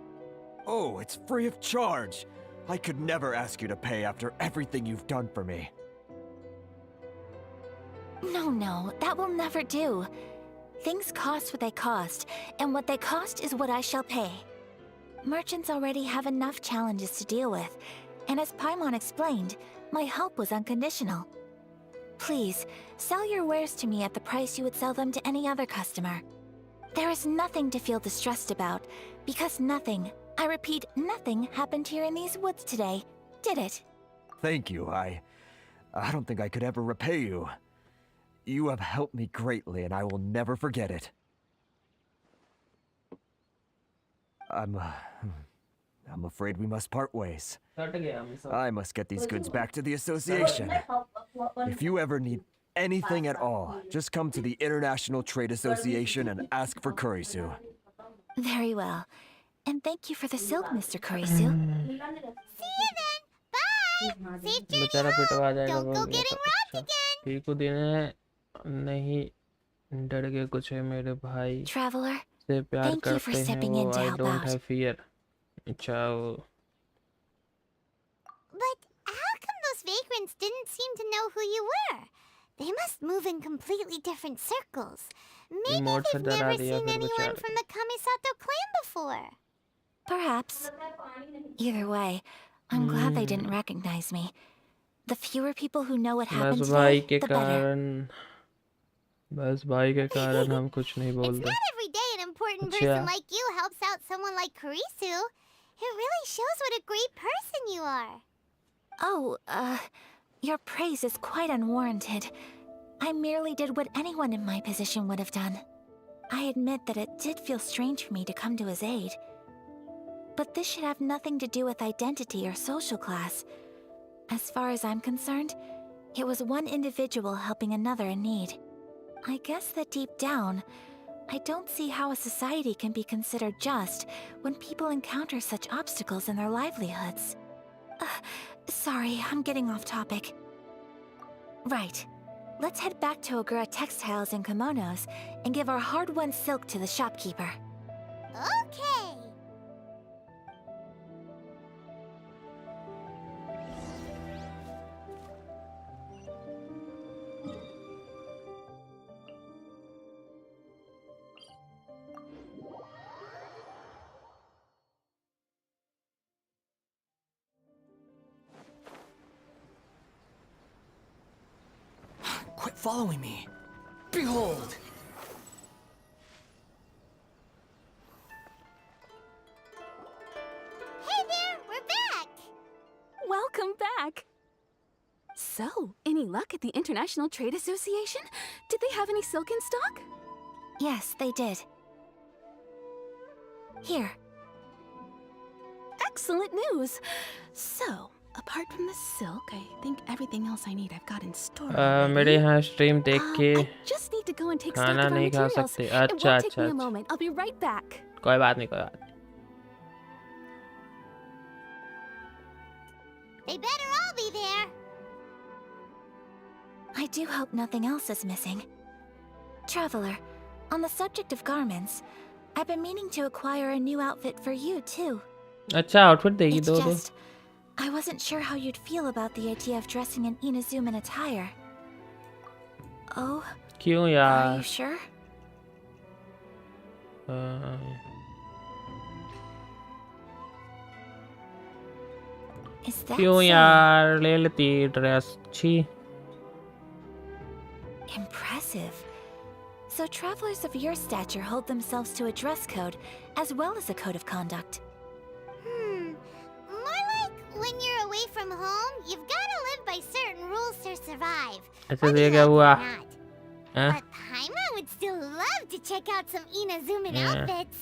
Oh, it's free of charge. I could never ask you to pay after everything you've done for me. No, that will never do. Things cost what they cost, and what they cost is what I shall pay. Merchants already have enough challenges to deal with, and as Paimon explained, my help was unconditional. Please, sell your wares to me at the price you would sell them to any other customer. There is nothing to feel distressed about, because nothing, I repeat, nothing happened here in these woods today, did it? Thank you. I don't think I could ever repay you. You have helped me greatly, and I will never forget it. I'm afraid we must part ways. I must get these goods back to the association. If you ever need anything at all, just come to the International Trade Association and ask for Kurisu. Very well. And thank you for the silk, Mr. Kurisu. See you then. Bye. Safe journey बेचारा पिटवा home. जाएगा Don't go बोल दिया getting था. robbed अच्छा. again. ठीक को देने नहीं डर के कुछ है मेरे भाई. Traveler, से प्यार thank you for करते हैं stepping वो. in to I help don't out. have fear. अच्छा वो. But how come those vagrants didn't seem to know who you were? They must move in completely different circles. Maybe Emote से they've डरा never दिया seen फिर anyone बेचारे. from the Kamisato clan before. Perhaps. Either way, I'm glad they didn't recognize me. The fewer people who know what happened बस भाई today, के the better. कारण बस भाई के कारण हम कुछ नहीं It's बोलते. not every day an important अच्छा. person like you helps out someone like Kurisu. It really shows what a great person you are. Oh, your praise is quite unwarranted. I merely did what anyone in my position would have done. I admit that it did feel strange for me to come to his aid. But this should have nothing to do with identity or social class. As far as I'm concerned, it was one individual helping another in need. I guess that deep down, I don't see how a society can be considered just when people encounter such obstacles in their livelihoods. Sorry, I'm getting off topic. Right. Let's head back to Ogura Textiles and Kimonos and give our hard-won silk to the shopkeeper. Okay. Quit following me. Behold! Hey there, we're back. Welcome back. So, any luck at the International Trade Association? Did they have any silk in stock? Yes, they did. Here. Excellent news. So, apart from the silk, I think everything else I need I've got in store. मेरे यहाँ stream देख के I just need to go and take stock खाना of our नहीं खा materials. सकते. It अच्छा won't take अच्छा me a अच्छा. moment. I'll be right back. कोई बात नहीं, कोई बात नहीं. They better all be there. I do hope nothing else is missing. Traveler, on the subject of garments, I've been meaning to acquire a new outfit for you too. अच्छा outfit देगी It's दो दो. just, I wasn't sure how you'd feel about the idea of dressing in Inazuman attire. Oh, क्यों are यार? you sure? Is that क्यों so? यार ले लेती ड्रेस छी. Impressive. So travelers of your stature hold themselves to a dress code as well as a code of conduct. More like when you're away from home, you've got to live by certain rules to survive. अच्छा ये क्या हुआ? हाँ? But Paimon would still love to check out some Inazuman Yeah. outfits.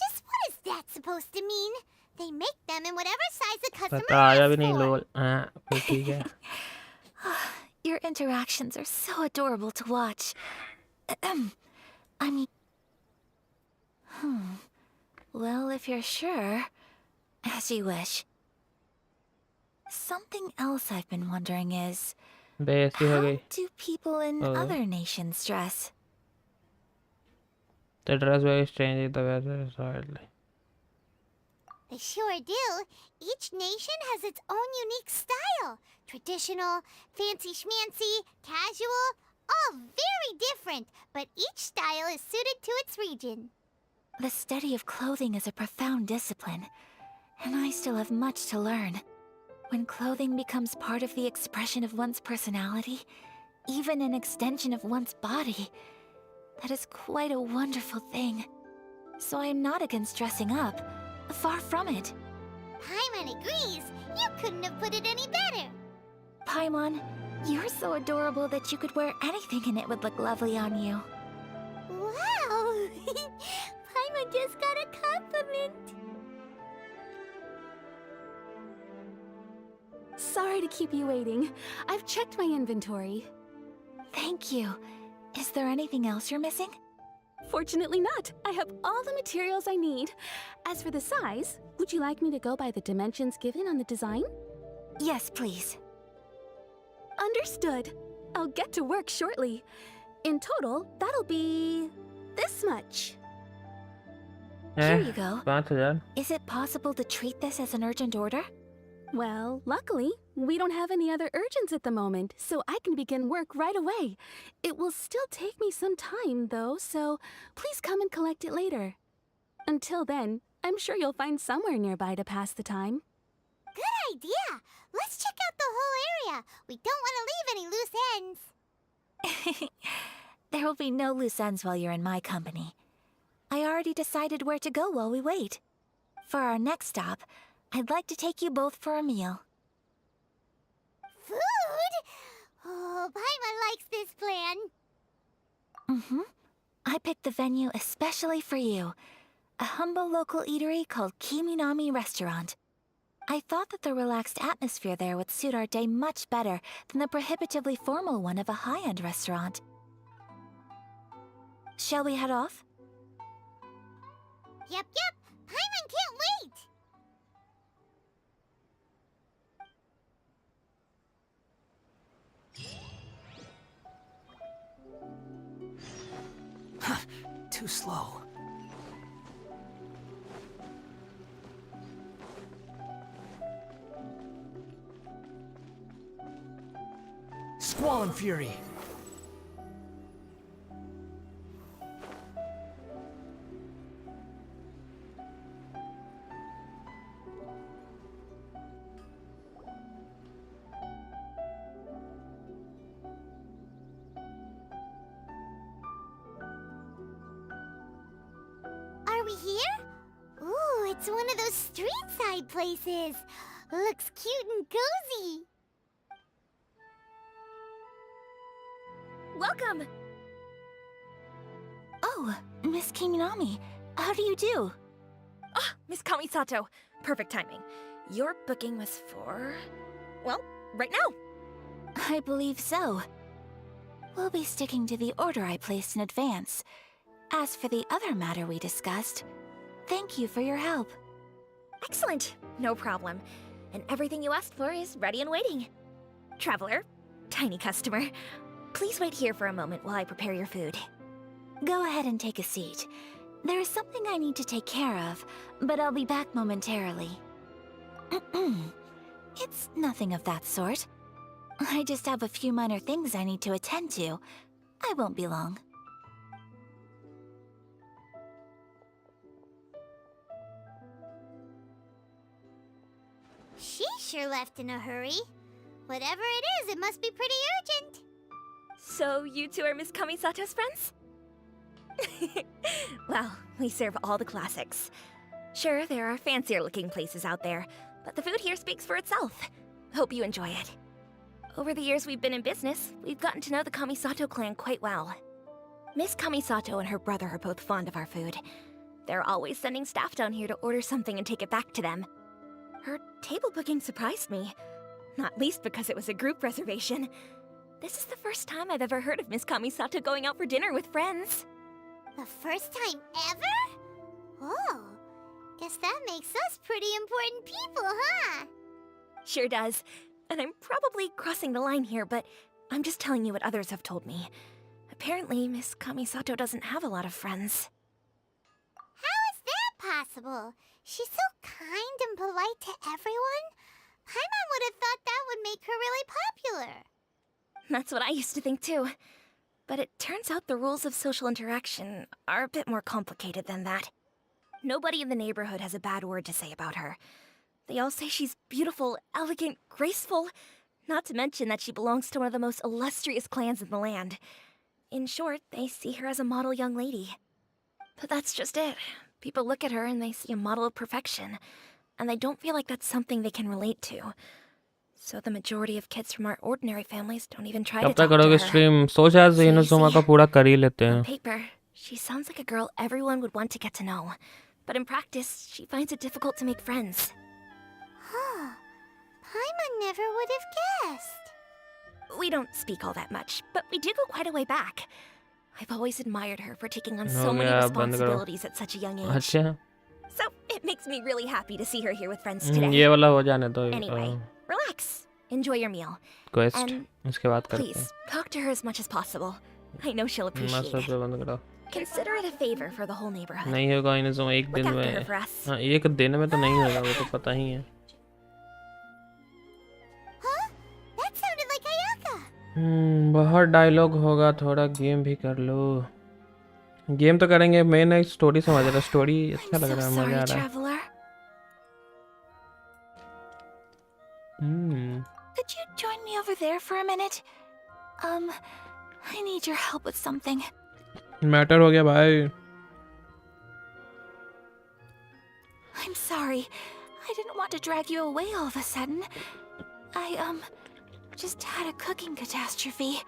Just what is that supposed to mean? They make them in whatever size the customer पता आया भी asks नहीं for. लोल. हाँ फिर ठीक है. Your interactions are so adorable to watch. I mean... Well, if you're sure, as you wish. Something else I've been wondering is... बेइज्जती हो How गई. do people in Oh. other nations dress? The dress very strange. The weather is hardly. They sure do. Each nation has its own unique style. Traditional, fancy schmancy, casual, all very different, but each style is suited to its region. The study of clothing is a profound discipline, and I still have much to learn. When clothing becomes part of the expression of one's personality, even an extension of one's body, that is quite a wonderful thing. So I am not against dressing up. Far from it. Paimon agrees. You couldn't have put it any better. Paimon, you're so adorable that you could wear anything and it would look lovely on you. Wow! Paimon just got a compliment. Sorry to keep you waiting. I've checked my inventory. Thank you. Is there anything else you're missing? Fortunately not. I have all the materials I need. As for the size, would you like me to go by the dimensions given on the design? Yes, please. Understood. I'll get to work shortly. In total, that'll be... this much. Here you go. 5,000. Is it possible to treat this as an urgent order? Well, luckily, we don't have any other urgents at the moment, so I can begin work right away. It will still take me some time, though, so please come and collect it later. Until then, I'm sure you'll find somewhere nearby to pass the time. Good idea. Let's check out the whole area. We don't want to leave any loose ends. There will be no loose ends while you're in my company. I already decided where to go while we wait. For our next stop, I'd like to take you both for a meal. Food? Oh, Paimon likes this plan. I picked the venue especially for you. A humble local eatery called Kiminami Restaurant. I thought that the relaxed atmosphere there would suit our day much better than the prohibitively formal one of a high-end restaurant. Shall we head off? Yep. Paimon can't wait. Too slow. Squall and Fury. Are we here? Ooh, it's one of those street-side places. Looks cute and cozy. Welcome! Oh, Miss Kiminami, how do you do? Ah, Miss Kamisato. Perfect timing. Your booking was for... well, right now. I believe so. we'll be sticking to the order I placed in advance. As for the other matter we discussed, thank you for your help. Excellent. No problem. And everything you asked for is ready and waiting. Traveler, tiny customer, please wait here for a moment while I prepare your food. Go ahead and take a seat. There is something I need to take care of, but I'll be back momentarily. It's nothing of that sort. I just have a few minor things I need to attend to. I won't be long. She sure left in a hurry. Whatever it is, it must be pretty urgent. So you two are Miss Kamisato's friends? Well, we serve all the classics. Sure, there are fancier looking places out there, but the food here speaks for itself. Hope you enjoy it. Over the years we've been in business, we've gotten to know the Kamisato clan quite well. Miss Kamisato and her brother are both fond of our food. They're always sending staff down here to order something and take it back to them. Her table booking surprised me, not least because it was a group reservation. This is the first time I've ever heard of Miss Kamisato going out for dinner with friends. The first time ever? Oh, guess that makes us pretty important people, huh? Sure does. And I'm probably crossing the line here, but I'm just telling you what others have told me. Apparently, Miss Kamisato doesn't have a lot of friends. How is that possible? She's so kind and polite to everyone. Paimon would have thought that would make her really popular. That's what I used to think too. But it turns out the rules of social interaction are a bit more complicated than that. Nobody in the neighborhood has a bad word to say about her. They all say she's beautiful, elegant, graceful, not to mention that she belongs to one of the most illustrious clans in the land. In short, they see her as a model young lady. But that's just it. People look at her and they see a model of perfection, and they don't feel like that's something they can relate to. So the majority of kids from our ordinary families don't even try to कब talk तक to करोगे her. Stream? सोचा है ज़ीनोज़ुमा का पूरा कर ही लेते On हैं. paper, she sounds like a girl everyone would want to get to know. But in practice, she finds it difficult to make friends. Huh. Paimon never would have guessed. We don't speak all that much, but we do go quite a way back. I've always admired her for taking on so हो many गया, बंद करो. responsibilities at such a young age. अच्छा. So it makes me really happy to see her here with friends today. ये वाला हो जाने दो. Anyway, relax. Enjoy your meal. Quest. And उसके बाद करते please, हैं. talk to her as much as possible. I know she'll appreciate मस्त it. पे बंद करो. Consider it a favor for the whole neighborhood. नहीं होगा ज़ीनोज़ुमा एक Look दिन after में. her for us. हाँ, एक दिन में तो नहीं होगा, वो तो पता ही है. Huh? That sounded like Ayaka. बहुत डायलॉग होगा, थोड़ा गेम भी कर लो. गेम तो करेंगे, मेन एक स्टोरी समझ रहा. स्टोरी अच्छा लग रहा है, मजा आ रहा है. Traveler. Could you join me over there for a minute? I need your help with something. Matter हो गया भाई. I'm sorry. I didn't want to drag you away all of a sudden. I, just had a cooking catastrophe.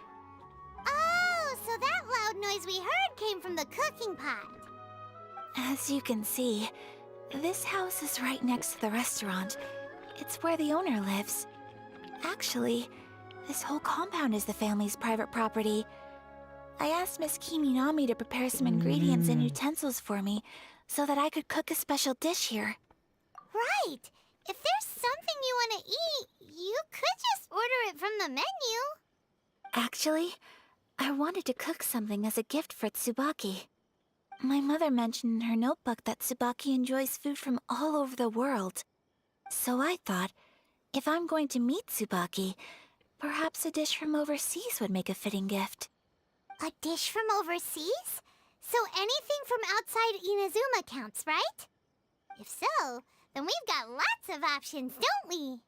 Oh, so that loud noise we heard came from the cooking pot. As you can see, this house is right next to the restaurant. It's where the owner lives. Actually, this whole compound is the family's private property. I asked Miss Kiminami to prepare some ingredients and utensils for me so that I could cook a special dish here. Right. If there's something you want to eat, you could just order it from the menu. Actually, I wanted to cook something as a gift for Tsubaki. My mother mentioned in her notebook that Tsubaki enjoys food from all over the world. So I thought, if I'm going to meet Tsubaki, perhaps a dish from overseas would make a fitting gift. A dish from overseas? So anything from outside Inazuma counts, right? If so, then we've got lots of options, don't we?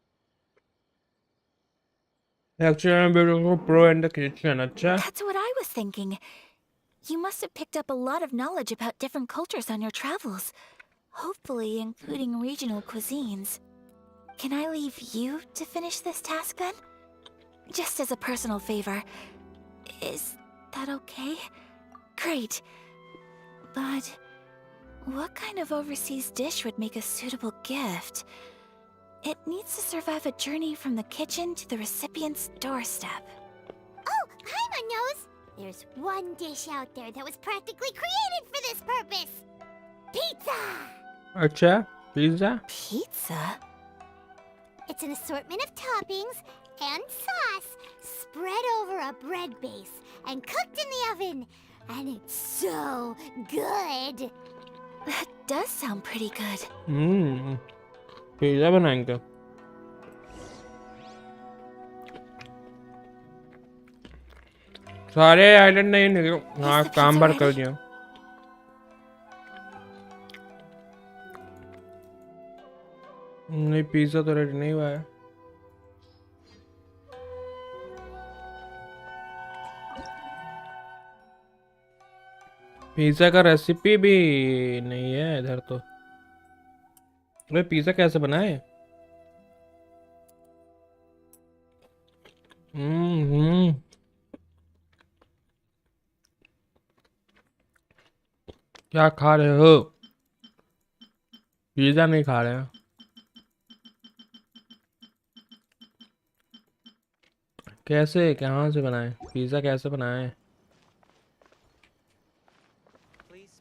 Actually, beautiful pro in the kitchen. अच्छा. That's what I was thinking. You must have picked up a lot of knowledge about different cultures on your travels, hopefully including regional cuisines. Can I leave you to finish this task then? Just as a personal favor. Is that okay? Great. But what kind of overseas dish would make a suitable gift? It needs to survive a journey from the kitchen to the recipient's doorstep. Oh, Paimon knows! There's one dish out there that was practically created for this purpose. Pizza! अच्छा pizza Pizza? It's an assortment of toppings and sauce spread over a bread base and cooked in the oven. And it's so good. That does sound pretty good. Pizza बनाएंगे सारे island नहीं निकले हाँ काम भर कर दिया नहीं पिज्जा तो रेडी नहीं हुआ है पिज्जा का रेसिपी भी नहीं है इधर तो वे पिज्जा कैसे बनाए क्या खा रहे हो पिज्जा नहीं खा रहे हैं कैसे कहाँ से बनाए पिज्जा कैसे बनाए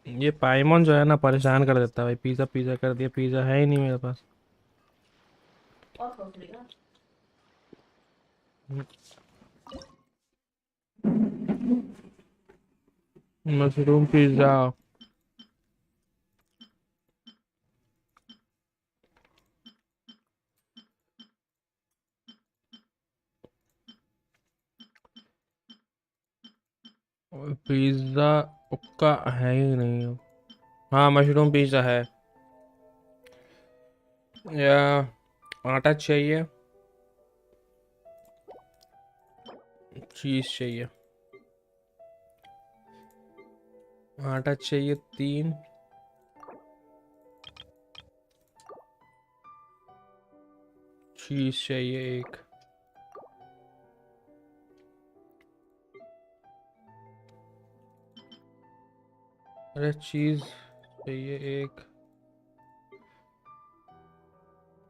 ये पाइमोन जो है ना परेशान कर देता है भाई पिज्जा पिज्जा कर दिया पिज्जा है ही नहीं मेरे पास मशरूम पिज्जा पिज्जा का है ही नहीं हाँ मशरूम पिज्जा है या आटा चाहिए चीज चाहिए आटा चाहिए 3 चीज चाहिए 1 अरे चीज चाहिए 1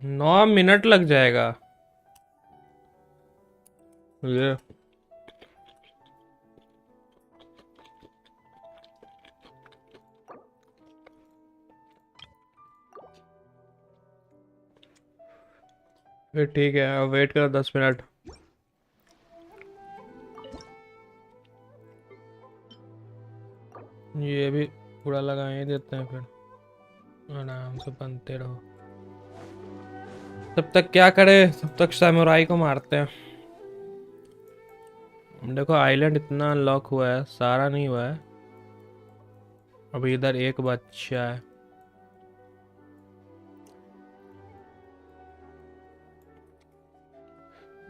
9 मिनट लग जाएगा ये फिर ठीक है अब वेट करो 10 मिनट ये भी पूरा लगा ही देते हैं फिर आराम से बनते रहो तब तक क्या करे तब तक सैमुराई को मारते हैं देखो आइलैंड इतना लॉक हुआ है सारा नहीं हुआ है अभी इधर एक बच्चा है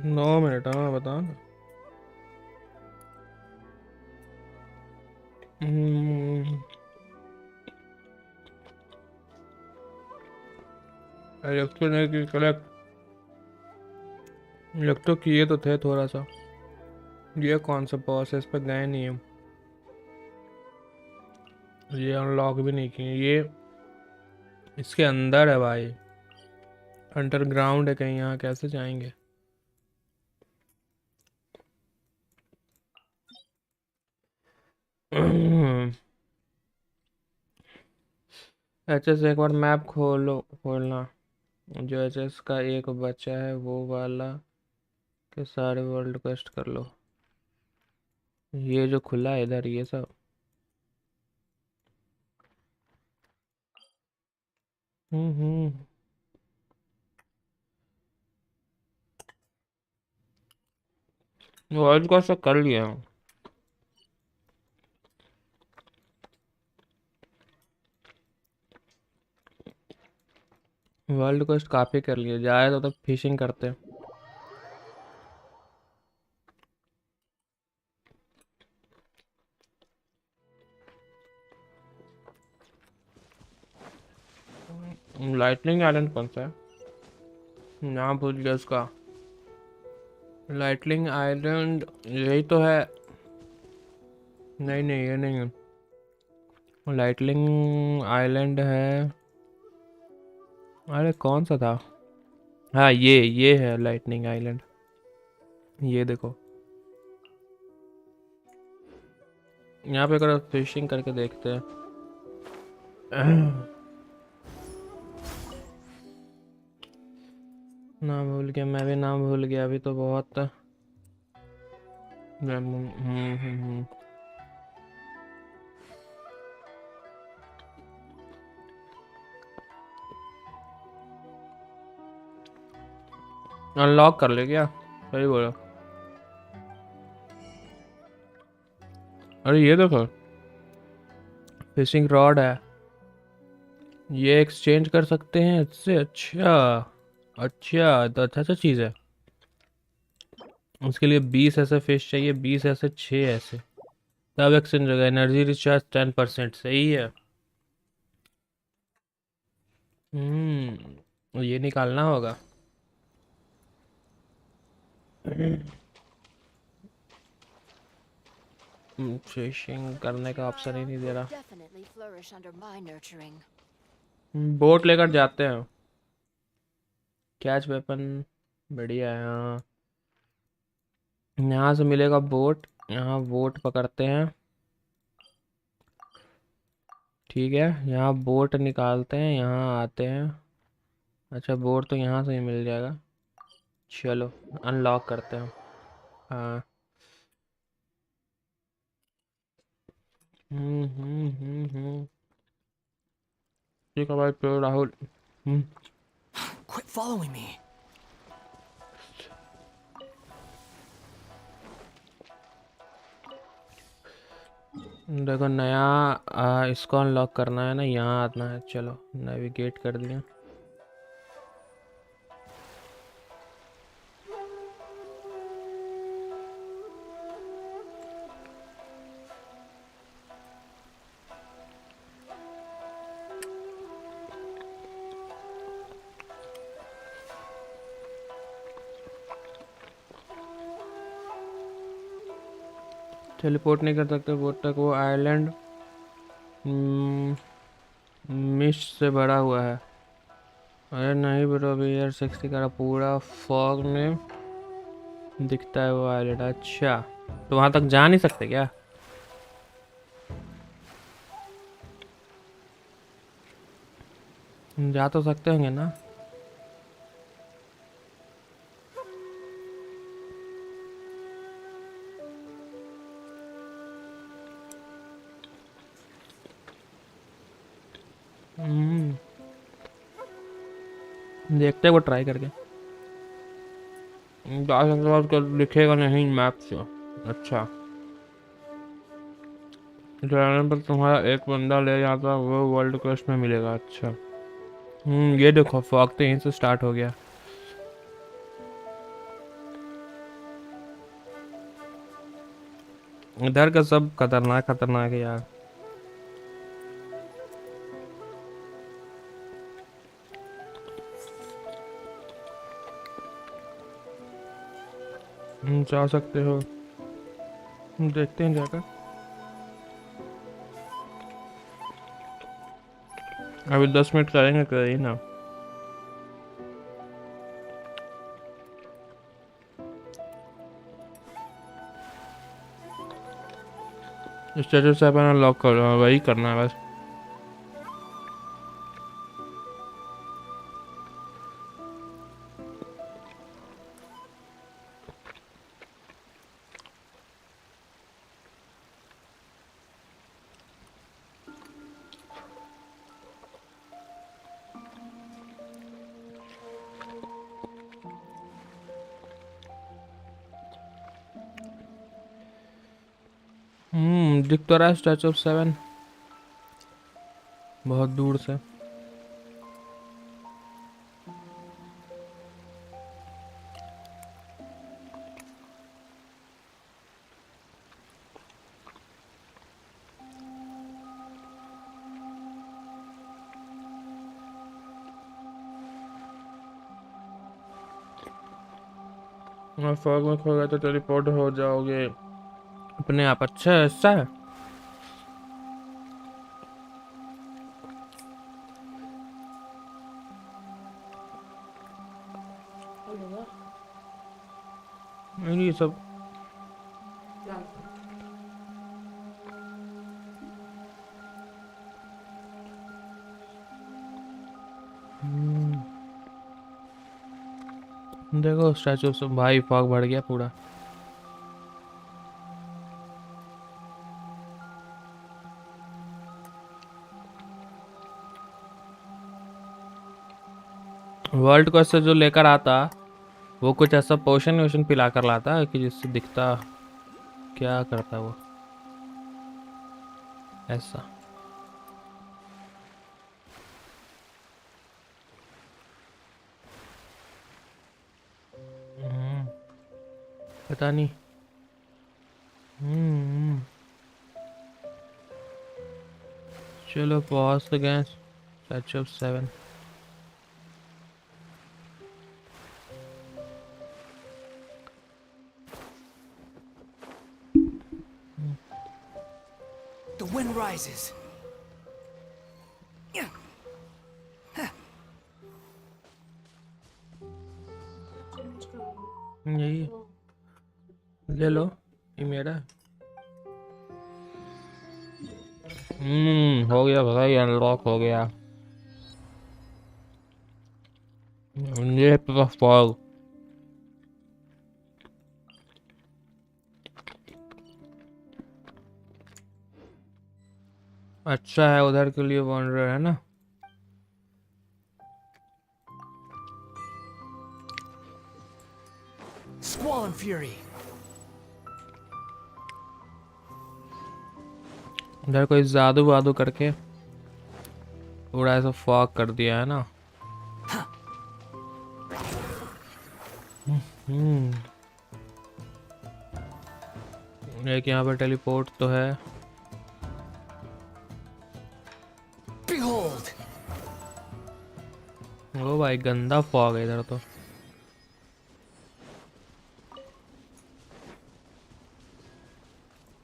नौ मिनट हाँ बताओ ना कलेक्ट तो किए तो थे थोड़ा सा ये कौन सा बॉस है इस पर गए नहीं हम ये अनलॉक भी नहीं किए ये इसके अंदर है भाई अंडरग्राउंड है कहीं यहाँ कैसे जाएंगे एचएस एक बार मैप खोलना जो एचएस का एक बच्चा है वो वाला के सारे वर्ल्ड क्वेस्ट कर लो ये जो खुला है इधर ये सब वर्ल्ड क्वेस्ट कर लिया वर्ल्ड क्वेस्ट काफी कर लिए जाए तो फिशिंग करते लाइटनिंग आइलैंड कौन सा है नाम भूल गया उसका लाइटनिंग आइलैंड यही तो है नहीं नहीं ये नहीं है लाइटनिंग आइलैंड है अरे कौन सा था हाँ ये है लाइटनिंग आइलैंड ये देखो यहाँ पे अगर फिशिंग करके देखते हैं। नाम भूल गया, मैं भी नाम भूल गया अभी तो बहुत। अनलॉक कर ले क्या? सही बोला। अरे ये देखो, फिशिंग रॉड है, ये एक्सचेंज कर सकते हैं इससे। अच्छा अच्छा, तो अच्छा चीज़ है। उसके लिए 20 ऐसे फिश चाहिए, 20 ऐसे 6 ऐसे, तब एक्सचेंज होगा। Energy recharge 10%। सही है। ये निकालना होगा। फिशिंग करने का ऑप्शन ही नहीं दे रहा। बोट लेकर जाते हैं। कैच वेपन बढ़िया है। हाँ, यहाँ से मिलेगा बोट, यहाँ बोट पकड़ते हैं। ठीक है, यहाँ बोट निकालते हैं, यहाँ आते हैं। अच्छा, बोट तो यहाँ से ही मिल जाएगा। चलो अनलॉक करते हैं। हाँ। ठीक है भाई, तो राहुल। Quit following me. देखो नया इसको अनलॉक करना है ना, यहाँ आना है। चलो नेविगेट कर दिया। टेलीपोर्ट नहीं कर सकते बोट तक, वो आइलैंड मिस्ट से भरा हुआ है। अरे नहीं ब्रो, अभी यार 60 का पूरा फॉग में दिखता है वो आइलैंड। अच्छा, तो वहाँ तक जा नहीं सकते क्या? जा तो सकते होंगे ना। देखते हैं वो ट्राई करके। लिखेगा नहीं मैप से। अच्छा, पर तुम्हारा एक बंदा ले जाता वो वर्ल्ड क्वेस्ट में मिलेगा। अच्छा, ये देखो फॉग तो यहीं से स्टार्ट हो गया। इधर का सब खतरनाक खतरनाक है यार। जा सकते हो, देखते हैं जाकर। अभी 10 मिनट करेंगे करिए ना। स्टेटस से अपना लॉक कर, वही करना है बस। दिख तो रहा है स्टैचू ऑफ 7 बहुत दूर से। फॉग में खो गए तो टेलीपोर्ट हो जाओगे अपने आप। अच्छा ऐसा है। ये सब देखो स्टैचू से भाई फॉग बढ़ गया पूरा। वर्ल्ड को ऐसे जो लेकर आता वो कुछ ऐसा पोशन वोशन पिला कर लाता कि जिससे दिखता क्या करता वो ऐसा। पता नहीं। चलो pause the gas statue of 7। The wind rises. यही ले लो ये मेरा। हो गया भाई अनलॉक हो गया। ये फॉग अच्छा है उधर के लिए वॉन्डर है ना। Squall and fury. इधर कोई जादू वादू करके थोड़ा ऐसा फॉग कर दिया है ना। एक यहाँ पर टेलीपोर्ट तो है। Behold. ओ भाई गंदा फॉग है इधर तो।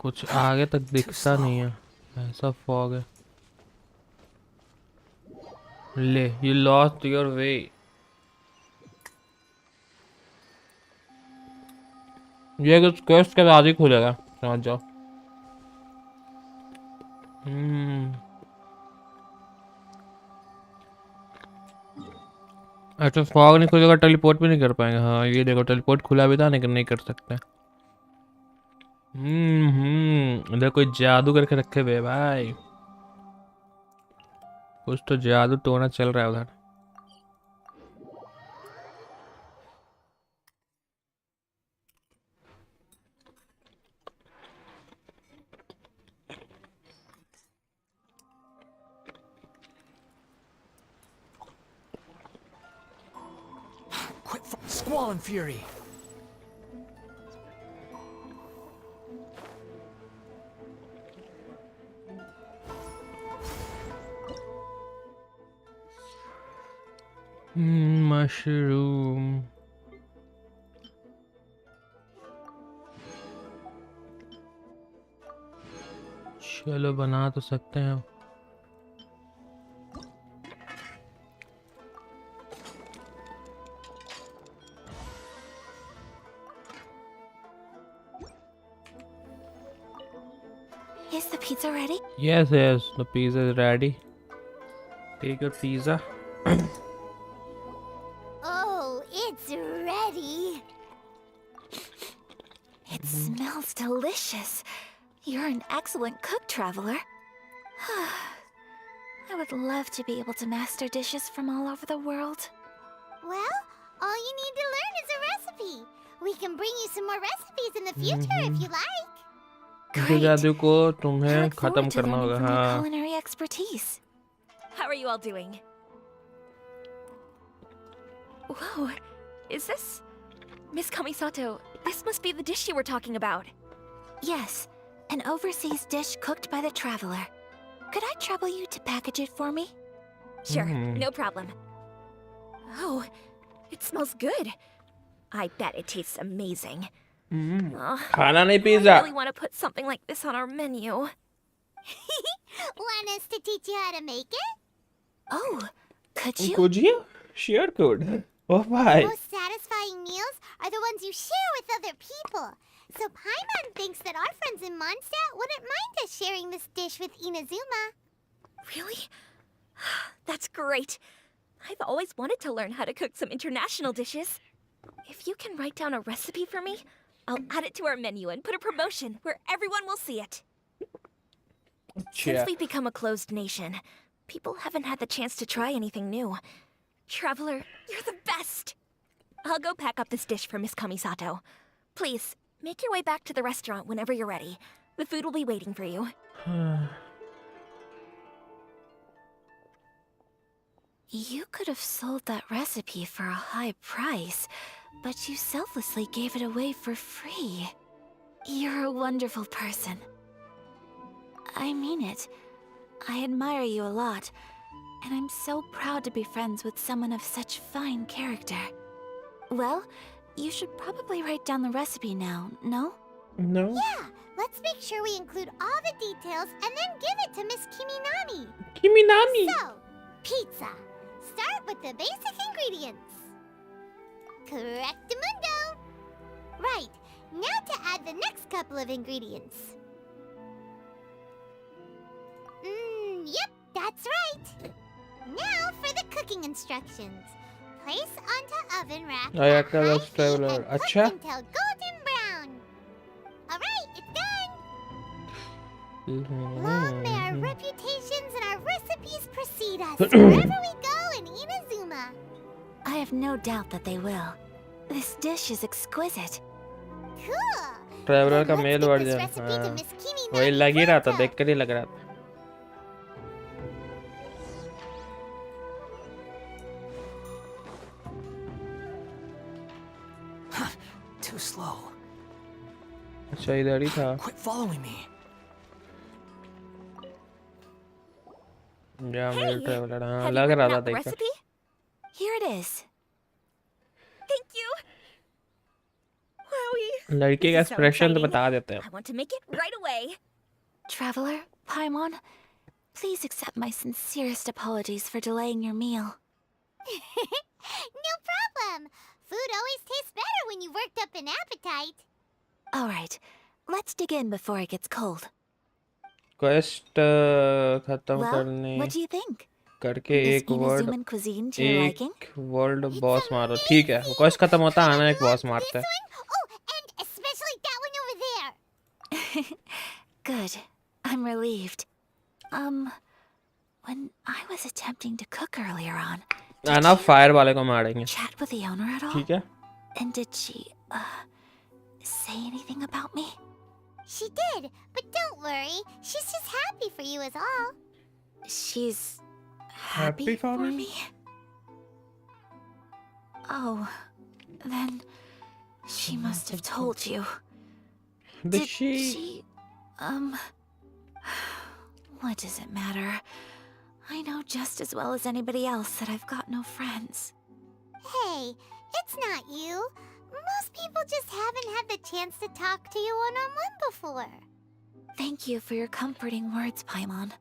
कुछ आगे तक दिखता नहीं है ऐसा फॉग है। ले यू लॉस्ट योर वे। ये कुछ क्वेस्ट के बाद ही खुलेगा समझ जाओ। अच्छा फॉग नहीं खुलेगा टेलीपोर्ट भी नहीं कर पाएंगे। हाँ ये देखो टेलीपोर्ट खुला भी था लेकिन नहीं कर सकते। इधर कोई जादू करके रखे हुए भाई। कुछ तो जादू टोना चल रहा है उधर। Squall and fury. मशरूम चलो बना तो सकते हैं। Is the pizza ready? Yes, the pizza is ready. Take your pizza. Oh, it's ready. It smells delicious. You're an excellent cook, traveler. I would love to be able to master dishes from all over the world. Well, all you need to learn is a recipe. We can bring you some more recipes in the future if you like. जादू को तुम्हें Look खत्म forward to करना learning होगा। from your हाँ culinary expertise. How are you all doing? Whoa, is this... Miss Kamisato, this must be the dish you were talking about. Yes, an overseas dish cooked by the traveler. Could I trouble you to package it for me? Sure, no problem. Oh, it smells good. I bet it tastes amazing. खाना नहीं I pizza. really want to put something like this on our menu. Want us to teach you how to make it? Oh, could you? Could you? Sure could. Oh bye. The most satisfying meals are the ones you share with other people. So Paimon thinks that our friends in Mondstadt wouldn't mind us sharing this dish with Inazuma. Really? That's great. I've always wanted to learn how to cook some international dishes. If you can write down a recipe for me, I'll add it to our menu and put a promotion where everyone will see it. Since we've become a closed nation, people haven't had the chance to try anything new. Traveler, you're the best! I'll go pack up this dish for Miss Kamisato. Please, make your way back to the restaurant whenever you're ready. The food will be waiting for you. You could have sold that recipe for a high price, but you selflessly gave it away for free. You're a wonderful person. I mean it. I admire you a lot, and I'm so proud to be friends with someone of such fine character. Well, you should probably write down the recipe now, no? No. Yeah, let's make sure we include all the details and then give it to Miss Kiminami. Kiminami! So, pizza. Start with the basic ingredients. Correctamundo. Right, now to add the next couple of ingredients. Yep, that's right. Now for the cooking instructions. Place onto oven rack I at had to high watch heat Traveler. and cook Acha? until golden brown. Alright, it's done. Long may our reputations and our recipes precede us wherever we go in Inazuma. I have no doubt that they will. This dish is exquisite. Cool. Traveller का male version वही लग ही रहा था देख कर ही लग रहा था Too slow. अच्छा इधर ही था Quit following me. या मेल ट्रैवलर हाँ Have you लग रहा written था out the देख कर recipe? Here it is. Thank you. Wowie. लड़के का This is so एक्सप्रेशन तो exciting. बता देते हैं I want to make it right away. Traveler, Paimon, please accept my sincerest apologies for delaying your meal. No problem. Food always tastes better when you worked up an appetite. All right, let's dig in before it gets cold. Quest खत्म Well, करने what do you think? करके Is एक word Inazuman cuisine to your liking? एक world boss मारो ठीक है quest खत्म होता है आना एक बॉस मारते हैं Especially that one over there. Good. I'm relieved. When I was attempting to cook earlier on, आना फायर वाले को मारेंगे chat with the owner at all? ठीक है And did she, say anything about me? She did, but don't worry. She's just happy for you is all. She's happy for me? Oh, then she must have told you. Did she? What does it matter? I know just as well as anybody else that I've got no friends. Hey, it's not you. Most people just haven't had the chance to talk to you one-on-one before. Thank you for your comforting words, Paimon.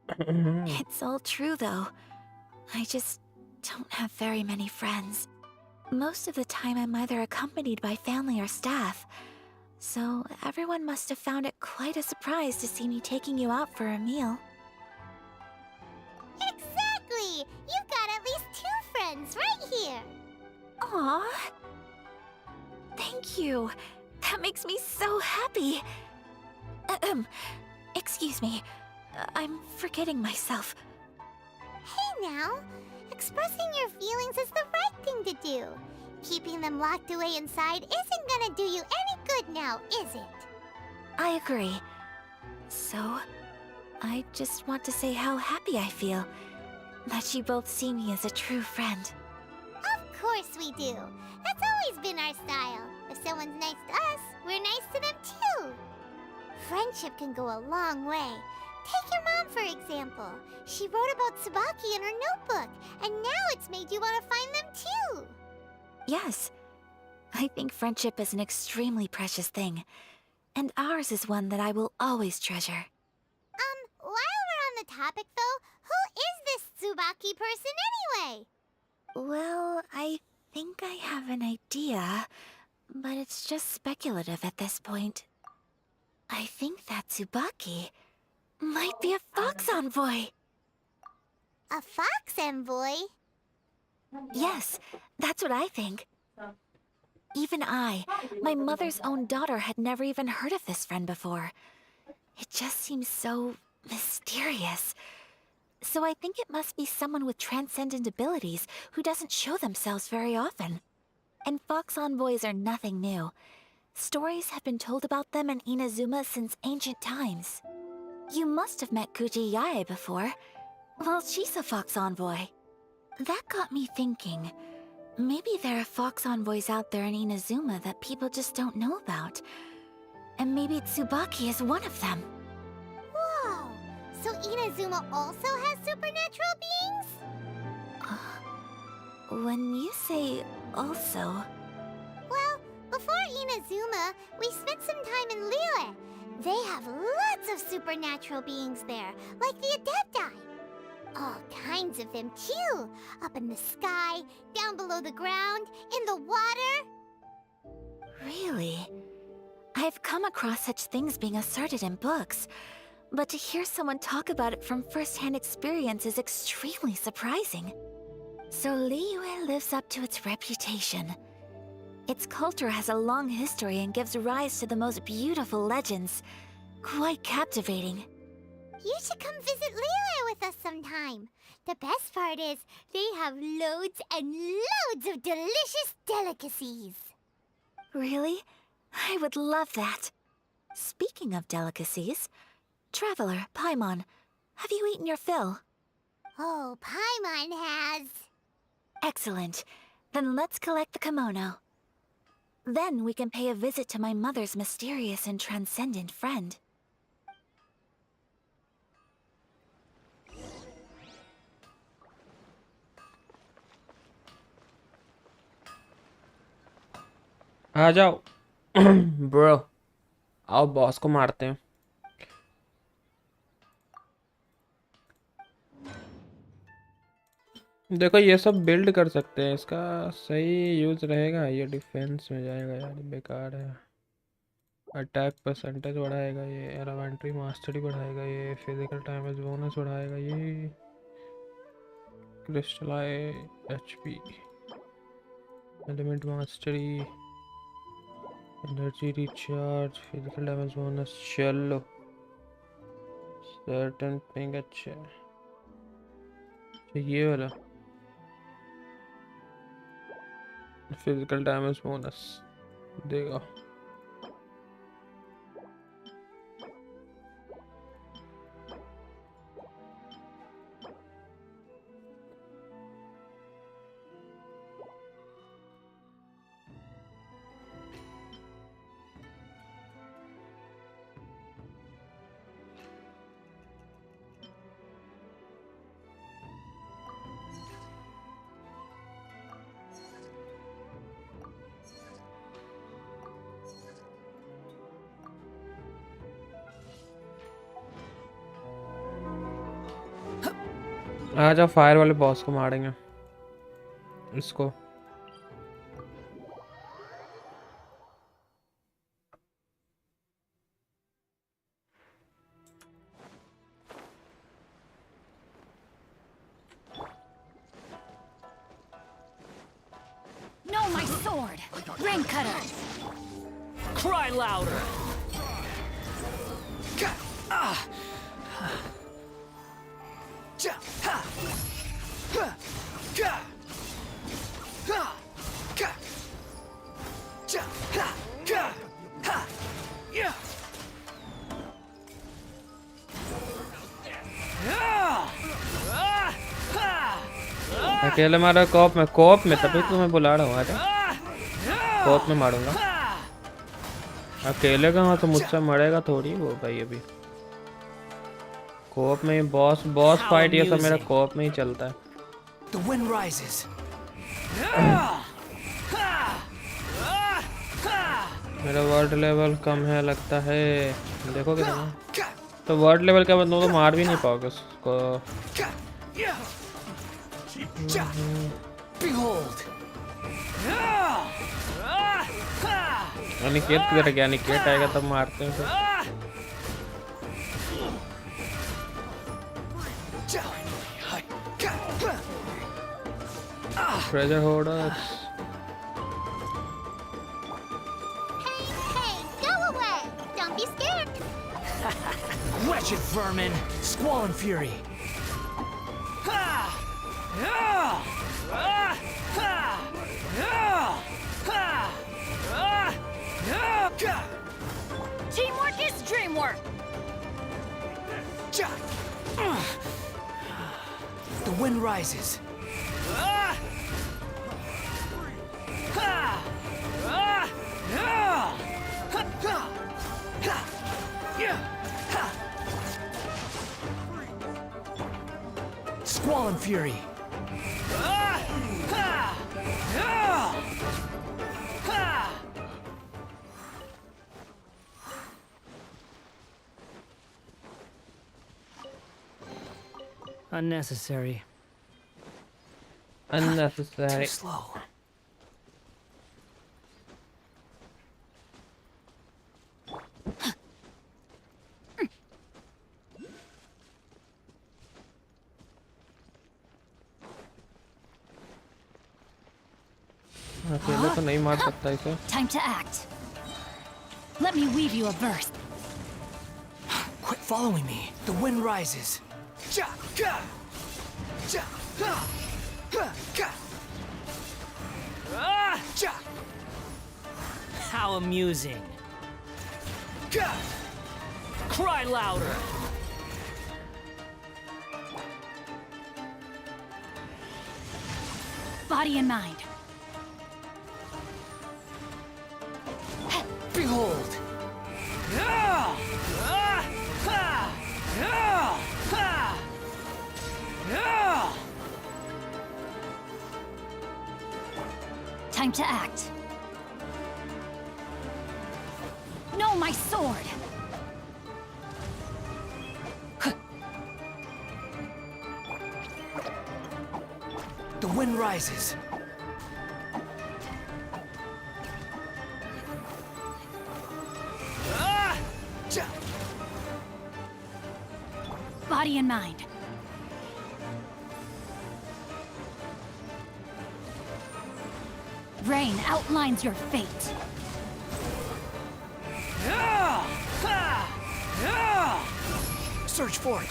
It's all true, though. I just don't have very many friends. Most of the time I'm either accompanied by family or staff. So everyone must have found it quite a surprise to see me taking you out for a meal. Exactly! You've got at least 2 friends right here. Aww. Thank you. That makes me so happy. Excuse me. I'm forgetting myself. Hey now, expressing your feelings is the right thing to do. Keeping them locked away inside isn't gonna do you any good now, is it? I agree. So, I just want to say how happy I feel that you both see me as a true friend. Of course we do. That's always been our style. If someone's nice to us, we're nice to them too. Friendship can go a long way. Take your mom, for example. She wrote about Tsubaki in her notebook, and now it's made you want to find them too. Yes. I think friendship is an extremely precious thing. And ours is one that I will always treasure. While we're on the topic though, who is this Tsubaki person anyway? Well, I think I have an idea, but it's just speculative at this point. I think that Tsubaki might be a fox envoy. A fox envoy? Yes, that's what I think. Even I, my mother's own daughter, had never even heard of this friend before. It just seems so mysterious. So I think it must be someone with transcendent abilities who doesn't show themselves very often. And Fox Envoys are nothing new. Stories have been told about them in Inazuma since ancient times. You must have met BHAI before. Well, she's a Fox Envoy. That got me thinking. Maybe there are Fox Envoys out there in Inazuma that people just don't know about. And maybe Tsubaki is one of them. Whoa! So Inazuma also has supernatural beings? When you say also... Well, before Inazuma, we spent some time in Liyue. They have lots of supernatural beings there, like the Adepti. All kinds of them too. Up in the sky, down below the ground, in the water. Really? I've come across such things being asserted in books, but to hear someone talk about it from first-hand experience is extremely surprising. So Liyue lives up to its reputation. Its culture has a long history and gives rise to the most beautiful legends. Quite captivating. You should come visit Liyue with us sometime. The best part is, they have loads and loads of delicious delicacies. Really? I would love that. Speaking of delicacies, Traveler, Paimon, have you eaten your fill? Oh, Paimon has. Excellent. Then let's collect the kimono. Then we can pay a visit to my mother's mysterious and transcendent friend. आ जाओ bro, आओ boss को मारते हैं। देखो ये सब build कर सकते हैं, इसका सही यूज रहेगा। ये डिफेंस में जाएगा यार, बेकार है। अटैक परसेंटेज बढ़ाएगा, ये एलेमेंट्री मास्टरी बढ़ाएगा, ये फिजिकल डैमेज बोनस बढ़ाएगा, ये crystallize HP, element mastery, energy recharge, physical damage bonus. चलो सर्टेन पिंग अच्छा है। ये वाला फिजिकल डैमेज बोनस देगा। आ जाओ, फायर वाले बॉस को मारेंगे इसको। No, my sword! Ring cutter! Cry louder! अकेले मारा कोप में, तभी तो मैं बुला रहा हूँ। आजा कोप में मारूंगा, अकेले का तो मुझसे मरेगा थोड़ी वो भाई। अभी कोप में बॉस फाइट ये सब मेरा कोप में ही चलता है। The wind rises. मेरा वर्ड लेवल कम है लगता है, देखोगे ना? तो वर्ड लेवल का मतलब तो मार भी नहीं पाओगे उसको। Behold. अनिकेत किधर गया? अनिकेत आएगा तब मारते हैं फिर। treasure hoarders. Hey, go away! Don't be scared! Wretched vermin! Squall and fury! Teamwork is dreamwork! The wind rises. Squall and fury. Unnecessary. Unnecessary. Too slow. अकेले तो नहीं मार सकता इसे. Time to act. Let me weave you a verse. Quit following me. The wind rises. How amusing. Cry louder. Body and mind. Behold. Time to act. No, my sword! The wind rises. Body and mind. Rain outlines your fate. Search for it.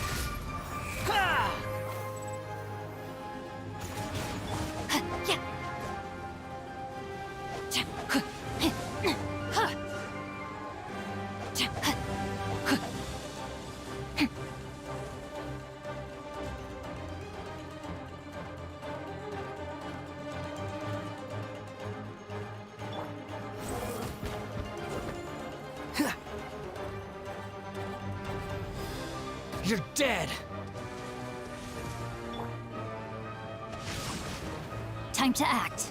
You're dead. Time to act.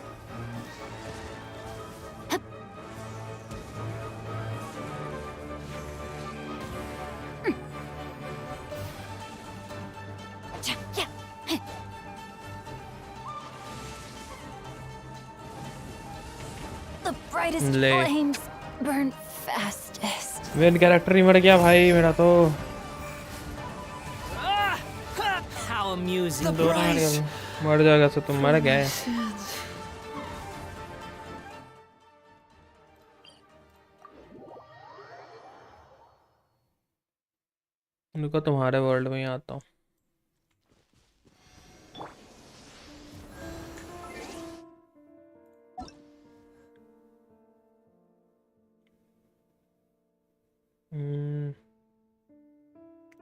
The brightest ले. flames burn fastest. Main character ही मर गया भाई मेरा तो. How amusing. दो मर गया. मर जाएगा तो तुम मर गए. उनको तुम्हारे वर्ल्ड में ही आता हूँ.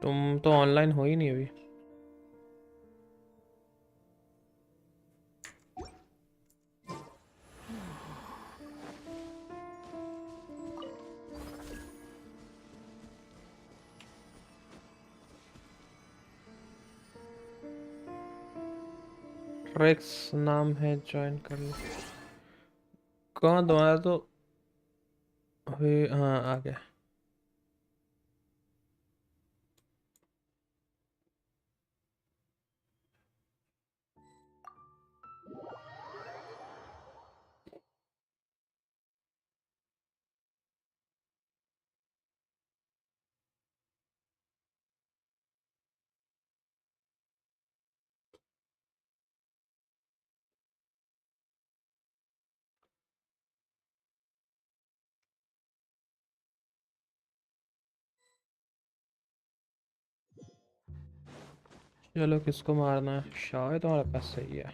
तुम तो ऑनलाइन हो ही नहीं अभी. ट्रेक्स नाम है, ज्वाइन कर लो. कौन तुम्हारा तो हाँ आ गया. चलो किसको मारना है? शायद हमारे पास सही है।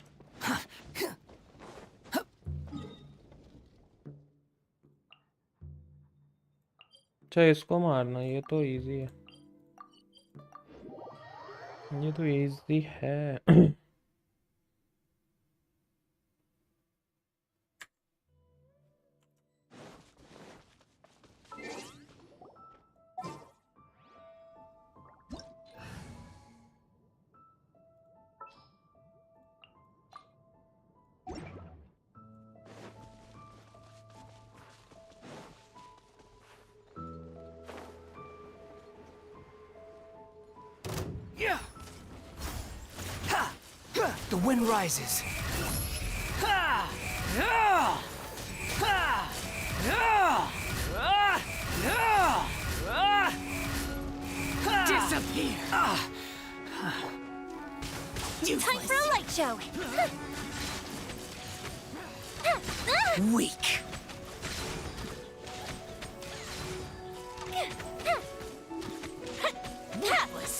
अच्छा इसको मारना, ये तो इजी है, ये तो इजी है। The wind rises. Disappear. Time for a light show. Weak. Worthless.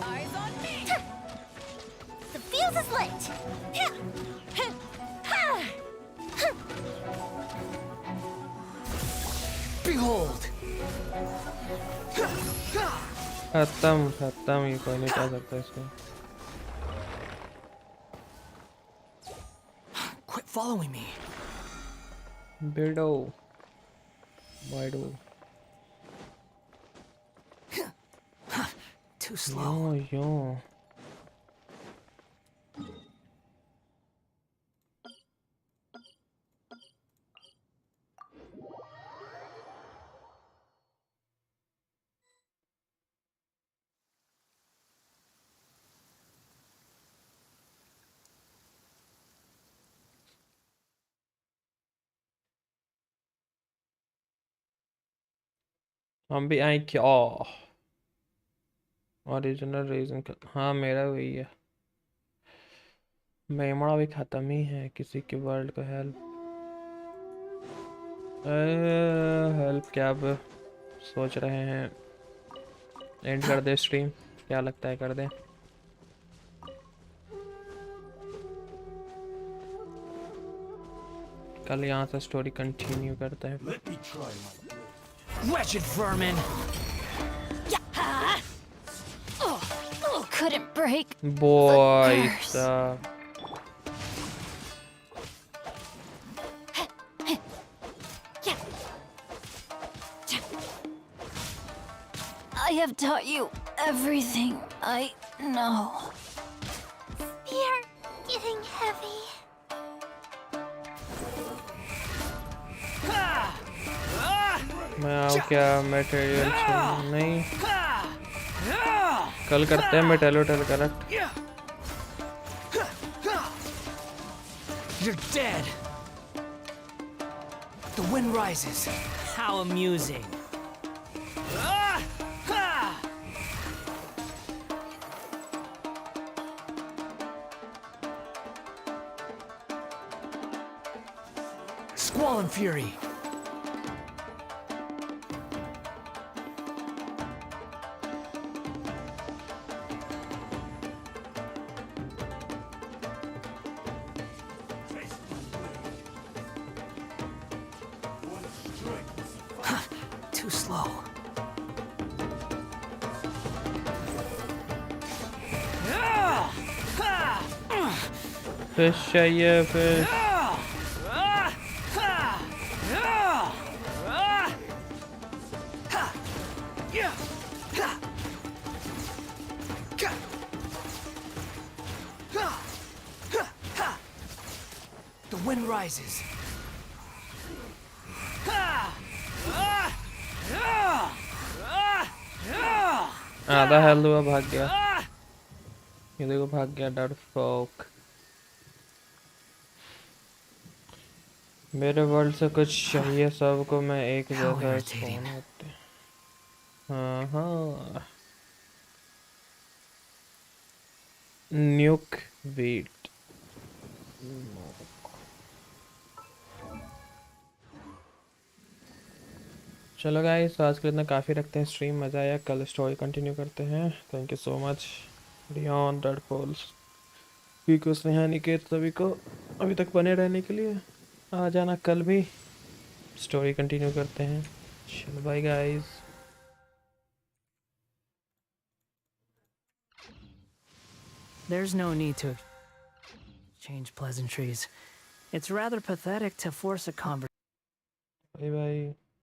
Eyes on me. The fuse is lit. Behold. खत्म, ये कोई नहीं कर सकता इसको। Quit following me. बेडो वाइडो। Too slow. यो हम भी आए क्या? ओरिजिनल रीजन का हाँ मेरा वही है। मेमोड़ा भी खत्म ही है, किसी के वर्ल्ड को हेल्प क्या अब सोच रहे हैं एंड कर दे स्ट्रीम? क्या लगता है कर दें? कल यहाँ से स्टोरी कंटिन्यू करते हैं। Wretched vermin! Couldn't break. Boy, I have taught you everything I know. We are getting heavy. मैं आऊँ क्या? मटेरियल नहीं, कल करते हैं मेटेलोटल correct. You're dead. The wind rises. How amusing. Squall and fury. Too slow. Fish चाहिए, fish. The wind rises. आधा health हुआ, भाग गया। ये देखो भाग गया डरपोक। मेरे वर्ल्ड से कुछ चाहिए सबको, मैं एक जैसा स्पॉन होते। हाँ हाँ, न्यूक वीट। चलो गाइस, तो आज के लिए इतना काफ़ी रखते हैं स्ट्रीम। मज़ा आया, कल स्टोरी कंटिन्यू करते हैं। Thank you so much Ryan, dead poles, पीको, स्नेहा, निकेत, सभी को अभी तक बने रहने के लिए। आ जाना, कल भी स्टोरी कंटिन्यू करते हैं। चलो bye guys. There's no need to change pleasantries. It's rather pathetic to force a conversation. Bye bye.